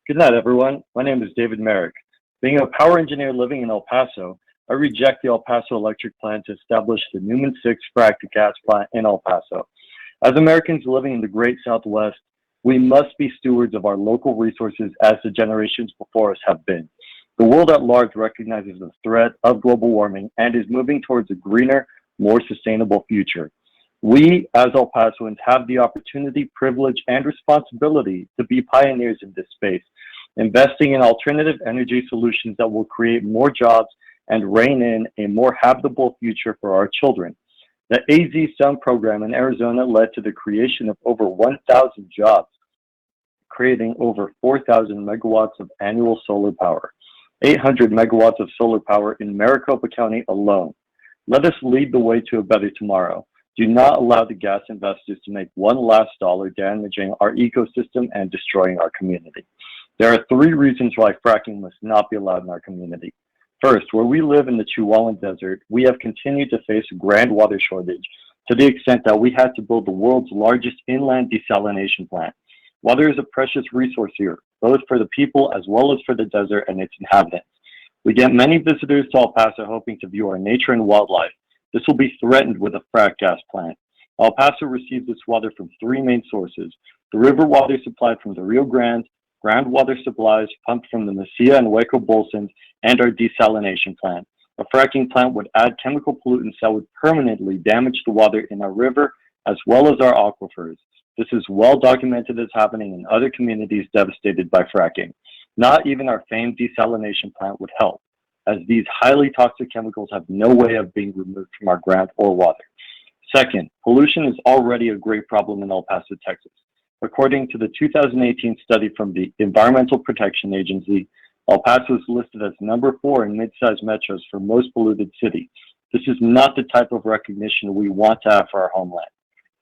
good night, everyone. My name is David Merrick. Being a power engineer living in El Paso, I reject the El Paso Electric plan to establish the Newman 6 frac gas plant in El Paso. As Americans living in the Great Southwest, we must be stewards of our local resources as the generations before us have been. The world at large recognizes the threat of global warming and is moving towards a greener, more sustainable future. We, as El Pasoans, have the opportunity, privilege, and responsibility to be pioneers in this space, investing in alternative energy solutions that will create more jobs and rein in a more habitable future for our children. The AZ Sun program in Arizona led to the creation of over 1,000 jobs, creating over 4,000 megawatts of annual solar power, 800 megawatts of solar power in Maricopa County alone. Let us lead the way to a better tomorrow. Do not allow the gas investors to make one last dollar damaging our ecosystem and destroying our community. There are 3 reasons why fracking must not be allowed in our community. First, where we live in the Chihuahuan Desert, we have continued to face a grand water shortage to the extent that we had to build the world's largest inland desalination plant. Water is a precious resource here, both for the people as well as for the desert and its inhabitants. We get many visitors to El Paso hoping to view our nature and wildlife. This will be threatened with a frac gas plant. El Paso receives its water from 3 main sources: the river water supplied from the Rio Grande, groundwater supplies pumped from the Mesilla and Hueco Bolsons, and our desalination plant. A fracking plant would add chemical pollutants that would permanently damage the water in our river as well as our aquifers. This is well documented as happening in other communities devastated by fracking. Not even our famed desalination plant would help, as these highly toxic chemicals have no way of being removed from our ground or water. Second, pollution is already a great problem in El Paso, Texas. According to the 2018 study from the Environmental Protection Agency, El Paso is listed as number 4 in mid-sized metros for most polluted city. This is not the type of recognition we want to have for our homeland.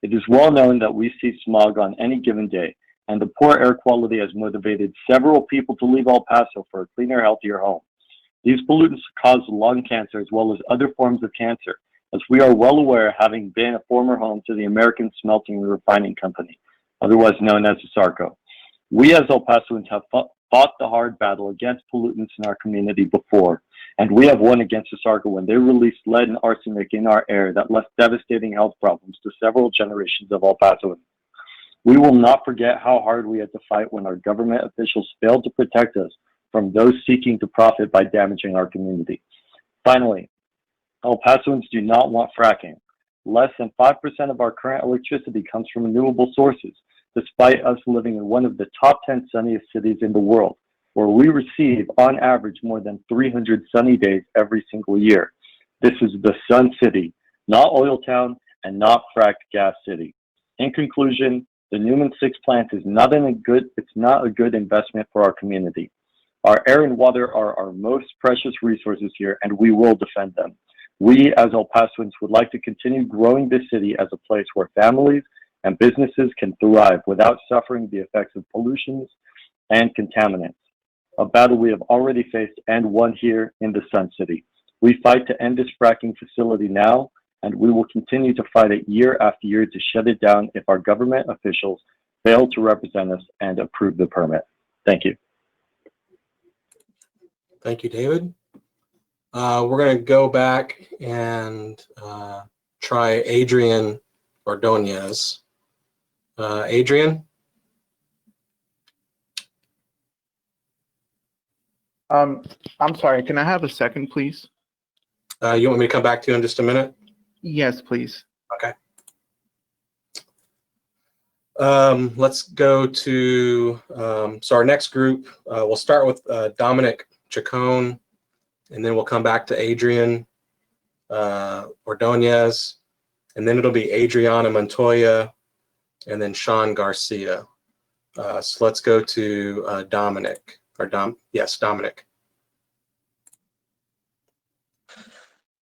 It is well known that we see smog on any given day, and the poor air quality has motivated several people to leave El Paso for a cleaner, healthier home. These pollutants cause lung cancer as well as other forms of cancer, as we are well aware, having been a former home to the American Smelting and Refining Company, otherwise known as ASARCO. We as El Pasoans have fought the hard battle against pollutants in our community before, and we have won against ASARCO when they released lead and arsenic in our air that left devastating health problems to several generations of El Pasoans. We will not forget how hard we had to fight when our government officials failed to protect us from those seeking to profit by damaging our community. Finally, El Pasoans do not want fracking. Less than 5% of our current electricity comes from renewable sources, despite us living in one of the top 10 sunniest cities in the world, where we receive, on average, more than 300 sunny days every single year. This is the Sun City, not Oil Town, and not fracked gas city. In conclusion, the Newman 6 plant is not a good investment for our community. Our air and water are our most precious resources here, and we will defend them. We, as El Pasoans, would like to continue growing this city as a place where families and businesses can thrive without suffering the effects of pollutions and contaminants, a battle we have already faced and won here in the Sun City. We fight to end this fracking facility now, and we will continue to fight it year after year to shut it down if our government officials fail to represent us and approve the permit. Thank you. Thank you, David. We're going to go back and try Adrian Ordonez. Adrian? I'm sorry, can I have a second, please? You want me to come back to you in just a minute? Yes, please. Okay. Let's go to, so our next group, we'll start with Dominic Chacon, and then we'll come back to Adrian Ordonez, and then it'll be Adriana Montoya, and then Sean Garcia. So let's go to Dominic, or yes, Dominic.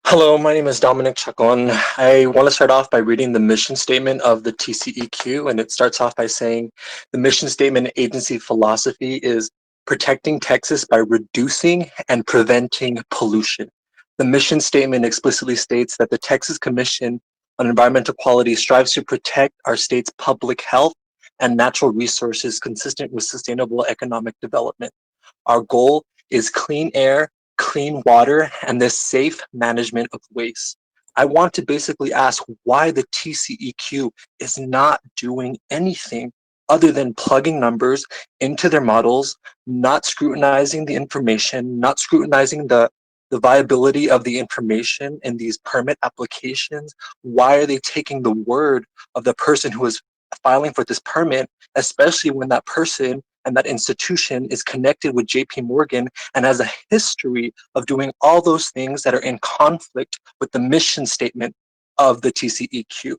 Hello, my name is Dominic Chacon. I want to start off by reading the mission statement of the TCEQ, and it starts off by saying the mission statement agency philosophy is protecting Texas by reducing and preventing pollution. The mission statement explicitly states that the Texas Commission on Environmental Quality strives to protect our state's public health and natural resources consistent with sustainable economic development. Our goal is clean air, clean water, and the safe management of waste. I want to basically ask why the TCEQ is not doing anything other than plugging numbers into their models, not scrutinizing the information, not scrutinizing the viability of the information in these permit applications. Why are they taking the word of the person who is filing for this permit, especially when that person and that institution is connected with JP Morgan and has a history of doing all those things that are in conflict with the mission statement of the TCEQ?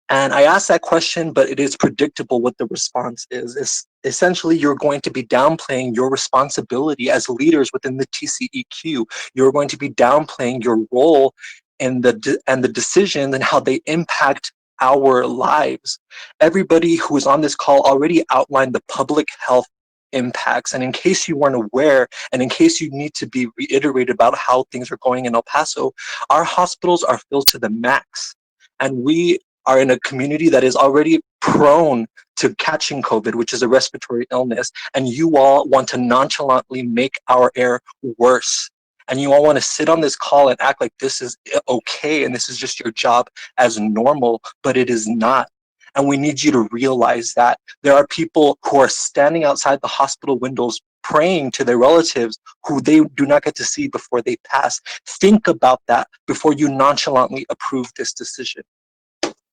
And I asked that question, but it is predictable what the response is. It's essentially, you're going to be downplaying your responsibility as leaders within the TCEQ. You're going to be downplaying your role in the decisions and how they impact our lives. Everybody who is on this call already outlined the public health impacts. And in case you weren't aware, and in case you need to be reiterated about how things are going in El Paso, our hospitals are filled to the max. And we are in a community that is already prone to catching COVID, which is a respiratory illness. And you all want to nonchalantly make our air worse. And you all want to sit on this call and act like this is okay and this is just your job as normal, but it is not. And we need you to realize that there are people who are standing outside the hospital windows praying to their relatives who they do not get to see before they pass. Think about that before you nonchalantly approve this decision.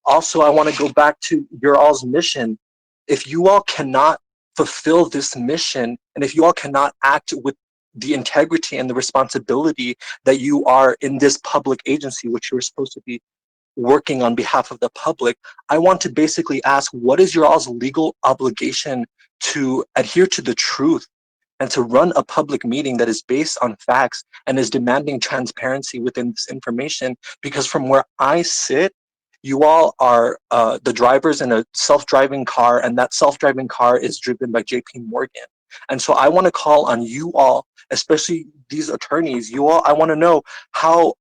Also, I want to go back to your all's mission. If you all cannot fulfill this mission, and if you all cannot act with the integrity and the responsibility that you are in this public agency, which you're supposed to be working on behalf of the public, I want to basically ask, what is your all's legal obligation to adhere to the truth and to run a public meeting that is based on facts and is demanding transparency within this information? Because from where I sit, you all are the drivers in a self-driving car, and that self-driving car is driven by JP Morgan. And so I want to call on you all, especially these attorneys, you all, I want to know how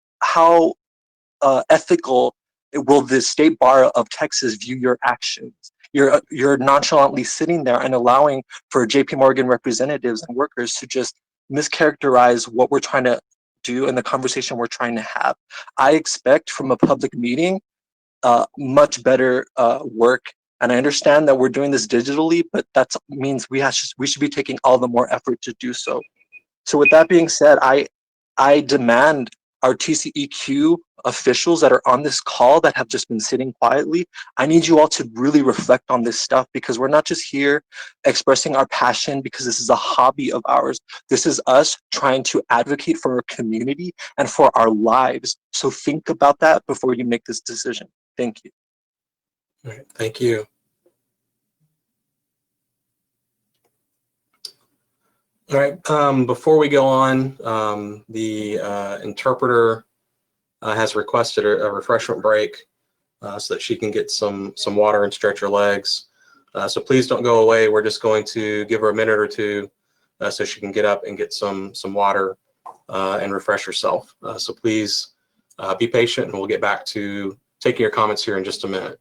ethical will the State Bar of Texas view your actions? You're nonchalantly sitting there and allowing for JP Morgan representatives and workers to just mischaracterize what we're trying to do and the conversation we're trying to have. I expect from a public meeting much better work. And I understand that we're doing this digitally, but that means we should be taking all the more effort to do so. So with that being said, I demand our TCEQ officials that are on this call that have just been sitting quietly, I need you all to really reflect on this stuff, because we're not just here expressing our passion because this is a hobby of ours. This is us trying to advocate for our community and for our lives. So think about that before you make this decision. Thank you. All right, thank you. All right, before we go on, the interpreter has requested a refreshment break so that she can get some water and stretch her legs. So please don't go away. We're just going to give her a minute or two so she can get up and get some water and refresh herself. So please be patient, and we'll get back to taking your comments here in just a minute.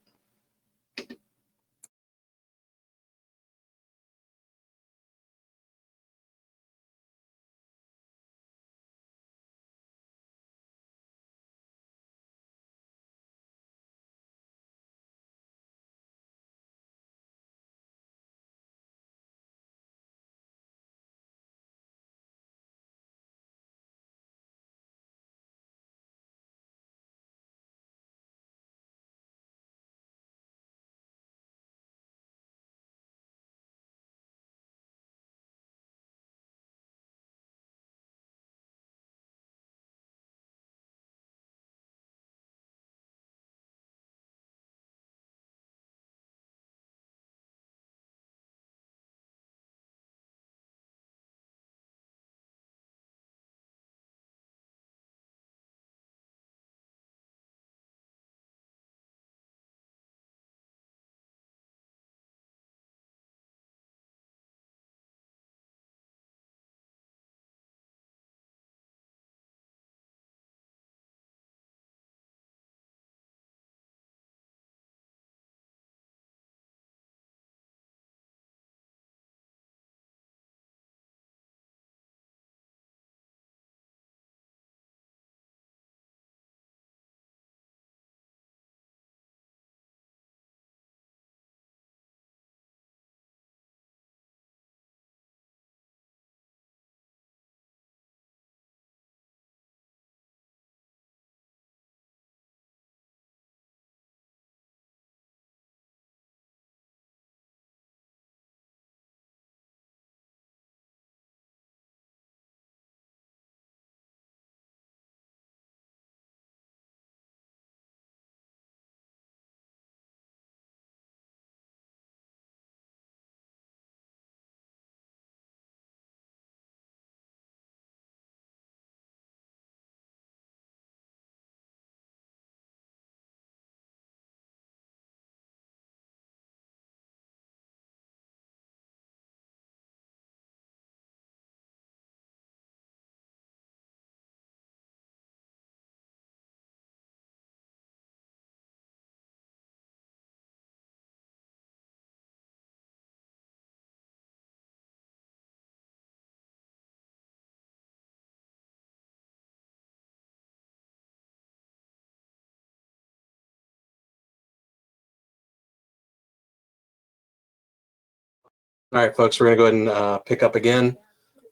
All right, folks, we're going to go ahead and pick up again.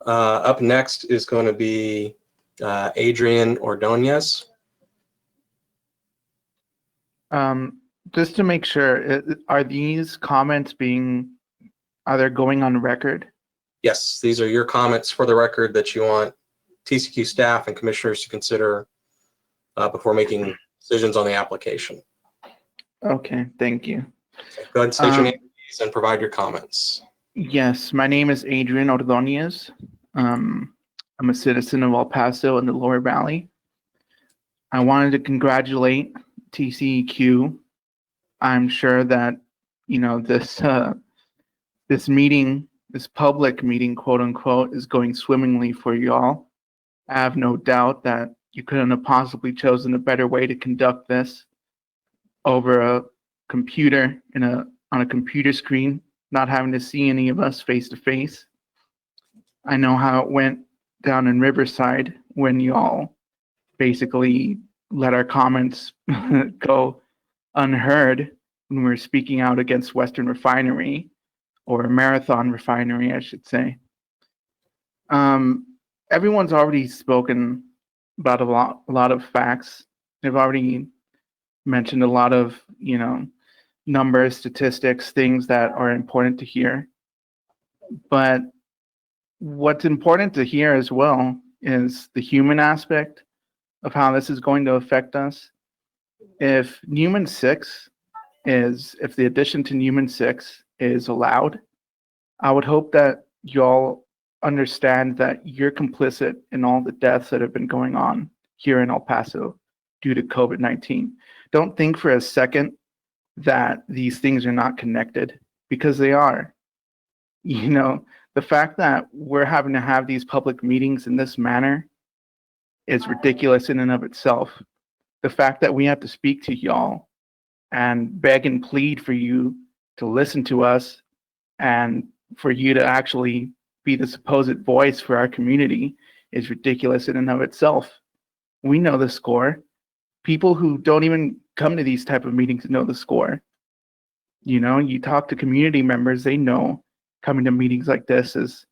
Up next is going to be Adrian Ordonez. Just to make sure, are these comments are they going on record? Yes, these are your comments for the record that you want TCEQ staff and commissioners to consider before making decisions on the application. Okay, thank you. Go ahead and state your name please, and provide your comments. Yes, my name is Adrian Ordonez. I'm a citizen of El Paso in the Lower Valley. I wanted to congratulate TCEQ. I'm sure that, this meeting, this public meeting, quote unquote, is going swimmingly for y'all. I have no doubt that You couldn't have possibly chosen a better way to conduct this over a computer on a computer screen, not having to see any of us face to face. I know how it went down in Riverside when you all basically let our comments go unheard when we were speaking out against Western Refinery, or Marathon Refinery, I should say. Everyone's already spoken about a lot of facts. They've already mentioned a lot of, numbers, statistics, things that are important to hear. But what's important to hear as well is the human aspect of how this is going to affect us. If the addition to Newman 6 is allowed, I would hope that y'all understand that you're complicit in all the deaths that have been going on here in El Paso due to COVID-19. Don't think for a second that these things are not connected, because they are. The fact that we're having to have these public meetings in this manner is ridiculous in and of itself. The fact that we have to speak to y'all and beg and plead for you to listen to us and for you to actually be the supposed voice for our community is ridiculous in and of itself. We know the score. People who don't even come to these type of meetings know the score. You talk to community members, they know coming to meetings like this is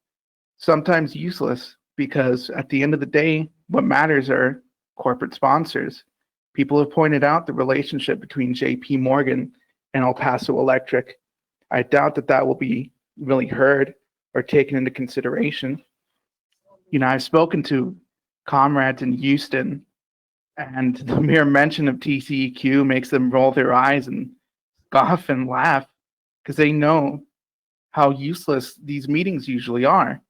sometimes useless, because at the end of the day, what matters are corporate sponsors. People have pointed out the relationship between JP Morgan and El Paso Electric. I doubt that will be really heard or taken into consideration. I've spoken to comrades in Houston, and the mere mention of TCEQ makes them roll their eyes and scoff and laugh, because they know how useless these meetings usually are.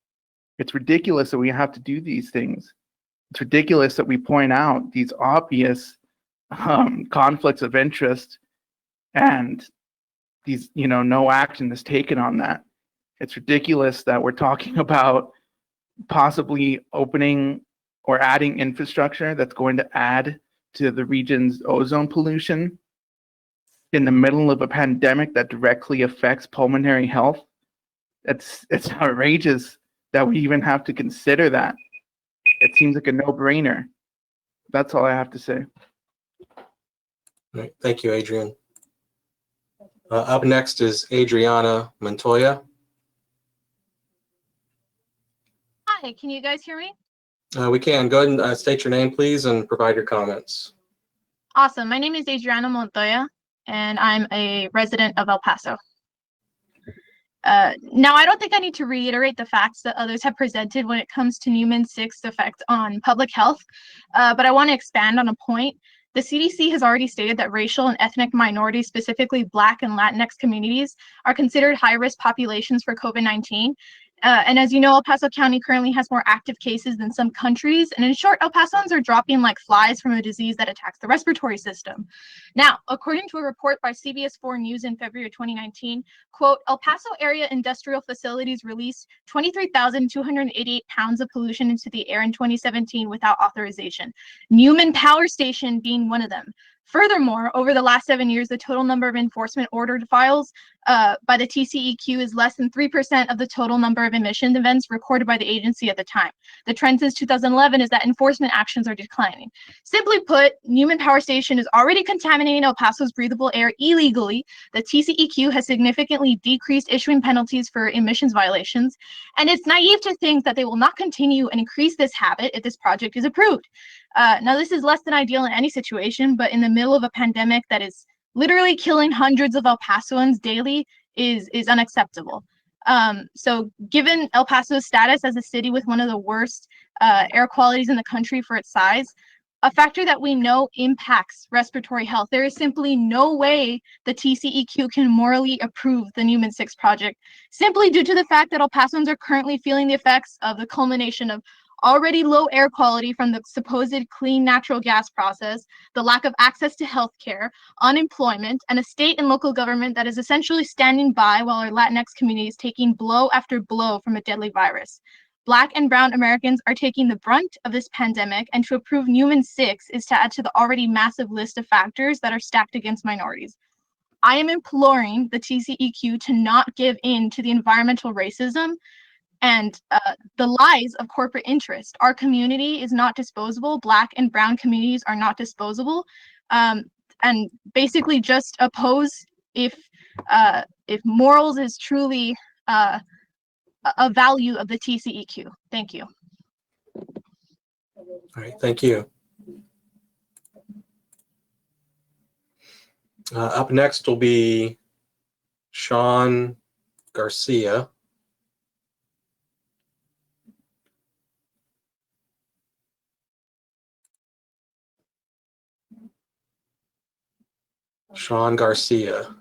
It's ridiculous that we have to do these things. It's ridiculous that we point out these obvious conflicts of interest, and these, no action is taken on that. It's ridiculous that we're talking about possibly opening or adding infrastructure that's going to add to the region's ozone pollution in the middle of a pandemic that directly affects pulmonary health. It's outrageous that we even have to consider that. It seems like a no-brainer. That's all I have to say. All right. Thank you, Adrian. Up next is Adriana Montoya. Hi, can you guys hear me? We can. Go ahead and state your name, please, and provide your comments. Awesome. My name is Adriana Montoya, and I'm a resident of El Paso. Now, I don't think I need to reiterate the facts that others have presented when it comes to Newman 6's effect on public health, but I want to expand on a point. The CDC has already stated that racial and ethnic minorities, specifically Black and Latinx communities, are considered high-risk populations for COVID-19. And as you know, El Paso County currently has more active cases than some countries. And in short, El Pasoans are dropping like flies from a disease that attacks the respiratory system. Now, according to a report by CBS 4 News in February of 2019, quote, El Paso area industrial facilities released 23,288 pounds of pollution into the air in 2017 without authorization. Newman Power Station being one of them. Furthermore, over the last 7 years, the total number of enforcement ordered files by the TCEQ is less than 3% of the total number of emission events recorded by the agency at the time. The trend since 2011 is that enforcement actions are declining. Simply put, Newman Power Station is already contaminating El Paso's breathable air illegally. The TCEQ has significantly decreased issuing penalties for emissions violations, and it's naive to think that they will not continue and increase this habit if this project is approved. Now, this is less than ideal in any situation, but in the middle of a pandemic that is literally killing hundreds of El Pasoans daily is unacceptable. So given El Paso's status as a city with one of the worst air qualities in the country for its size, a factor that we know impacts respiratory health, there is simply no way the TCEQ can morally approve the Newman 6 project, simply due to the fact that El Pasoans are currently feeling the effects of the culmination of already low air quality from the supposed clean natural gas process, the lack of access to healthcare, unemployment, and a state and local government that is essentially standing by while our Latinx community is taking blow after blow from a deadly virus. Black and Brown Americans are taking the brunt of this pandemic, and to approve Newman 6 is to add to the already massive list of factors that are stacked against minorities. I am imploring the TCEQ to not give in to the environmental racism and the lies of corporate interest. Our community is not disposable. Black and Brown communities are not disposable, and basically just oppose if morals is truly a value of the TCEQ. Thank you. All right, thank you. Up next will be Sean Garcia. Sean Garcia.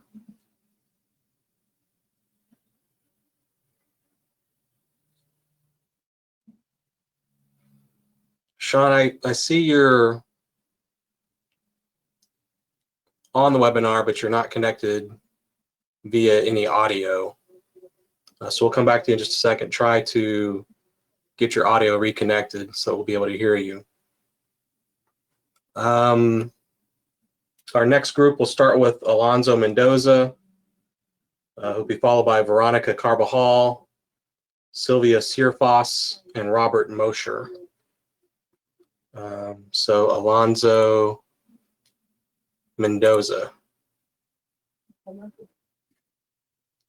Sean, I see you're on the webinar, but you're not connected via any audio. So we'll come back to you in just a second. Try to get your audio reconnected so we'll be able to hear you. Our next group will start with Alonso Mendoza, who'll be followed by Veronica Carbajal, Sylvia Searfoss, and Robert Mosher. So Alonzo Mendoza.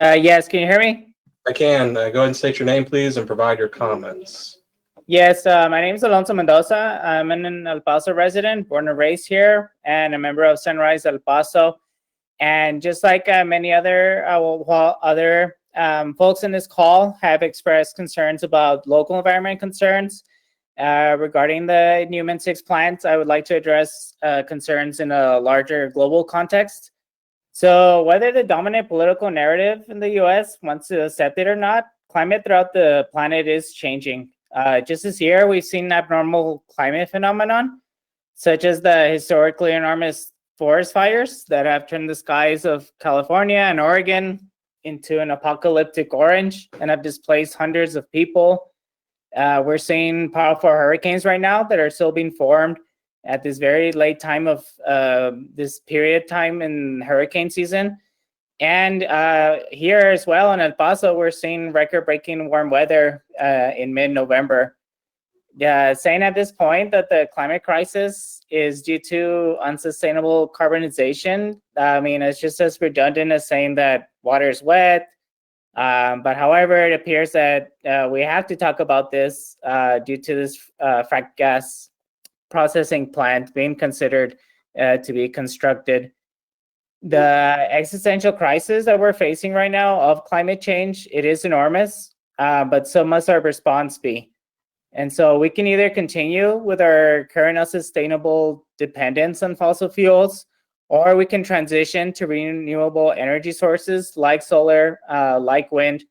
Yes, can you hear me? I can. Go ahead and state your name, please, and provide your comments. Yes, my name is Alonso Mendoza. I'm an El Paso resident, born and raised here, and a member of Sunrise El Paso. And just like many other folks in this call have expressed concerns about local environment concerns regarding the Newman 6 plant, I would like to address concerns in a larger global context. So whether the dominant political narrative in the US wants to accept it or not, climate throughout the planet is changing. Just this year, we've seen abnormal climate phenomenon, such as the historically enormous forest fires that have turned the skies of California and Oregon into an apocalyptic orange and have displaced hundreds of people. We're seeing powerful hurricanes right now that are still being formed at this very late time of this period time in hurricane season. And here as well in El Paso, we're seeing record-breaking warm weather in mid-November. Saying at this point that the climate crisis is due to unsustainable carbonization, I mean, it's just as redundant as saying that water is wet. But however, it appears that we have to talk about this due to this frack gas processing plant being considered to be constructed. The existential crisis that we're facing right now of climate change, it is enormous, but so must our response be. And so we can either continue with our current unsustainable dependence on fossil fuels, or we can transition to renewable energy sources like solar, like wind.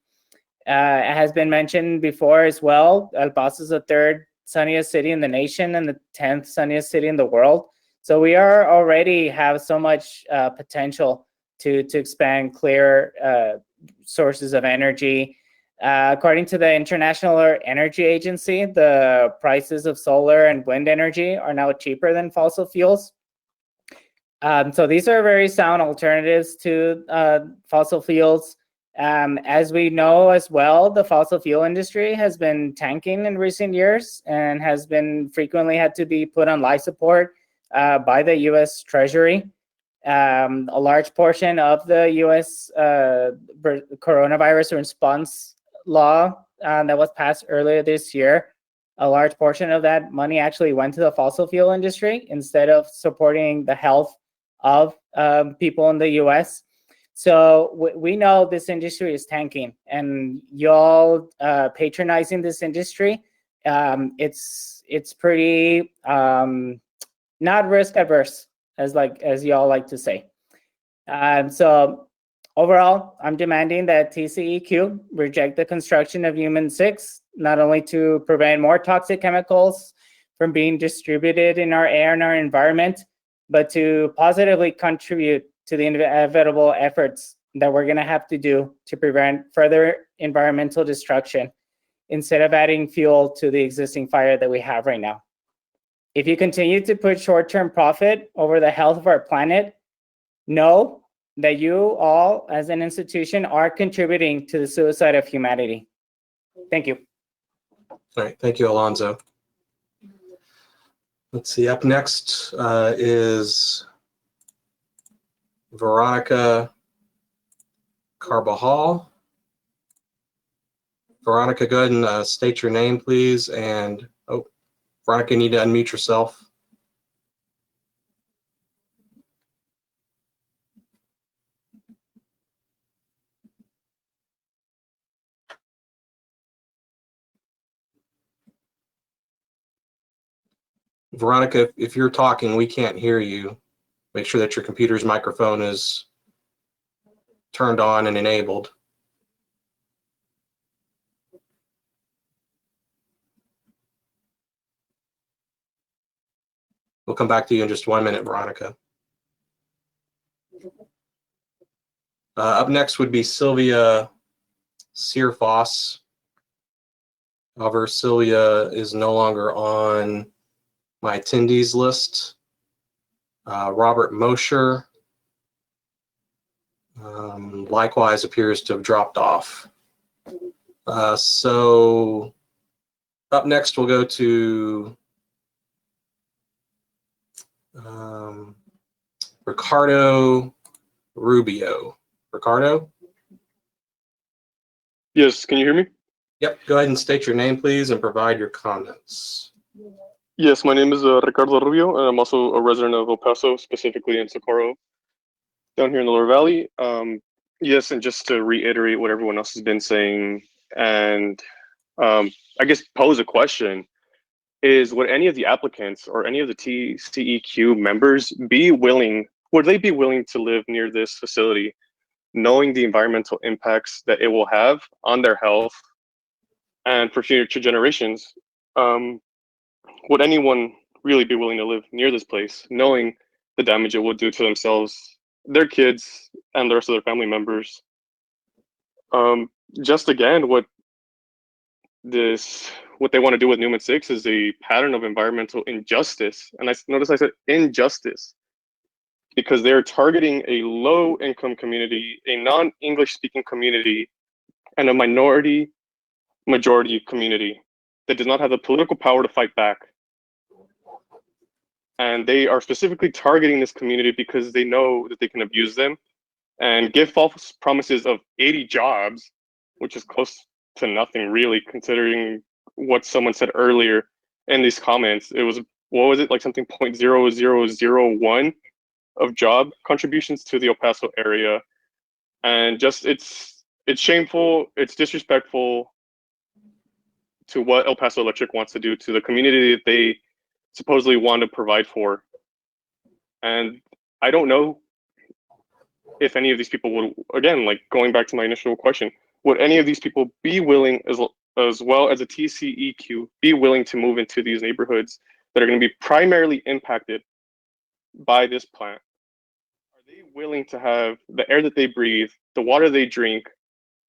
It has been mentioned before as well, El Paso is the 3rd sunniest city in the nation and the 10th sunniest city in the world. So we are already have so much potential to expand clear sources of energy. According to the International Energy Agency, the prices of solar and wind energy are now cheaper than fossil fuels. So these are very sound alternatives to fossil fuels. As we know as well, the fossil fuel industry has been tanking in recent years and has been frequently had to be put on life support by the U.S. Treasury. A large portion of the U.S. coronavirus response law that was passed earlier this year, a large portion of that money actually went to the fossil fuel industry instead of supporting the health of people in the U.S. So we know this industry is tanking, and y'all patronizing this industry, it's pretty not risk averse, as y'all like to say. So overall, I'm demanding that TCEQ reject the construction of Newman 6, not only to prevent more toxic chemicals from being distributed in our air and our environment, but to positively contribute to the inevitable efforts that we're going to have to do to prevent further environmental destruction. instead of adding fuel to the existing fire that we have right now. If you continue to put short-term profit over the health of our planet, know that you all as an institution are contributing to the suicide of humanity. Thank you. All right, thank you, Alonzo. Let's see, up next is Veronica Carbajal. Veronica, go ahead and state your name, please. And, oh, Veronica, you need to unmute yourself. Veronica, if you're talking, we can't hear you. Make sure that your computer's microphone is turned on and enabled. We'll come back to you in just 1 minute, Veronica. Up next would be Sylvia Searfoss. However, Sylvia is no longer on my attendees list. Robert Mosher likewise appears to have dropped off. So up next we'll go to Ricardo Rubio. Ricardo? Yes, can you hear me? Yep, go ahead and state your name, please, and provide your comments. Yes, my name is Ricardo Rubio, and I'm also a resident of El Paso, specifically in Socorro, down here in the Lower Valley. Yes, and just to reiterate what everyone else has been saying, and I guess pose a question, is would any of the applicants or any of the TCEQ members would they be willing to live near this facility, knowing the environmental impacts that it will have on their health and for future generations? Would anyone really be willing to live near this place, knowing the damage it will do to themselves, their kids, and the rest of their family members? Just again, what they want to do with Newman 6 is a pattern of environmental injustice. And I notice I said injustice, because they're targeting a low-income community, a non-English speaking community, and a majority community that does not have the political power to fight back. And they are specifically targeting this community because they know that they can abuse them and give false promises of 80 jobs, which is close to nothing really, considering what someone said earlier in these comments. It was, what was it, like something 0.0001 of job contributions to the El Paso area. And just, it's shameful, it's disrespectful to what El Paso Electric wants to do to the community that they supposedly want to provide for. And I don't know if any of these people would, again, like going back to my initial question, would any of these people be willing, as well as a TCEQ, be willing to move into these neighborhoods that are going to be primarily impacted by this plant? Are they willing to have the air that they breathe, the water they drink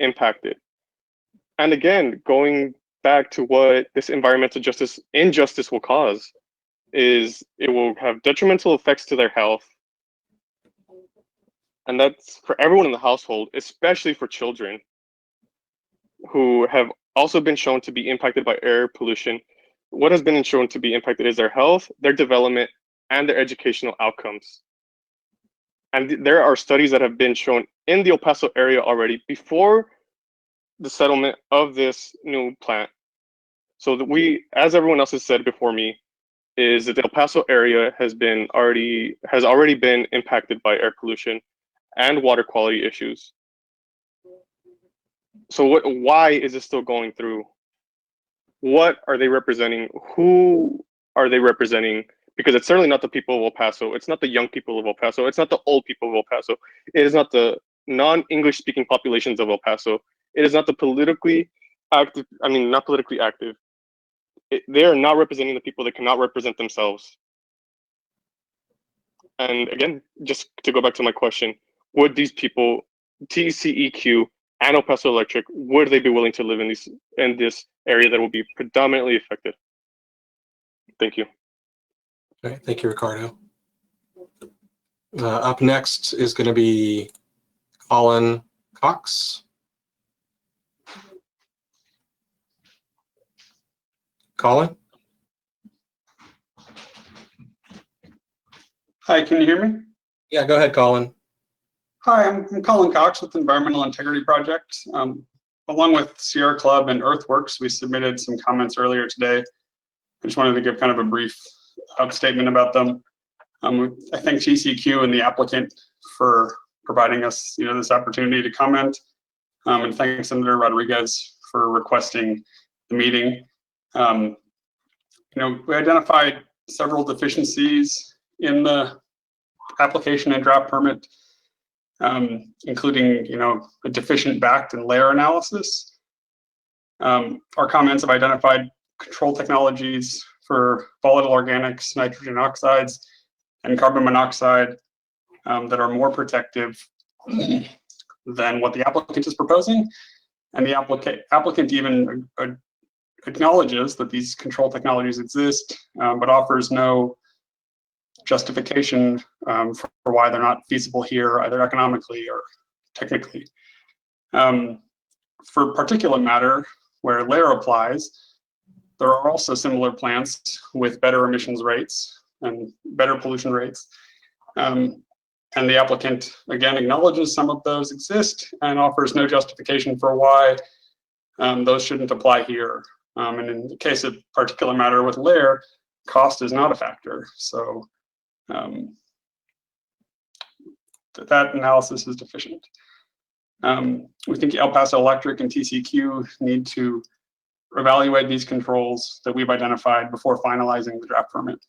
impacted? And again, going back to what this environmental injustice will cause, is it will have detrimental effects to their health. And that's for everyone in the household, especially for children who have also been shown to be impacted by air pollution. What has been shown to be impacted is their health, their development, and their educational outcomes. And there are studies that have been shown in the El Paso area already before the settlement of this new plant. So that we, as everyone else has said before me, is that the El Paso area has already been impacted by air pollution and water quality issues. So why is it still going through? What are they representing? Who are they representing? Because it's certainly not the people of El Paso. It's not the young people of El Paso. It's not the old people of El Paso. It is not the non-English speaking populations of El Paso. It is not the politically active, not politically active. They are not representing the people that cannot represent themselves. And again, just to go back to my question, would these people, TCEQ, and El Paso Electric, would they be willing to live in this area that will be predominantly affected? Thank you. All right, thank you, Ricardo. Up next is going to be Colin Cox. Colin? Hi, can you hear me? Yeah, go ahead, Colin. Hi, I'm Colin Cox with Environmental Integrity Project. Along with Sierra Club and Earthworks, we submitted some comments earlier today. I just wanted to give kind of a brief statement about them. I thank TCEQ and the applicant for providing us, this opportunity to comment, and thank Senator Rodriguez for requesting the meeting. We identified several deficiencies in the application and draft permit, including, a deficient backed and layer analysis. Our comments have identified control technologies for volatile organics, nitrogen oxides, and carbon monoxide that are more protective than what the applicant is proposing. And the applicant even acknowledges that these control technologies exist, but offers no justification for why they're not feasible here, either economically or technically. For particulate matter, where layer applies, there are also similar plants with better emissions rates and better pollution rates. And the applicant, again, acknowledges some of those exist and offers no justification for why those shouldn't apply here. And in the case of particulate matter with layer, cost is not a factor. So that analysis is deficient. We think El Paso Electric and TCEQ need to evaluate these controls that we've identified before finalizing the draft permit.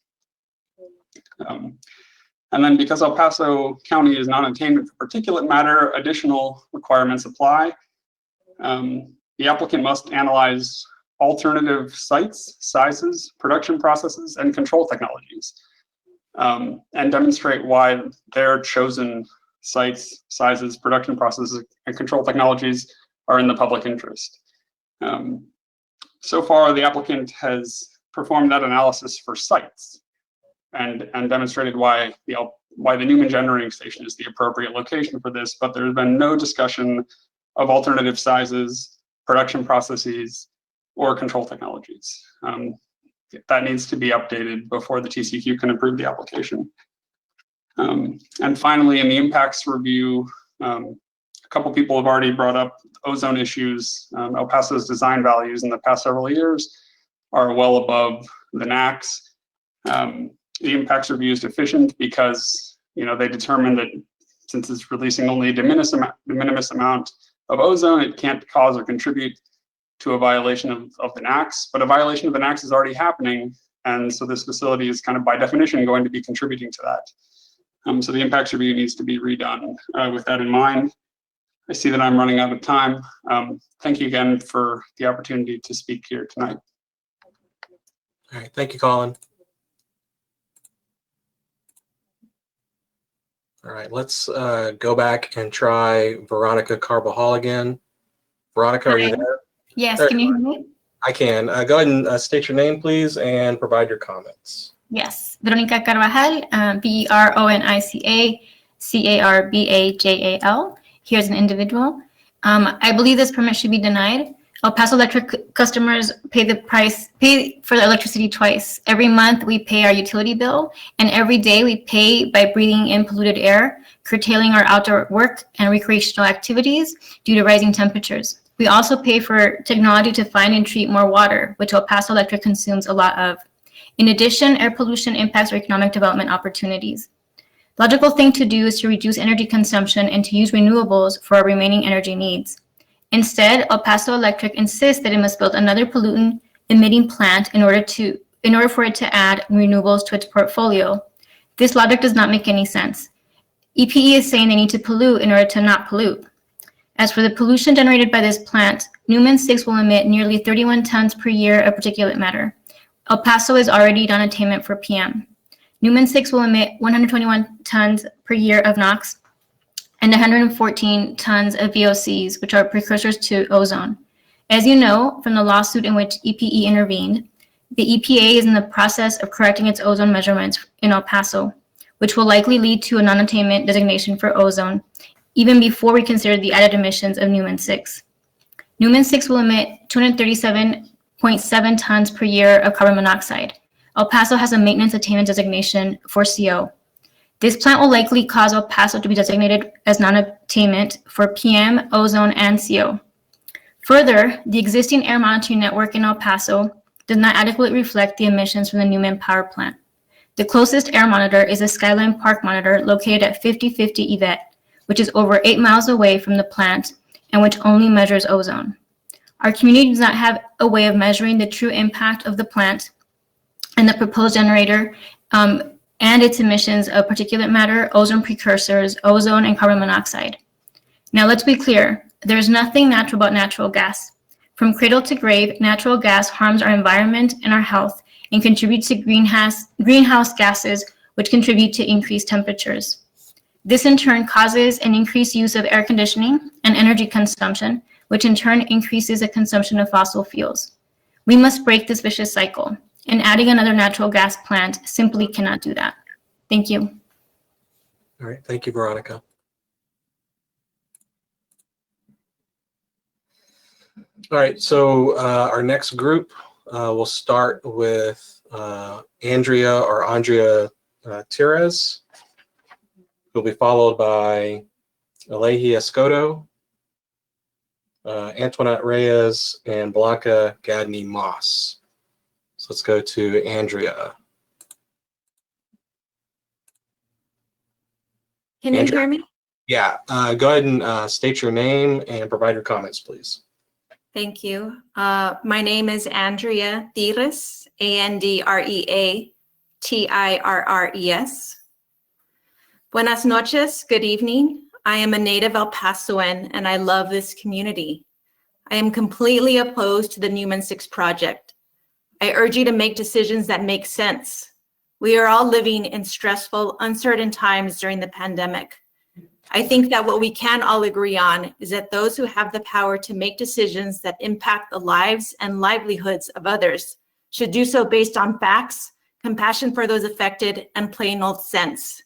And then because El Paso County is non-attainment for particulate matter, additional requirements apply. The applicant must analyze alternative sites, sizes, production processes, and control technologies, and demonstrate why their chosen sites, sizes, production processes, and control technologies are in the public interest. So far, the applicant has performed that analysis for sites and demonstrated why the Newman Generating Station is the appropriate location for this, but there's been no discussion of alternative sizes, production processes, or control technologies. That needs to be updated before the TCEQ can approve the application. And finally, in the impacts review, a couple people have already brought up ozone issues. El Paso's design values in the past several years are well above the NAAQS. The impacts review is deficient because they determined that since it's releasing only a de minimis amount of ozone, it can't cause or contribute to a violation of the NAAQS, but a violation of the NAAQS is already happening, and so this facility is kind of by definition going to be contributing to that. So the impacts review needs to be redone with that in mind. I see that I'm running out of time. Thank you again for the opportunity to speak here tonight. All right, thank you, Colin. All right, let's go back and try Veronica Carbajal again. Veronica, are you there? Yes, can you hear me? I can. Go ahead and state your name, please, and provide your comments. Yes, Veronica Carvajal, Veronica Carbajal. Here's an individual. I believe this permit should be denied. El Paso Electric customers pay for the electricity twice. Every month we pay our utility bill, and every day we pay by breathing in polluted air, curtailing our outdoor work and recreational activities due to rising temperatures. We also pay for technology to find and treat more water, which El Paso Electric consumes a lot of. In addition, air pollution impacts our economic development opportunities. Logical thing to do is to reduce energy consumption and to use renewables for our remaining energy needs. Instead, El Paso Electric insists that it must build another pollutant emitting plant in order for it to add renewables to its portfolio. This logic does not make any sense. EPE is saying they need to pollute in order to not pollute. As for the pollution generated by this plant, Newman 6 will emit nearly 31 tons per year of particulate matter. El Paso is already non-attainment for PM. Newman 6 will emit 121 tons per year of NOx. and 114 tons of VOCs, which are precursors to ozone. As you know from the lawsuit in which EPE intervened, the EPA is in the process of correcting its ozone measurements in El Paso, which will likely lead to a non-attainment designation for ozone, even before we consider the added emissions of Newman 6. Newman 6 will emit 237.7 tons per year of carbon monoxide. El Paso has a maintenance attainment designation for CO. This plant will likely cause El Paso to be designated as non-attainment for PM, ozone, and CO. Further, the existing air monitoring network in El Paso does not adequately reflect the emissions from the Newman power plant. The closest air monitor is the Skyline Park monitor located at 5050 Yvette, which is over 8 miles away from the plant and which only measures ozone. Our community does not have a way of measuring the true impact of the plant and the proposed generator and its emissions of particulate matter, ozone precursors, ozone, and carbon monoxide. Now let's be clear, there's nothing natural about natural gas. From cradle to grave, natural gas harms our environment and our health and contributes to greenhouse gases, which contribute to increased temperatures. This in turn causes an increased use of air conditioning and energy consumption, which in turn increases the consumption of fossil fuels. We must break this vicious cycle, and adding another natural gas plant simply cannot do that. Thank you. All right, thank you, Veronica. All right, so our next group will start with Andrea Tires, who'll be followed by Alehi Escoto, Antoinette Reyes, and Blanca Gadney Moss. So let's go to Andrea. Can you hear me? Yeah, go ahead and state your name and provide your comments, please. Thank you. My name is Andrea Tires, AndreaTirres. Buenas noches, good evening. I am a native El Pasoan and I love this community. I am completely opposed to the Newman 6 project. I urge you to make decisions that make sense. We are all living in stressful, uncertain times during the pandemic. I think that what we can all agree on is that those who have the power to make decisions that impact the lives and livelihoods of others should do so based on facts, compassion for those affected, and plain old sense.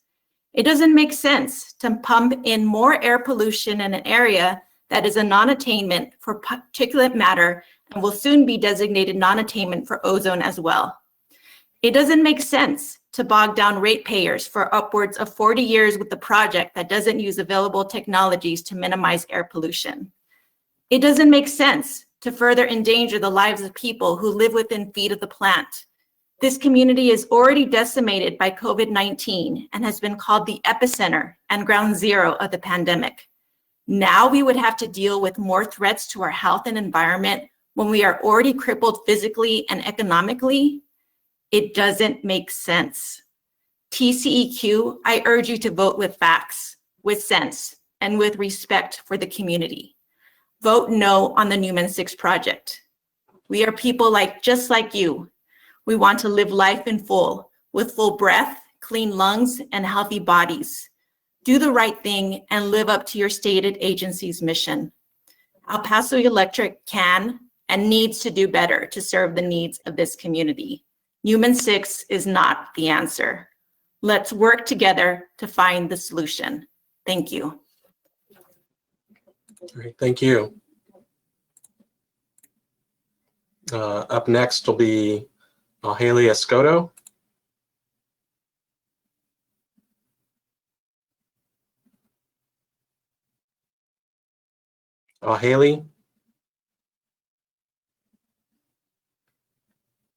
It doesn't make sense to pump in more air pollution in an area that is a non-attainment for particulate matter and will soon be designated non-attainment for ozone as well. It doesn't make sense to bog down ratepayers for upwards of 40 years with a project that doesn't use available technologies to minimize air pollution. It doesn't make sense to further endanger the lives of people who live within feet of the plant. This community is already decimated by COVID-19 and has been called the epicenter and ground zero of the pandemic. Now we would have to deal with more threats to our health and environment when we are already crippled physically and economically. It doesn't make sense. TCEQ, I urge you to vote with facts, with sense, and with respect for the community. Vote no on the Newman 6 project. We are people just like you. We want to live life in full, with full breath, clean lungs, and healthy bodies. Do the right thing and live up to your stated agency's mission. El Paso Electric can and needs to do better to serve the needs of this community. Newman 6 is not the answer. Let's work together to find the solution. Thank you. All right, thank you. Up next will be Haley Escoto. Haley,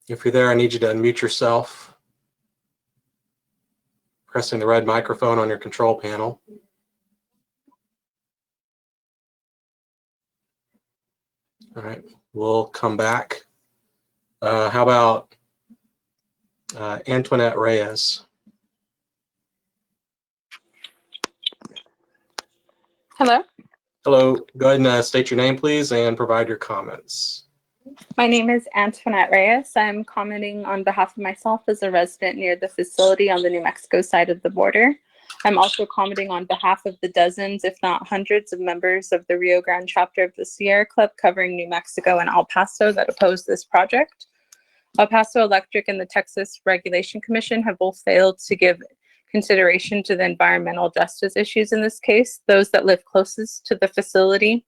if you're there, I need you to unmute yourself, pressing the red microphone on your control panel. All right, we'll come back. How about Antoinette Reyes? Hello, Hello, go ahead and state your name, please, and provide your comments. my name is Antoinette Reyes. I'm commenting on behalf of myself as a resident near the facility on the New Mexico side of the border. I'm also commenting on behalf of the dozens, if not hundreds, of members of the Rio Grande chapter of the Sierra Club covering New Mexico and El Paso that oppose this project. El Paso Electric and the Texas Regulation Commission have both failed to give consideration to the environmental justice issues in this case. Those that live closest to the facility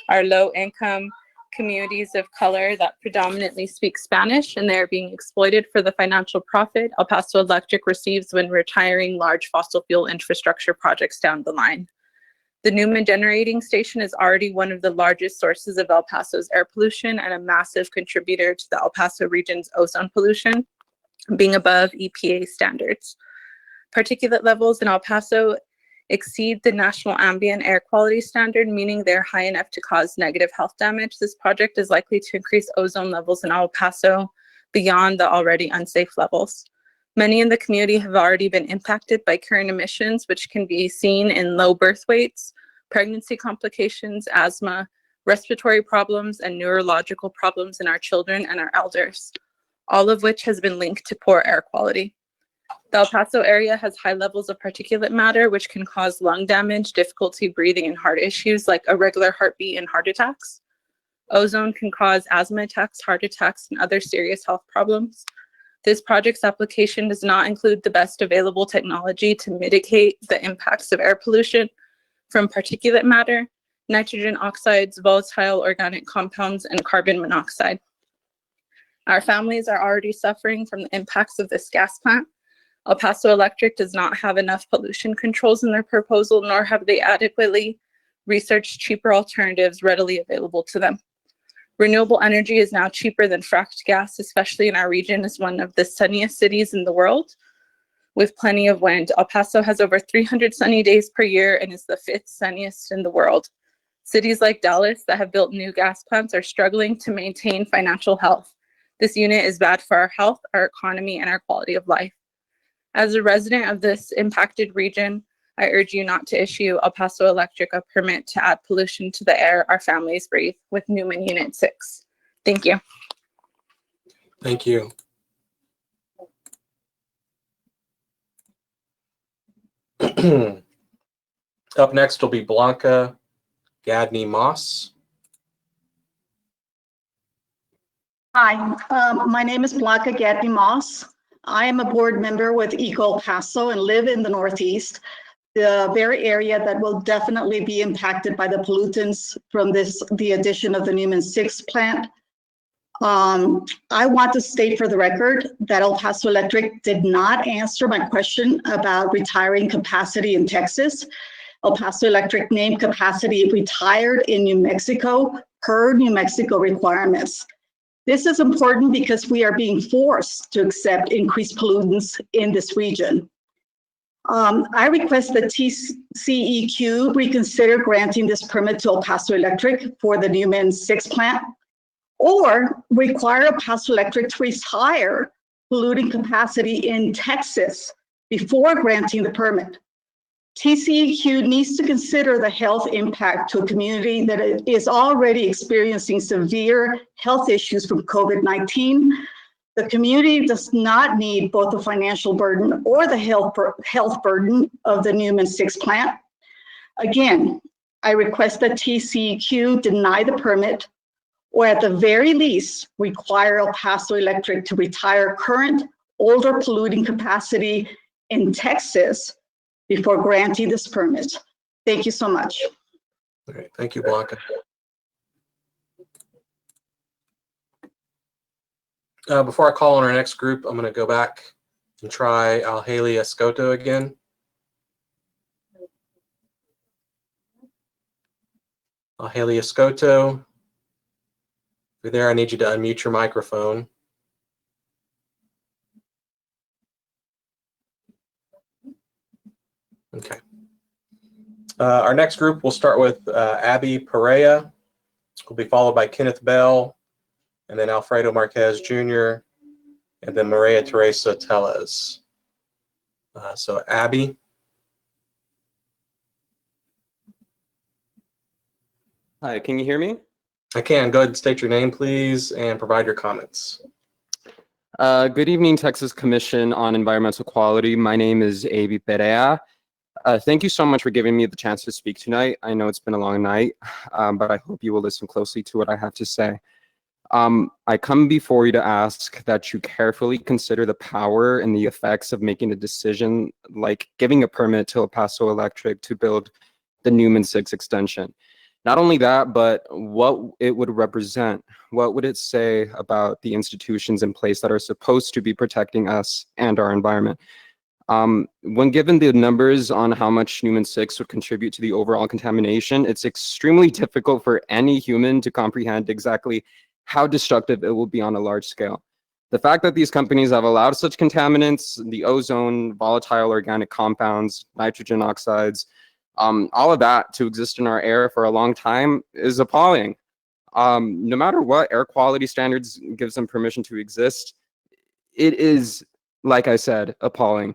are low-income communities of color that predominantly speak Spanish, and they're being exploited for the financial profit El Paso Electric receives when retiring large fossil fuel infrastructure projects down the line. The Newman generating station is already one of the largest sources of El Paso's air pollution and a massive contributor to the El Paso region's ozone pollution, being above EPA standards. Particulate levels in El Paso exceed the national ambient air quality standard, meaning they're high enough to cause negative health damage. This project is likely to increase ozone levels in El Paso beyond the already unsafe levels. Many in the community have already been impacted by current emissions, which can be seen in low birth weights, pregnancy complications, asthma, respiratory problems, and neurological problems in our children and our elders, all of which has been linked to poor air quality. The El Paso area has high levels of particulate matter, which can cause lung damage, difficulty breathing, and heart issues like irregular heartbeat and heart attacks. Ozone can cause asthma attacks, heart attacks, and other serious health problems. This project's application does not include the best available technology to mitigate the impacts of air pollution from particulate matter, nitrogen oxides, volatile organic compounds, and carbon monoxide. Our families are already suffering from the impacts of this gas plant. El Paso Electric does not have enough pollution controls in their proposal, nor have they adequately researched cheaper alternatives readily available to them. Renewable energy is now cheaper than fracked gas, especially in our region as one of the sunniest cities in the world, with plenty of wind. El Paso has over 300 sunny days per year and is the 5th sunniest in the world. Cities like Dallas that have built new gas plants are struggling to maintain financial health. This unit is bad for our health, our economy, and our quality of life. As a resident of this impacted region, I urge you not to issue El Paso Electric a permit to add pollution to the air our families breathe with Newman Unit 6. Thank you. Thank you. Up next will be Blanca Gadney-Moss. Hi, my name is Blanca Gadney-Moss. I am a board member with Eco El Paso and live in the Northeast, the very area that will definitely be impacted by the pollutants from the addition of the Newman 6 plant. I want to state for the record that El Paso Electric did not answer my question about retiring capacity in Texas. El Paso Electric named capacity retired in New Mexico per New Mexico requirements. This is important because we are being forced to accept increased pollutants in this region. I request that TCEQ reconsider granting this permit to El Paso Electric for the Newman 6 plant, or require El Paso Electric to retire polluting capacity in Texas before granting the permit. TCEQ needs to consider the health impact to a community that is already experiencing severe health issues from COVID-19. The community does not need both the financial burden or the health burden of the Newman 6 plant. Again, I request that TCEQ deny the permit, or at the very least, require El Paso Electric to retire current older polluting capacity in Texas before granting this permit. Thank you so much. All right, thank you, Blanca. Before I call on our next group, I'm going to go back and try Miguel Escoto again. Miguel Escoto, if you're there, I need you to unmute your microphone. Okay. Our next group will start with Abby Perea, will be followed by Kenneth Bell, and then Alfredo Marquez Jr., and then Maria Teresa Tellez. So Abby. Hi, can you hear me? I can. Go ahead and state your name, please, and provide your comments. Good evening, Texas Commission on Environmental Quality. My name is Abby Perea. Thank you so much for giving me the chance to speak tonight. I know it's been a long night, but I hope you will listen closely to what I have to say. I come before you to ask that you carefully consider the power and the effects of making a decision like giving a permit to El Paso Electric to build the Newman 6 extension. Not only that, but what it would represent. What would it say about the institutions in place that are supposed to be protecting us and our environment? When given the numbers on how much Newman 6 would contribute to the overall contamination, it's extremely difficult for any human to comprehend exactly how destructive it will be on a large scale. The fact that these companies have allowed such contaminants, the ozone, volatile organic compounds, nitrogen oxides, all of that to exist in our air for a long time is appalling. No matter what air quality standards gives them permission to exist, it is, like I said, appalling.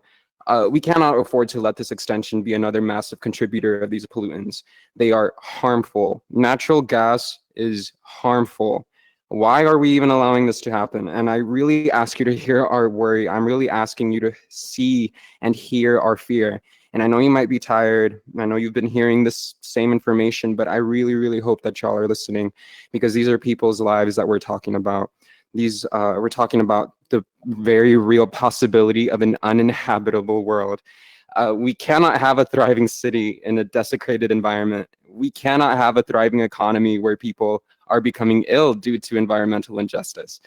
We cannot afford to let this extension be another massive contributor of these pollutants. They are harmful. Natural gas is harmful. Why are we even allowing this to happen? And I really ask you to hear our worry. I'm really asking you to see and hear our fear. And I know you might be tired. I know you've been hearing this same information, but I really, really hope that y'all are listening, because these are people's lives that we're talking about. We're talking about the very real possibility of an uninhabitable world. We cannot have a thriving city in a desecrated environment. We cannot have a thriving economy where people are becoming ill due to environmental injustice.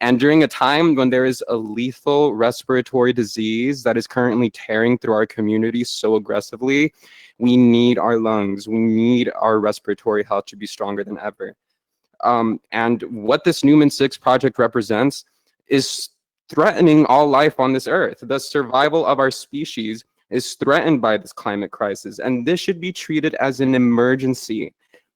And during a time when there is a lethal respiratory disease that is currently tearing through our community so aggressively, we need our lungs, we need our respiratory health to be stronger than ever. And what this Newman 6 project represents is threatening all life on this earth. The survival of our species is threatened by this climate crisis, and this should be treated as an emergency.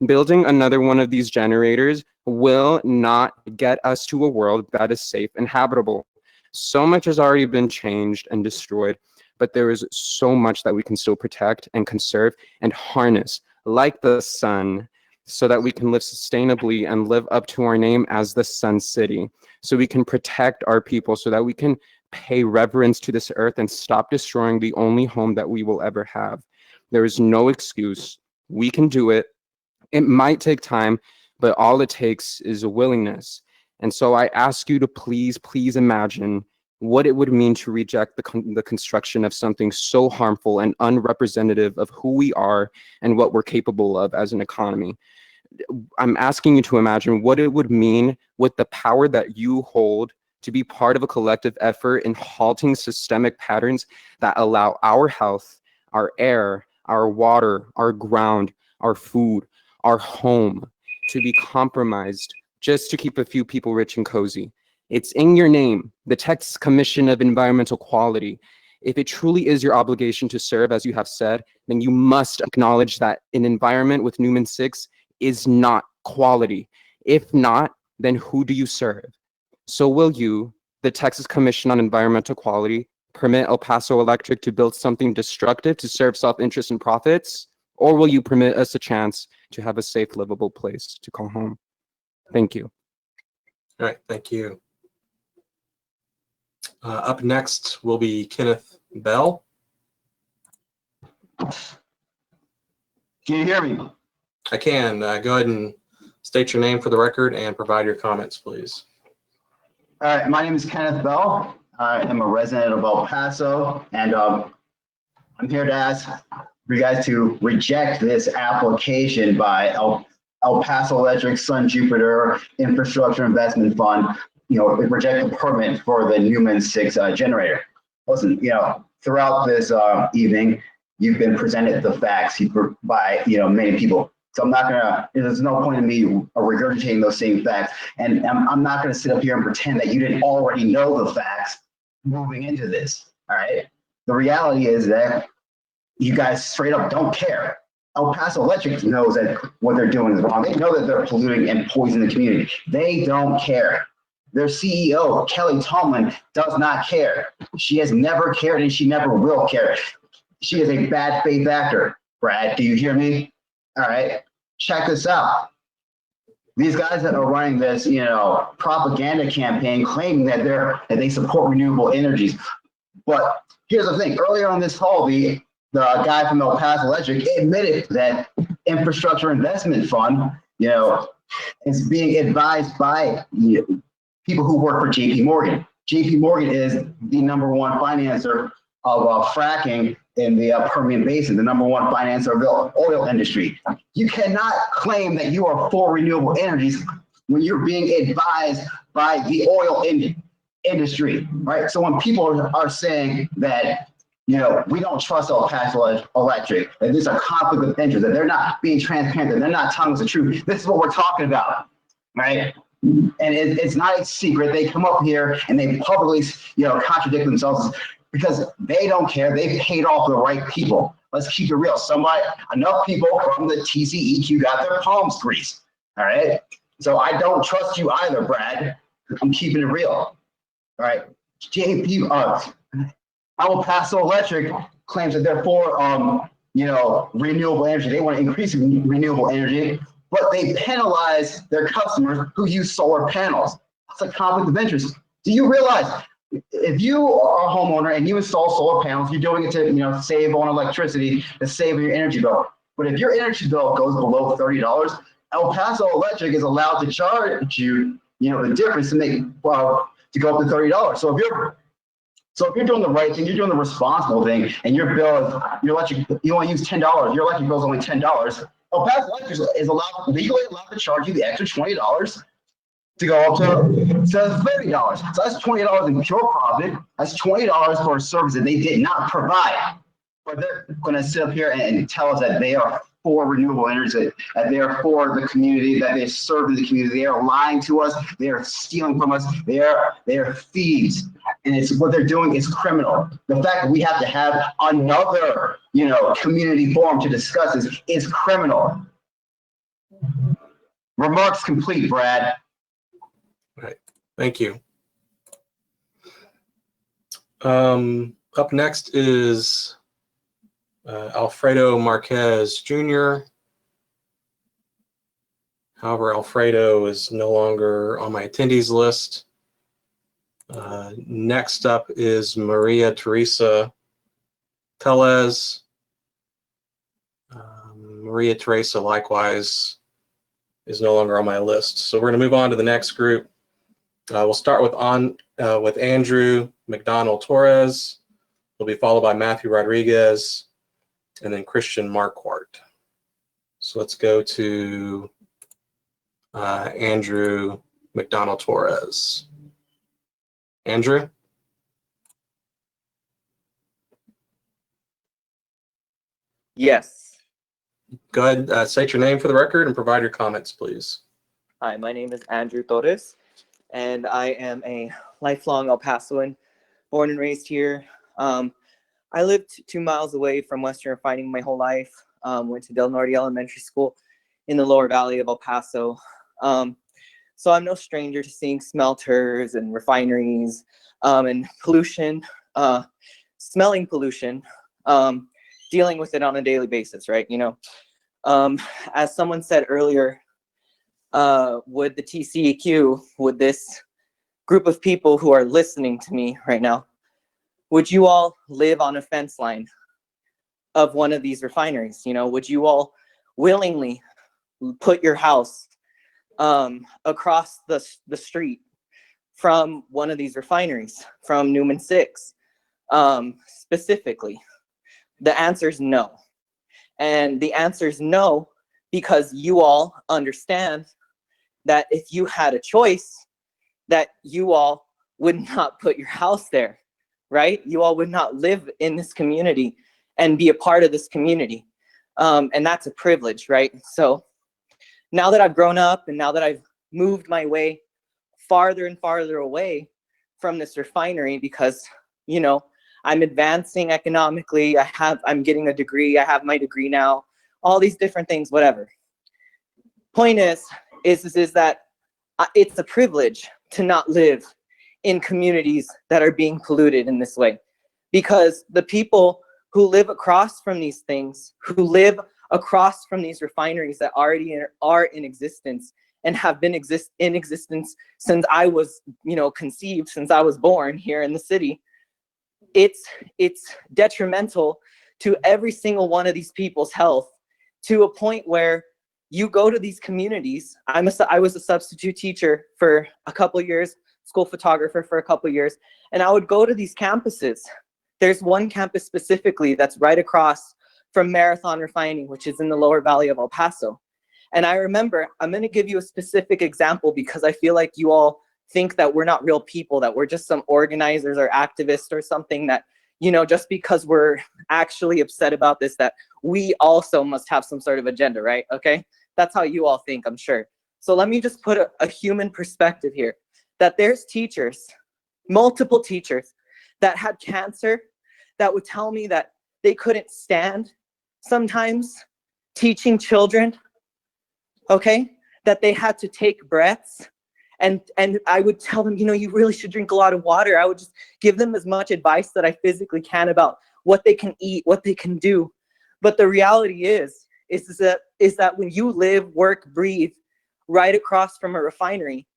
Building another one of these generators will not get us to a world that is safe and habitable. So much has already been changed and destroyed, but there is so much that we can still protect and conserve and harness, like the sun, so that we can live sustainably and live up to our name as the Sun City, so we can protect our people, so that we can pay reverence to this earth and stop destroying the only home that we will ever have. There is no excuse. We can do it. It might take time, but all it takes is a willingness. And so I ask you to please, please imagine what it would mean to reject the construction of something so harmful and unrepresentative of who we are and what we're capable of as an economy. I'm asking you to imagine what it would mean with the power that you hold to be part of a collective effort in halting systemic patterns that allow our health, our air, our water, our ground, our food, our home to be compromised just to keep a few people rich and cozy. It's in your name, the Texas Commission of Environmental Quality. If it truly is your obligation to serve, as you have said, then you must acknowledge that an environment with Newman 6 is not quality. If not, then who do you serve? So will you, the Texas Commission on Environmental Quality, permit El Paso Electric to build something destructive to serve self-interest and profits? Or will you permit us a chance to have a safe, livable place to call home? Thank you. All right, thank you. Up next will be Kenneth Bell. Can you hear me? I can. Go ahead and state your name for the record and provide your comments, please. All right, my name is Kenneth Bell. I am a resident of El Paso, and I'm here to ask for you guys to reject this application by El Paso Electric Sun Jupiter Infrastructure Investment Fund. Reject the permit for the Newman 6 generator. Listen, throughout this evening, you've been presented the facts by many people. So I'm not gonna. There's no point in me regurgitating those same facts, and I'm not gonna sit up here and pretend that you didn't already know the facts moving into this. All right. The reality is that you guys straight up don't care. El Paso Electric knows that what they're doing is wrong. They know that they're polluting and poisoning the community. They don't care. Their CEO, Kelly Tomlin, does not care. She has never cared and she never will care. She is a bad faith actor. Brad, do you hear me? All right, check this out. These guys that are running this, propaganda campaign claiming that they support renewable energies. But here's the thing, earlier on this call, the the guy from El Paso Electric admitted that infrastructure investment fund, is being advised by people who work for JP Morgan. JP Morgan is the #1 financer of fracking in the Permian Basin, the #1 financer of the oil industry. You cannot claim that you are for renewable energies when you're being advised by the oil industry, right? So when people are saying that, we don't trust El Paso Electric, that there's a conflict of interest, that they're not being transparent, that they're not telling us the truth, this is what we're talking about, right? And it's not a secret. They come up here and they publicly, contradict themselves because they don't care. They paid off the right people. Let's keep it real. Enough people from the TCEQ got their palms greased. All right. So I don't trust you either, Brad. I'm keeping it real. All right. El Paso Electric claims that they're for, renewable energy. They want to increase renewable energy, but they penalize their customers who use solar panels. That's a conflict of interest. Do you realize if you are a homeowner and you install solar panels, you're doing it to, save on electricity, to save your energy bill. But if your energy bill goes below $30, El Paso Electric is allowed to charge you, the difference to make to go up to $30. So if you're doing the right thing, you're doing the responsible thing, and your bill is you only use $10. Your electric bill is only $10. El Paso Electric is legally allowed to charge you the extra $20 to go up to $30. So that's $20 in pure profit. That's $20 for a service that they did not provide. But they're going to sit up here and tell us that they are for renewable energy, that they are for the community, that they serve the community. They are lying to us. They are stealing from us. They are thieves. And it's what they're doing is criminal. The fact that we have to have another, community forum to discuss this is criminal. Remarks complete, Brad. All right. Thank you. Up next is Alfredo Marquez Jr. However, Alfredo is no longer on my attendees list. Next up is Maria Teresa Tellez. Maria Teresa likewise is no longer on my list. So we're going to move on to the next group. We'll start with Andrew McDonald Torres. Will be followed by Matthew Rodriguez, and then Christian Marquardt. So let's go to Andrew McDonald Torres. Andrew? Yes. Go ahead, state your name for the record and provide your comments, please. Hi, my name is Andrew Torres, and I am a lifelong El Pasoan, born and raised here. I lived 2 miles away from Western Refining my whole life. Went to Del Norte Elementary School in the lower valley of El Paso. So I'm no stranger to seeing smelters and refineries and pollution, smelling pollution, dealing with it on a daily basis, right? As someone said earlier, would the TCEQ, would this group of people who are listening to me right now, would you all live on a fence line of one of these refineries? Would you all willingly put your house across the street from one of these refineries, from Newman 6 specifically? The answer is no. And the answer is no because you all understand that if you had a choice, that you all would not put your house there, right? You all would not live in this community and be a part of this community. And that's a privilege, right? So now that I've grown up and now that I've moved my way farther and farther away from this refinery because, I'm advancing economically, I'm getting a degree, I have my degree now, all these different things, whatever. Point is that it's a privilege to not live in communities that are being polluted in this way. Because the people who live across from these things, who live across from these refineries that already are in existence and have been in existence since I was, conceived, since I was born here in the city, it's detrimental to every single one of these people's health, to a point where you go to these communities. I was a substitute teacher for a couple of years, school photographer for a couple of years, and I would go to these campuses. There's one campus specifically that's right across from Marathon Refining, which is in the lower valley of El Paso. And I remember, I'm going to give you a specific example because I feel like you all think that we're not real people, that we're just some organizers or activists or something, that, you know, just because we're actually upset about this, that we also must have some sort of agenda, right? Okay, that's how you all think, I'm sure. So let me just put a human perspective here, that there's teachers, multiple teachers that had cancer that would tell me that they couldn't stand sometimes teaching children, okay, that they had to take breaths. And I would tell them, you know, you really should drink a lot of water. I would just give them as much advice that I physically can about what they can eat, what they can do. But the reality is that when you live, work, breathe right across from a refinery,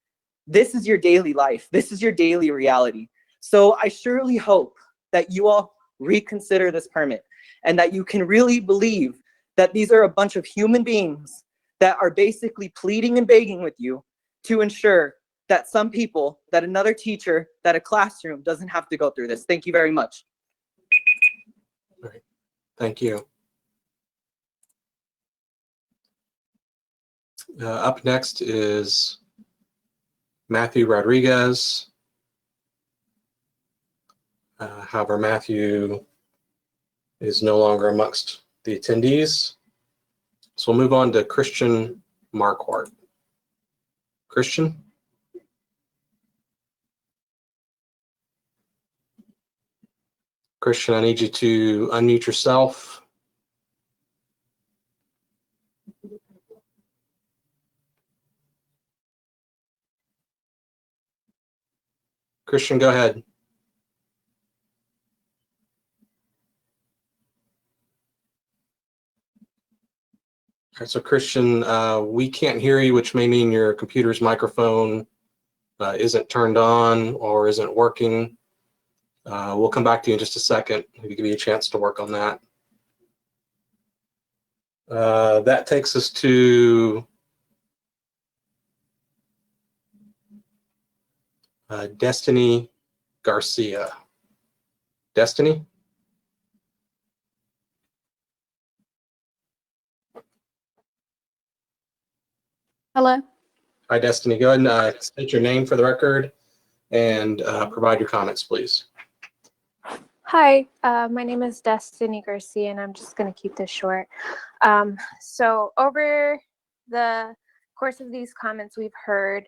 this is your daily life. This is your daily reality. So I surely hope that you all reconsider this permit and that you can really believe that these are a bunch of human beings that are basically pleading and begging with you to ensure that some people, that another teacher, that a classroom doesn't have to go through this. Thank you very much. All right. Thank you. Up next is Matthew Rodriguez. However, Matthew is no longer amongst the attendees. So we'll move on to Christian Marquardt. Christian? Christian, I need you to unmute yourself. Christian, go ahead. All right, so Christian, we can't hear you, which may mean your computer's microphone isn't turned on or isn't working. We'll come back to you in just a second. Maybe give you a chance to work on that. That takes us to Destiny Garcia. Destiny? Hello. Hi, Destiny. Go ahead and state your name for the record and provide your comments, please. Hi, my name is Destiny Garcia, and I'm just going to keep this short. So over the course of these comments, we've heard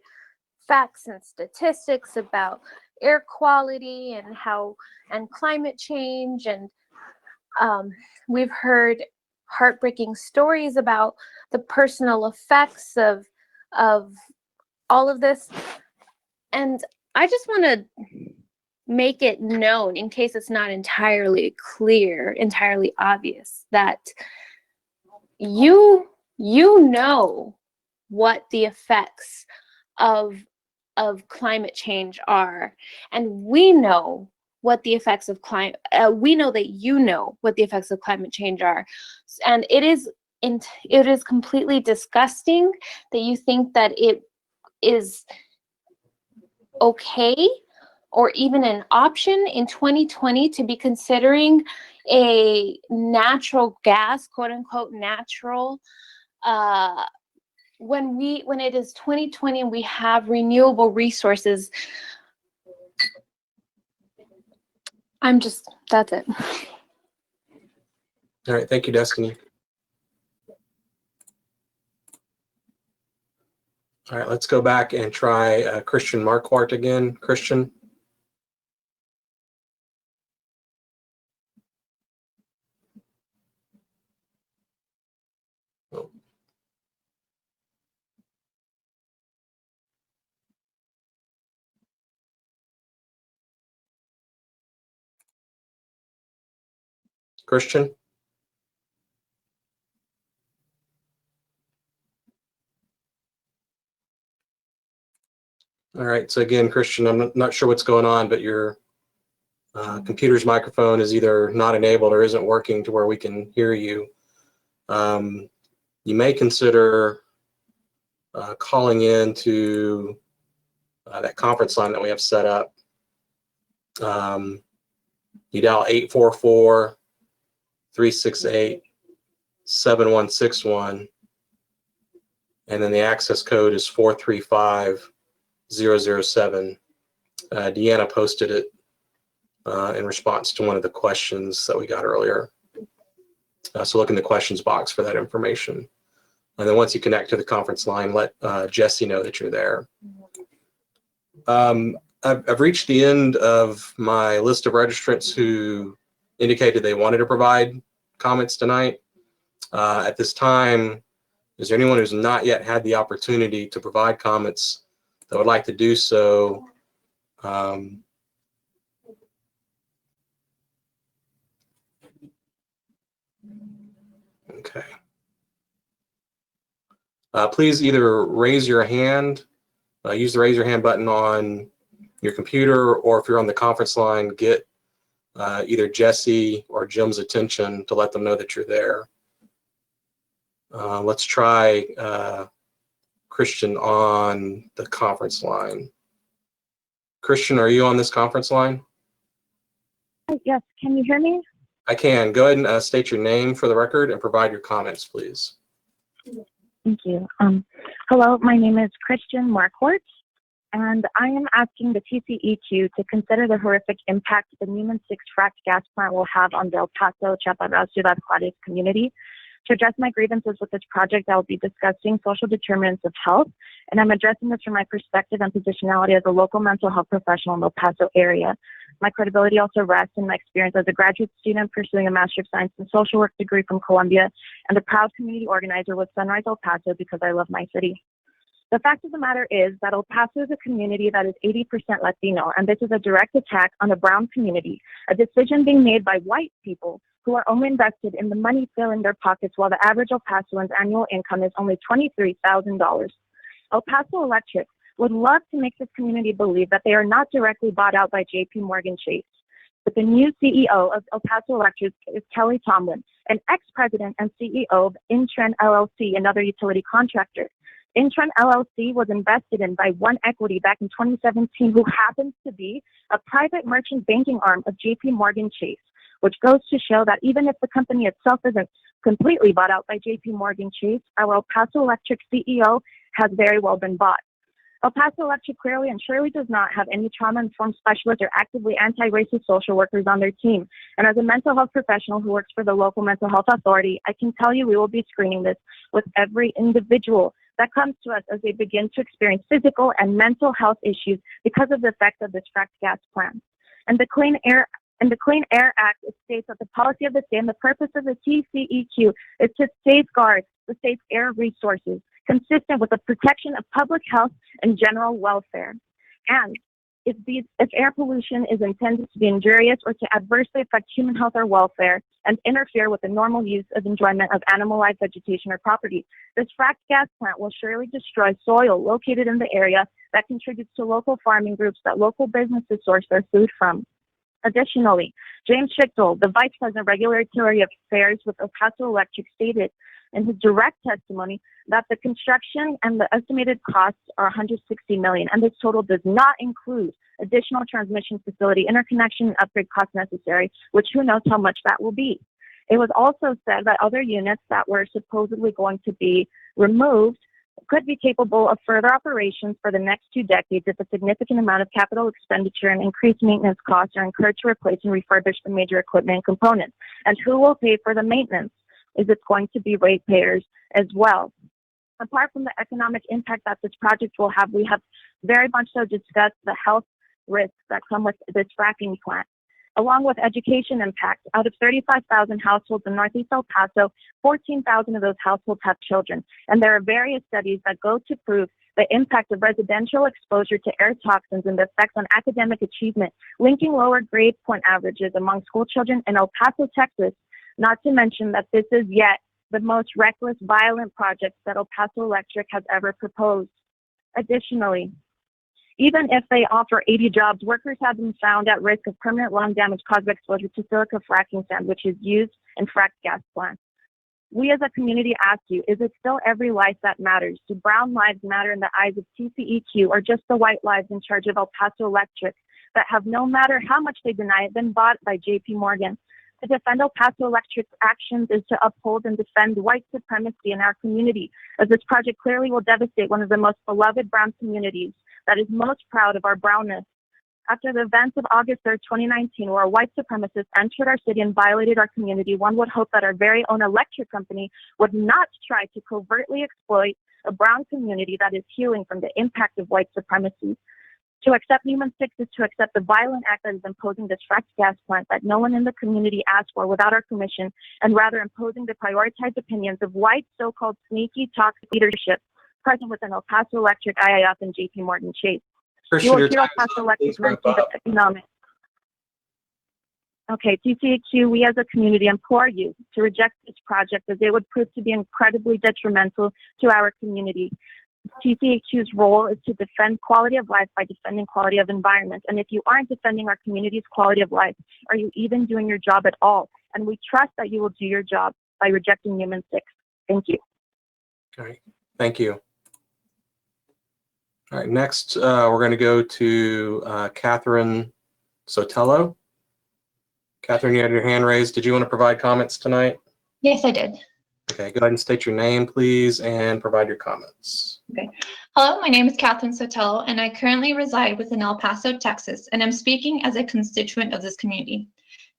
facts and statistics about air quality and climate change, and we've heard heartbreaking stories about the personal effects of all of this. And I just want to make it known, in case it's not entirely clear, entirely obvious, that you know what the effects of climate change are, and we know what the effects of climate. We know that you know what the effects of climate change are, and it is completely disgusting that you think that it is okay or even an option in 2020 to be considering a natural gas, quote unquote natural, when it is 2020 and we have renewable resources. That's it. All right, thank you, Destiny. All right, let's go back and try Christian Marquardt again. Christian. Oh. Christian. All right, so again, Christian, I'm not sure what's going on, but your computer's microphone is either not enabled or isn't working to where we can hear you, you may consider calling in to that conference line that we have set up. You dial 844-368-7161, and then the access code is 435007. Deanna posted it in response to one of the questions that we got earlier. So look in the questions box for that information. And then once you connect to the conference line, let Jesse know that you're there. I've reached the end of my list of registrants who indicated they wanted to provide comments tonight. At this time, is there anyone who's not yet had the opportunity to provide comments that would like to do so? Okay. Please either raise your hand, use the raise your hand button on your computer, or if you're on the conference line, get either Jesse or Jim's attention to let them know that you're there. Let's try Christian on the conference line. Christian, are you on this conference line? Yes, can you hear me? I can. Go ahead and state your name for the record and provide your comments, please. Thank you. Hello, my name is Christian Marquardt, and I am asking the TCEQ to consider the horrific impact the Newman 6 fracked gas plant will have on the El Paso, Chaparral, Ciudad Juarez community. To address my grievances with this project, I will be discussing social determinants of health, and I'm addressing this from my perspective and positionality as a local mental health professional in the El Paso area. My credibility also rests in my experience as a graduate student pursuing a Master of Science in Social Work degree from Columbia, and a proud community organizer with Sunrise El Paso because I love my city. The fact of the matter is that El Paso is a community that is 80% Latino, and this is a direct attack on the brown community, a decision being made by white people who are only invested in the money filling their pockets, while the average El Pasoan's annual income is only $23,000. El Paso Electric would love to make this community believe that they are not directly bought out by JP Morgan Chase. But the new CEO of El Paso Electric is Kelly Tomlin, an ex-president and CEO of Intren LLC, another utility contractor. Intren LLC was invested in by One Equity back in 2017, who happens to be a private merchant banking arm of JP Morgan Chase, which goes to show that even if the company itself isn't completely bought out by JP Morgan Chase, our El Paso Electric CEO has very well been bought. El Paso Electric clearly and surely does not have any trauma-informed specialists or actively anti-racist social workers on their team. And as a mental health professional who works for the local mental health authority, I can tell you we will be screening this with every individual that comes to us as they begin to experience physical and mental health issues because of the effects of this fracked gas plant. And the Clean Air Act, it states that the policy of the state and the purpose of the TCEQ is to safeguard the state's air resources, consistent with the protection of public health and general welfare. And if air pollution is intended to be injurious or to adversely affect human health or welfare and interfere with the normal use of enjoyment of animal life, vegetation, or property, this fracked gas plant will surely destroy soil located in the area that contributes to local farming groups that local businesses source their food from. Additionally, James Schichtel, the Vice President of Regulatory Affairs with El Paso Electric, stated in his direct testimony that the construction and the estimated costs are $160 million, and this total does not include additional transmission facility interconnection and upgrade costs necessary, which who knows how much that will be. It was also said that other units that were supposedly going to be removed could be capable of further operations for the next 2 decades if a significant amount of capital expenditure and increased maintenance costs are incurred to replace and refurbish the major equipment and components. And who will pay for the maintenance? Is it going to be ratepayers as well? Apart from the economic impact that this project will have, we have very much so discussed the health risks that come with this fracking plant, along with education impacts. Out of 35,000 households in Northeast El Paso, 14,000 of those households have children. And there are various studies that go to prove the impact of residential exposure to air toxins and the effects on academic achievement, linking lower grade point averages among school children in El Paso, Texas, not to mention that this is yet the most reckless, violent project that El Paso Electric has ever proposed. Additionally, Even if they offer 80 jobs, workers have been found at risk of permanent lung damage caused by exposure to silica fracking sand, which is used in fracked gas plants. We as a community ask you, is it still every life that matters? Do brown lives matter in the eyes of TCEQ, or just the white lives in charge of El Paso Electric that have, no matter how much they deny it, been bought by JP Morgan? To defend El Paso Electric's actions is to uphold and defend white supremacy in our community, as this project clearly will devastate one of the most beloved brown communities that is most proud of our brownness. After the events of August 3rd, 2019, where a white supremacist entered our city and violated our community, one would hope that our very own electric company would not try to covertly exploit a brown community that is healing from the impact of white supremacy. To accept Newman 6 is to accept the violent act that is imposing this fracked gas plant that no one in the community asked for without our permission, and rather imposing the prioritized opinions of white so-called sneaky, toxic leadership present within El Paso Electric, IIF, and JP Morgan Chase. Christian, You your will hear El time is Paso up. Electric Please wrap mention the up. economic. Okay, TCEQ, we as a community implore you to reject this project, as it would prove to be incredibly detrimental to our community. TCEQ's role is to defend quality of life by defending quality of environment. And if you aren't defending our community's quality of life, are you even doing your job at all? And we trust that you will do your job by rejecting Newman 6. Thank you. Okay, thank you. All right, next we're going to go to Catherine Sotelo. Catherine, you had your hand raised. Did you want to provide comments tonight? Yes, I did. Okay, go ahead and state your name, please, and provide your comments. Okay. Hello, my name is Catherine Sotelo, and I currently reside within El Paso, Texas, and I'm speaking as a constituent of this community.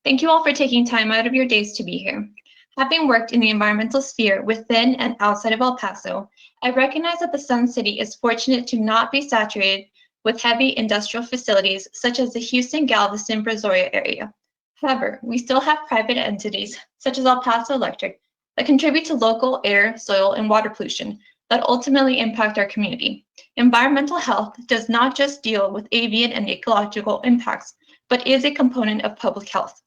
Thank you all for taking time out of your days to be here. Having worked in the environmental sphere within and outside of El Paso, I recognize that the Sun City is fortunate to not be saturated with heavy industrial facilities such as the Houston, Galveston, Brazoria area. However, we still have private entities such as El Paso Electric that contribute to local air, soil, and water pollution that ultimately impact our community. Environmental health does not just deal with avian and ecological impacts, but is a component of public health.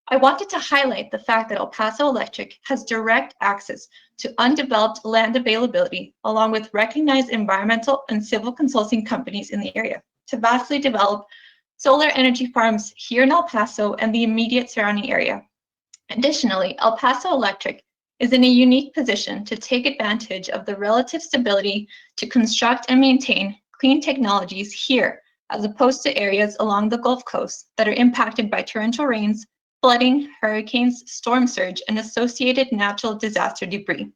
I wanted to highlight the fact that El Paso Electric has direct access to undeveloped land availability, along with recognized environmental and civil consulting companies in the area, to vastly develop solar energy farms here in El Paso and the immediate surrounding area. Additionally, El Paso Electric is in a unique position to take advantage of the relative stability to construct and maintain clean technologies here, as opposed to areas along the Gulf Coast that are impacted by torrential rains, flooding, hurricanes, storm surge, and associated natural disaster debris.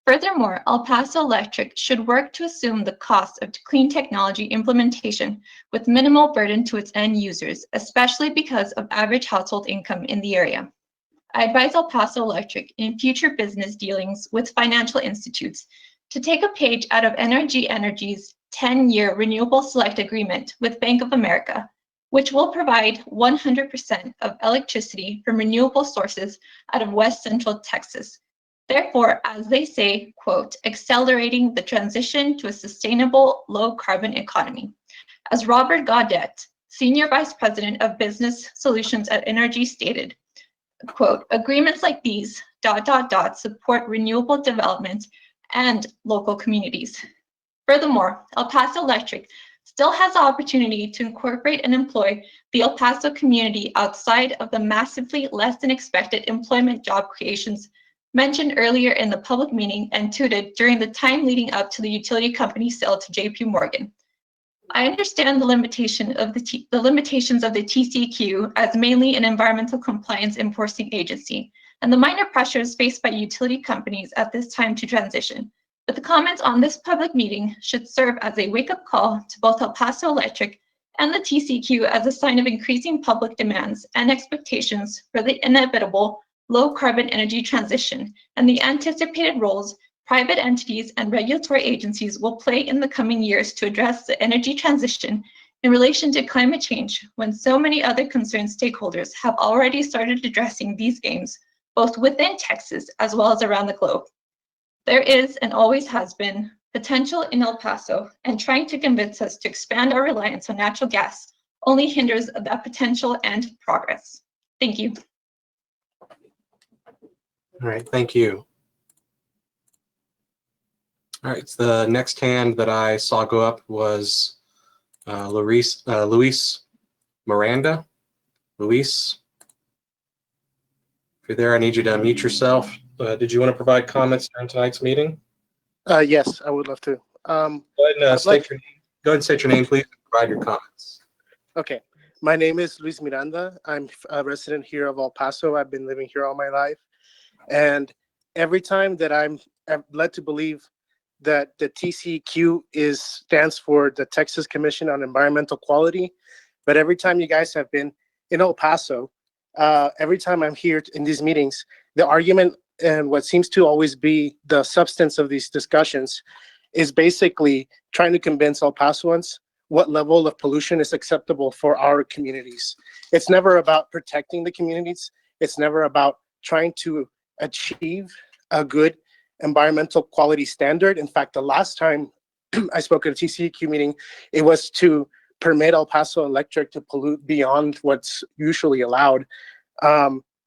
Furthermore, El Paso Electric should work to assume the cost of clean technology implementation with minimal burden to its end users, especially because of average household income in the area. I advise El Paso Electric in future business dealings with financial institutes to take a page out of NRG Energy's 10-year Renewable Select Agreement with Bank of America, which will provide 100% of electricity from renewable sources out of West Central Texas. Therefore, as they say, quote, accelerating the transition to a sustainable low-carbon economy. As Robert Gaudet, Senior Vice President of Business Solutions at NRG stated, quote, agreements like these, ... support renewable development and local communities. Furthermore, El Paso Electric still has the opportunity to incorporate and employ the El Paso community outside of the massively less than expected employment job creations mentioned earlier in the public meeting and touted during the time leading up to the utility company sale to JP Morgan. I understand the limitations of the TCEQ as mainly an environmental compliance enforcing agency and the minor pressures faced by utility companies at this time to transition. But the comments on this public meeting should serve as a wake-up call to both El Paso Electric and the TCEQ as a sign of increasing public demands and expectations for the inevitable low-carbon energy transition and the anticipated roles private entities and regulatory agencies will play in the coming years to address the energy transition in relation to climate change, when so many other concerned stakeholders have already started addressing these aims, both within Texas as well as around the globe. There is, and always has been, potential in El Paso, and trying to convince us to expand our reliance on natural gas only hinders that potential and progress. Thank you. All right, thank you. All right, so the next hand that I saw go up was Luis Miranda. Luis, if you're there, I need you to unmute yourself. Did you want to provide comments during tonight's meeting? Yes, I would love to. Go ahead and state your name, please, and provide your comments. Okay. My name is Luis Miranda. I'm a resident here of El Paso. I've been living here all my life. And every time that I'm led to believe that the TCEQ stands for the Texas Commission on Environmental Quality, but every time you guys have been in El Paso, every time I'm here in these meetings, the argument and what seems to always be the substance of these discussions is basically trying to convince El Pasoans what level of pollution is acceptable for our communities. It's never about protecting the communities. It's never about trying to achieve a good environmental quality standard. In fact, the last time I spoke at a TCEQ meeting, it was to permit El Paso Electric to pollute beyond what's usually allowed.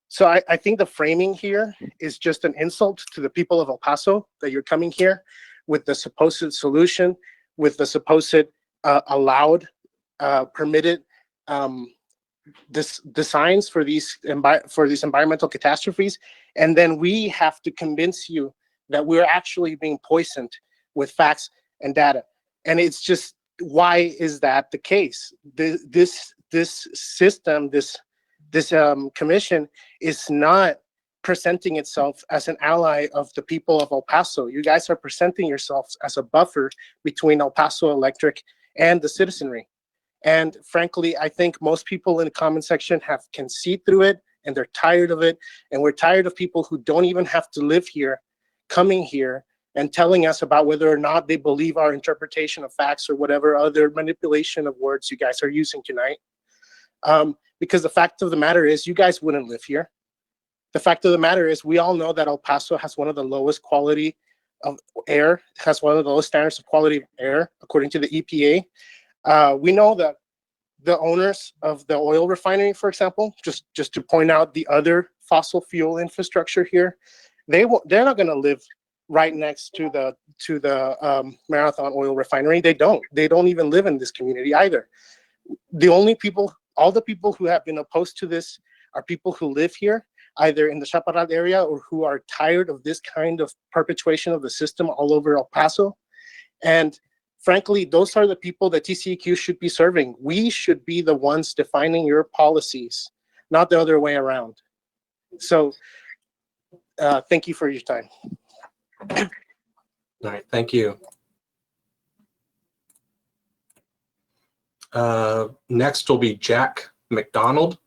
So I think the framing here is just an insult to the people of El Paso that you're coming here with the supposed solution, with the supposed allowed, permitted designs for these environmental catastrophes, and then we have to convince you that we're actually being poisoned with facts and data. And it's just, why is that the case? This system, this commission is not presenting itself as an ally of the people of El Paso. You guys are presenting yourselves as a buffer between El Paso Electric and the citizenry. And frankly, I think most people in the comment section can see through it, and they're tired of it. And we're tired of people who don't even have to live here, coming here and telling us about whether or not they believe our interpretation of facts or whatever other manipulation of words you guys are using tonight. Because the fact of the matter is, you guys wouldn't live here. The fact of the matter is, we all know that El Paso has one of the lowest quality of air, has one of the lowest standards of quality of air, according to the EPA. We know that the owners of the oil refinery, for example, just to point out the other fossil fuel infrastructure here, they're not going to live right next to the Marathon oil refinery. They don't even live in this community either. All the people who have been opposed to this are people who live here, either in the Chaparral area or who are tired of this kind of perpetuation of the system all over El Paso. And frankly, those are the people that TCEQ should be serving. We should be the ones defining your policies, not the other way around. So thank you for your time. All right, thank you. Next will be Jack McDonald.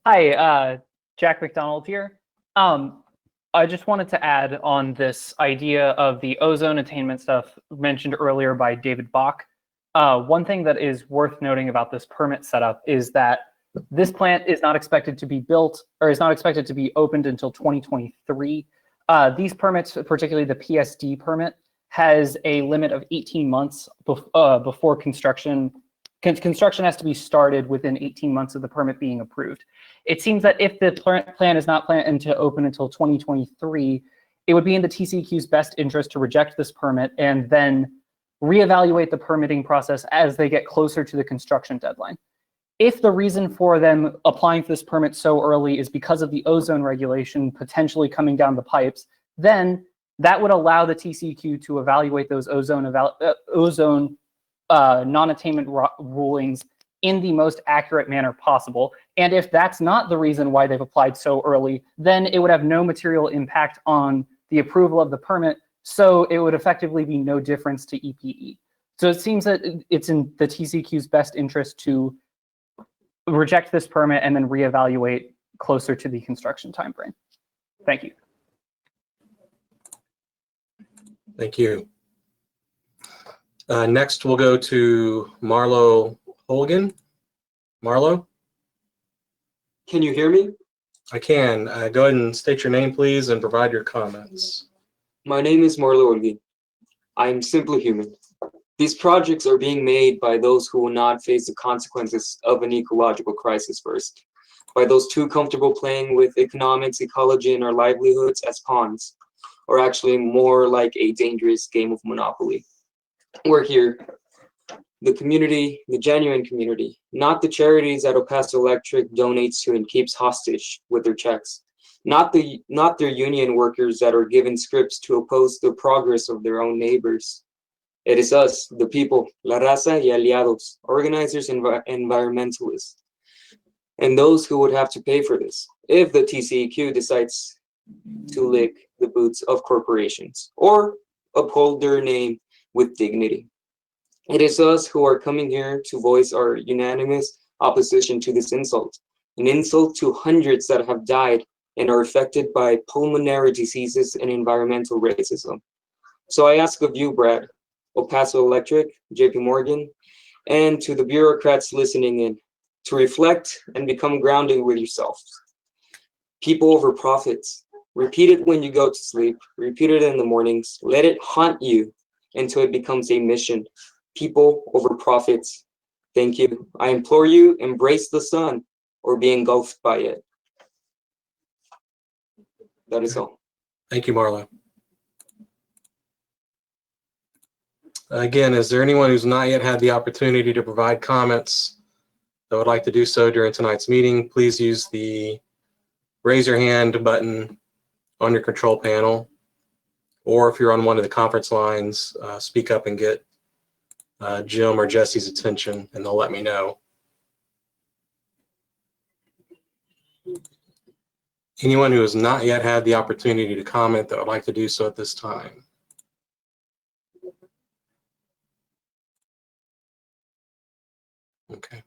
Hi, Jack McDonald here. I just wanted to add on this idea of the ozone attainment stuff mentioned earlier by David Bach. One thing that is worth noting about this permit setup is that this plant is not expected to be built, or is not expected to be opened until 2023. These permits, particularly the PSD permit, has a limit of 18 months before construction. Construction has to be started within 18 months of the permit being approved. It seems that if the plan is not planned to open until 2023, it would be in the TCEQ's best interest to reject this permit and then reevaluate the permitting process as they get closer to the construction deadline. If the reason for them applying for this permit so early is because of the ozone regulation potentially coming down the pipes, then that would allow the TCEQ to evaluate those ozone non-attainment rulings in the most accurate manner possible. And if that's not the reason why they've applied so early, then it would have no material impact on the approval of the permit, so it would effectively be no difference to EPE. So it seems that it's in the TCEQ's best interest to reject this permit and then reevaluate closer to the construction timeframe. Thank you. Thank you. Next, we'll go to Marlo Holgan. Marlo? Can you hear me? I can. Go ahead and state your name, please, and provide your comments. My name is Marlo Holgan. I'm simply human. These projects are being made by those who will not face the consequences of an ecological crisis first, by those too comfortable playing with economics, ecology, and our livelihoods as pawns, or actually more like a dangerous game of Monopoly. We're here, the community, the genuine community, not the charities that El Paso Electric donates to and keeps hostage with their checks, not their union workers that are given scripts to oppose the progress of their own neighbors. It is us, the people, La Raza y Aliados, organizers and environmentalists, and those who would have to pay for this if the TCEQ decides to lick the boots of corporations or uphold their name with dignity. It is us who are coming here to voice our unanimous opposition to this insult, an insult to hundreds that have died and are affected by pulmonary diseases and environmental racism. So I ask of you, Brad, El Paso Electric, JP Morgan, and to the bureaucrats listening in, to reflect and become grounded with yourself. People over profits. Repeat it when you go to sleep. Repeat it in the mornings. Let it haunt you until it becomes a mission. People over profits. Thank you. I implore you, embrace the sun or be engulfed by it. That is all. Thank you, Marlo. Again, is there anyone who's not yet had the opportunity to provide comments that would like to do so during tonight's meeting? Please use the raise your hand button on your control panel, or if you're on one of the conference lines, speak up and get Jim or Jesse's attention, and they'll let me know. Anyone who has not yet had the opportunity to comment that would like to do so at this time? Okay.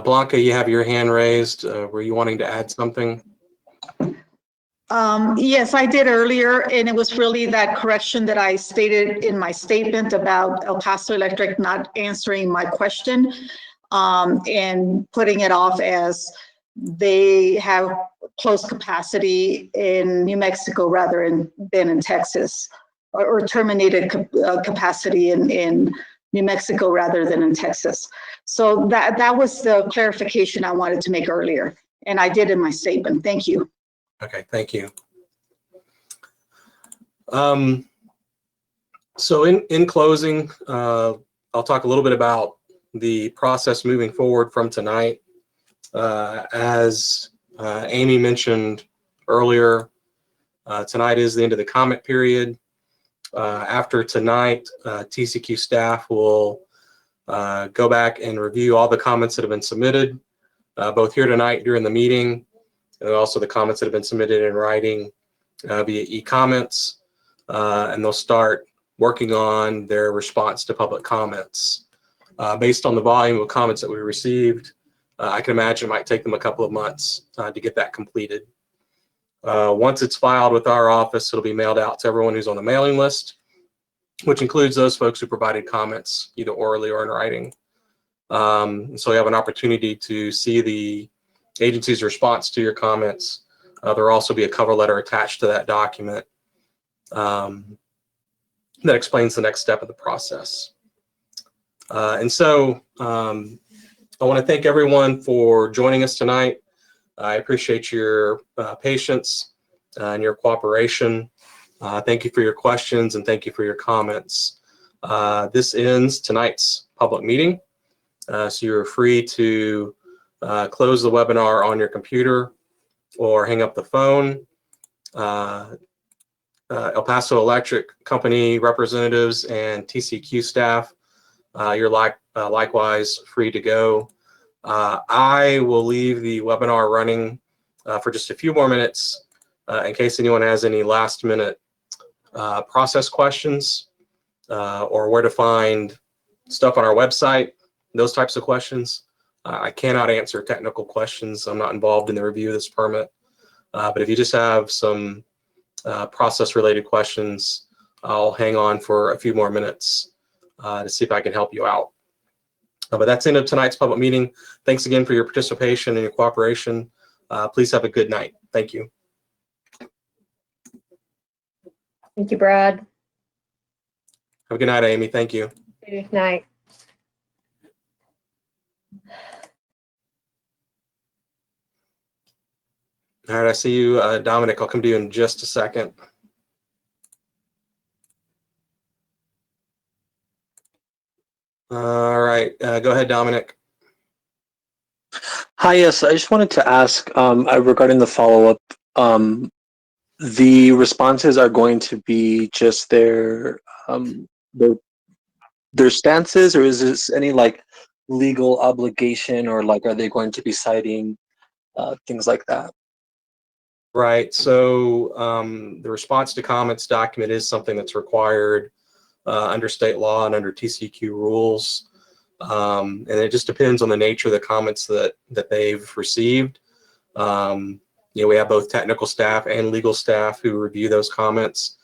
Blanca, you have your hand raised. Were you wanting to add something? Yes, I did earlier, and it was really that correction that I stated in my statement about El Paso Electric not answering my question and putting it off as they have close capacity in New Mexico rather than in Texas, or terminated capacity in New Mexico rather than in Texas. So that was the clarification I wanted to make earlier, and I did in my statement. Thank you. Okay, thank you. So in closing, I'll talk a little bit about the process moving forward from tonight. As Amy mentioned earlier, tonight is the end of the comment period. After tonight, TCEQ staff will go back and review all the comments that have been submitted, both here tonight during the meeting, and also the comments that have been submitted in writing via e-comments, and they'll start working on their response to public comments. Based on the volume of comments that we received, I can imagine it might take them a couple of months to get that completed. Once it's filed with our office, it'll be mailed out to everyone who's on the mailing list, which includes those folks who provided comments either orally or in writing. So you have an opportunity to see the agency's response to your comments. There will also be a cover letter attached to that document that explains the next step of the process. And so I want to thank everyone for joining us tonight. I appreciate your patience and your cooperation. Thank you for your questions and thank you for your comments. This ends tonight's public meeting. So you're free to close the webinar on your computer or hang up the phone. El Paso Electric Company representatives and TCEQ staff, you're likewise free to go. I will leave the webinar running for just a few more minutes in case anyone has any last minute process questions or where to find stuff on our website, those types of questions. I cannot answer technical questions. I'm not involved in the review of this permit. But if you just have some process related questions, I'll hang on for a few more minutes to see if I can help you out. But that's the end of tonight's public meeting. Thanks again for your participation and your cooperation. Please have a good night. Thank you. Thank you, Brad. Have a good night, Amy. Thank you. Good night. All right, I see you, Dominic. I'll come to you in just a second. All right, go ahead, Dominic. Hi, yes, I just wanted to ask regarding the follow-up. The responses are going to be just their stances, or is this any like legal obligation, or like are they going to be citing things like that? Right. So the response to comments document is something that's required under state law and under TCEQ rules. And it just depends on the nature of the comments that they've received. You know, we have both technical staff and legal staff who review those comments.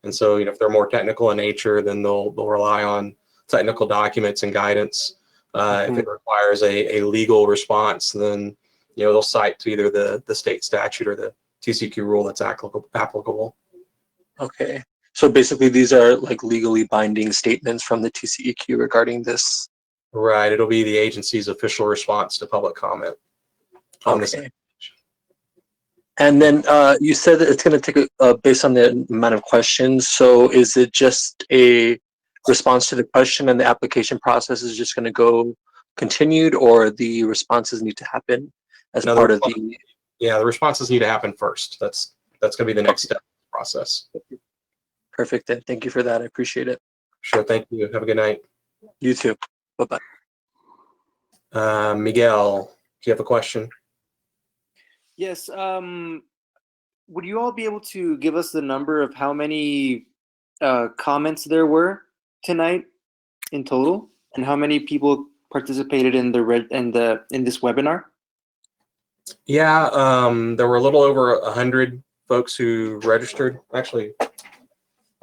And so, you know, if they're more technical in nature, then they'll rely on technical documents and guidance. If it requires a legal response, then, you know, they'll cite to either the state statute or the TCEQ rule that's applicable. Okay. So basically these are like legally binding statements from the TCEQ regarding this. Right. It'll be the agency's official response to public comment on this. And then you said that it's going to take based on the amount of questions. So is it just a response to the question and the application process is just going to go continued, or the responses need to happen as part of the? Yeah, the responses need to happen first. That's going to be the next step in the process. Perfect. Then thank you for that. I appreciate it. Sure. Thank you. Have a good night. You too. Bye-bye. Miguel, do you have a question? Yes. Would you all be able to give us the number of how many comments there were tonight in total, and how many people participated in this webinar? Yeah, there were a little over 100 folks who registered. Actually,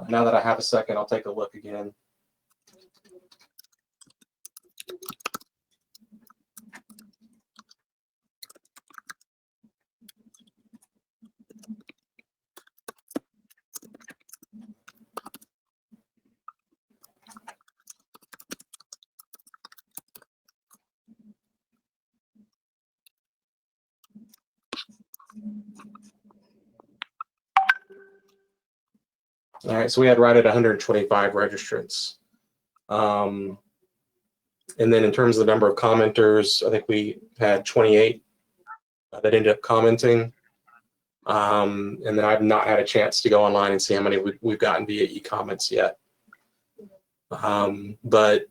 now that I have a second, I'll take a look again. All right, so we had right at 125 registrants. And then in terms of the number of commenters, I think we had 28 that ended up commenting. And then I've not had a chance to go online and see how many we've gotten via e-comments yet. But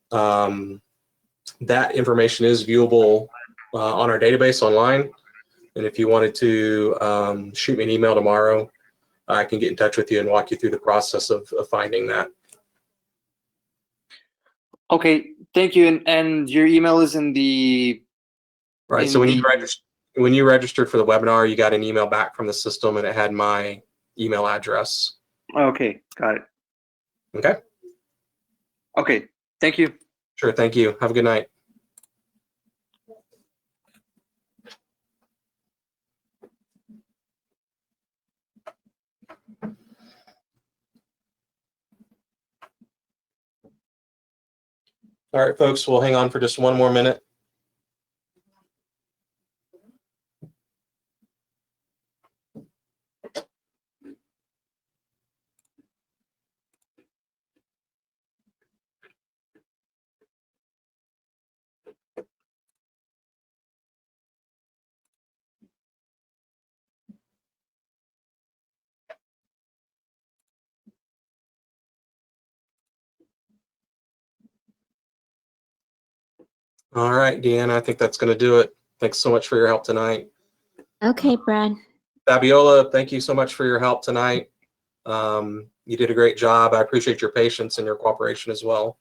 that information is viewable on our database online. And if you wanted to shoot me an email tomorrow, I can get in touch with you and walk you through the process of finding that. Okay, thank you. And your email is in the right. So when you registered for the webinar, you got an email back from the system, and it had my email address. Okay, got it. Okay. Okay, thank you. Sure. Thank you. Have a good night. All right, folks, we'll hang on for just one more minute. All right, Deanna, I think that's going to do it. Thanks so much for your help tonight. Okay, Brad. Fabiola, thank you so much for your help tonight. You did a great job. I appreciate your patience and your cooperation as well.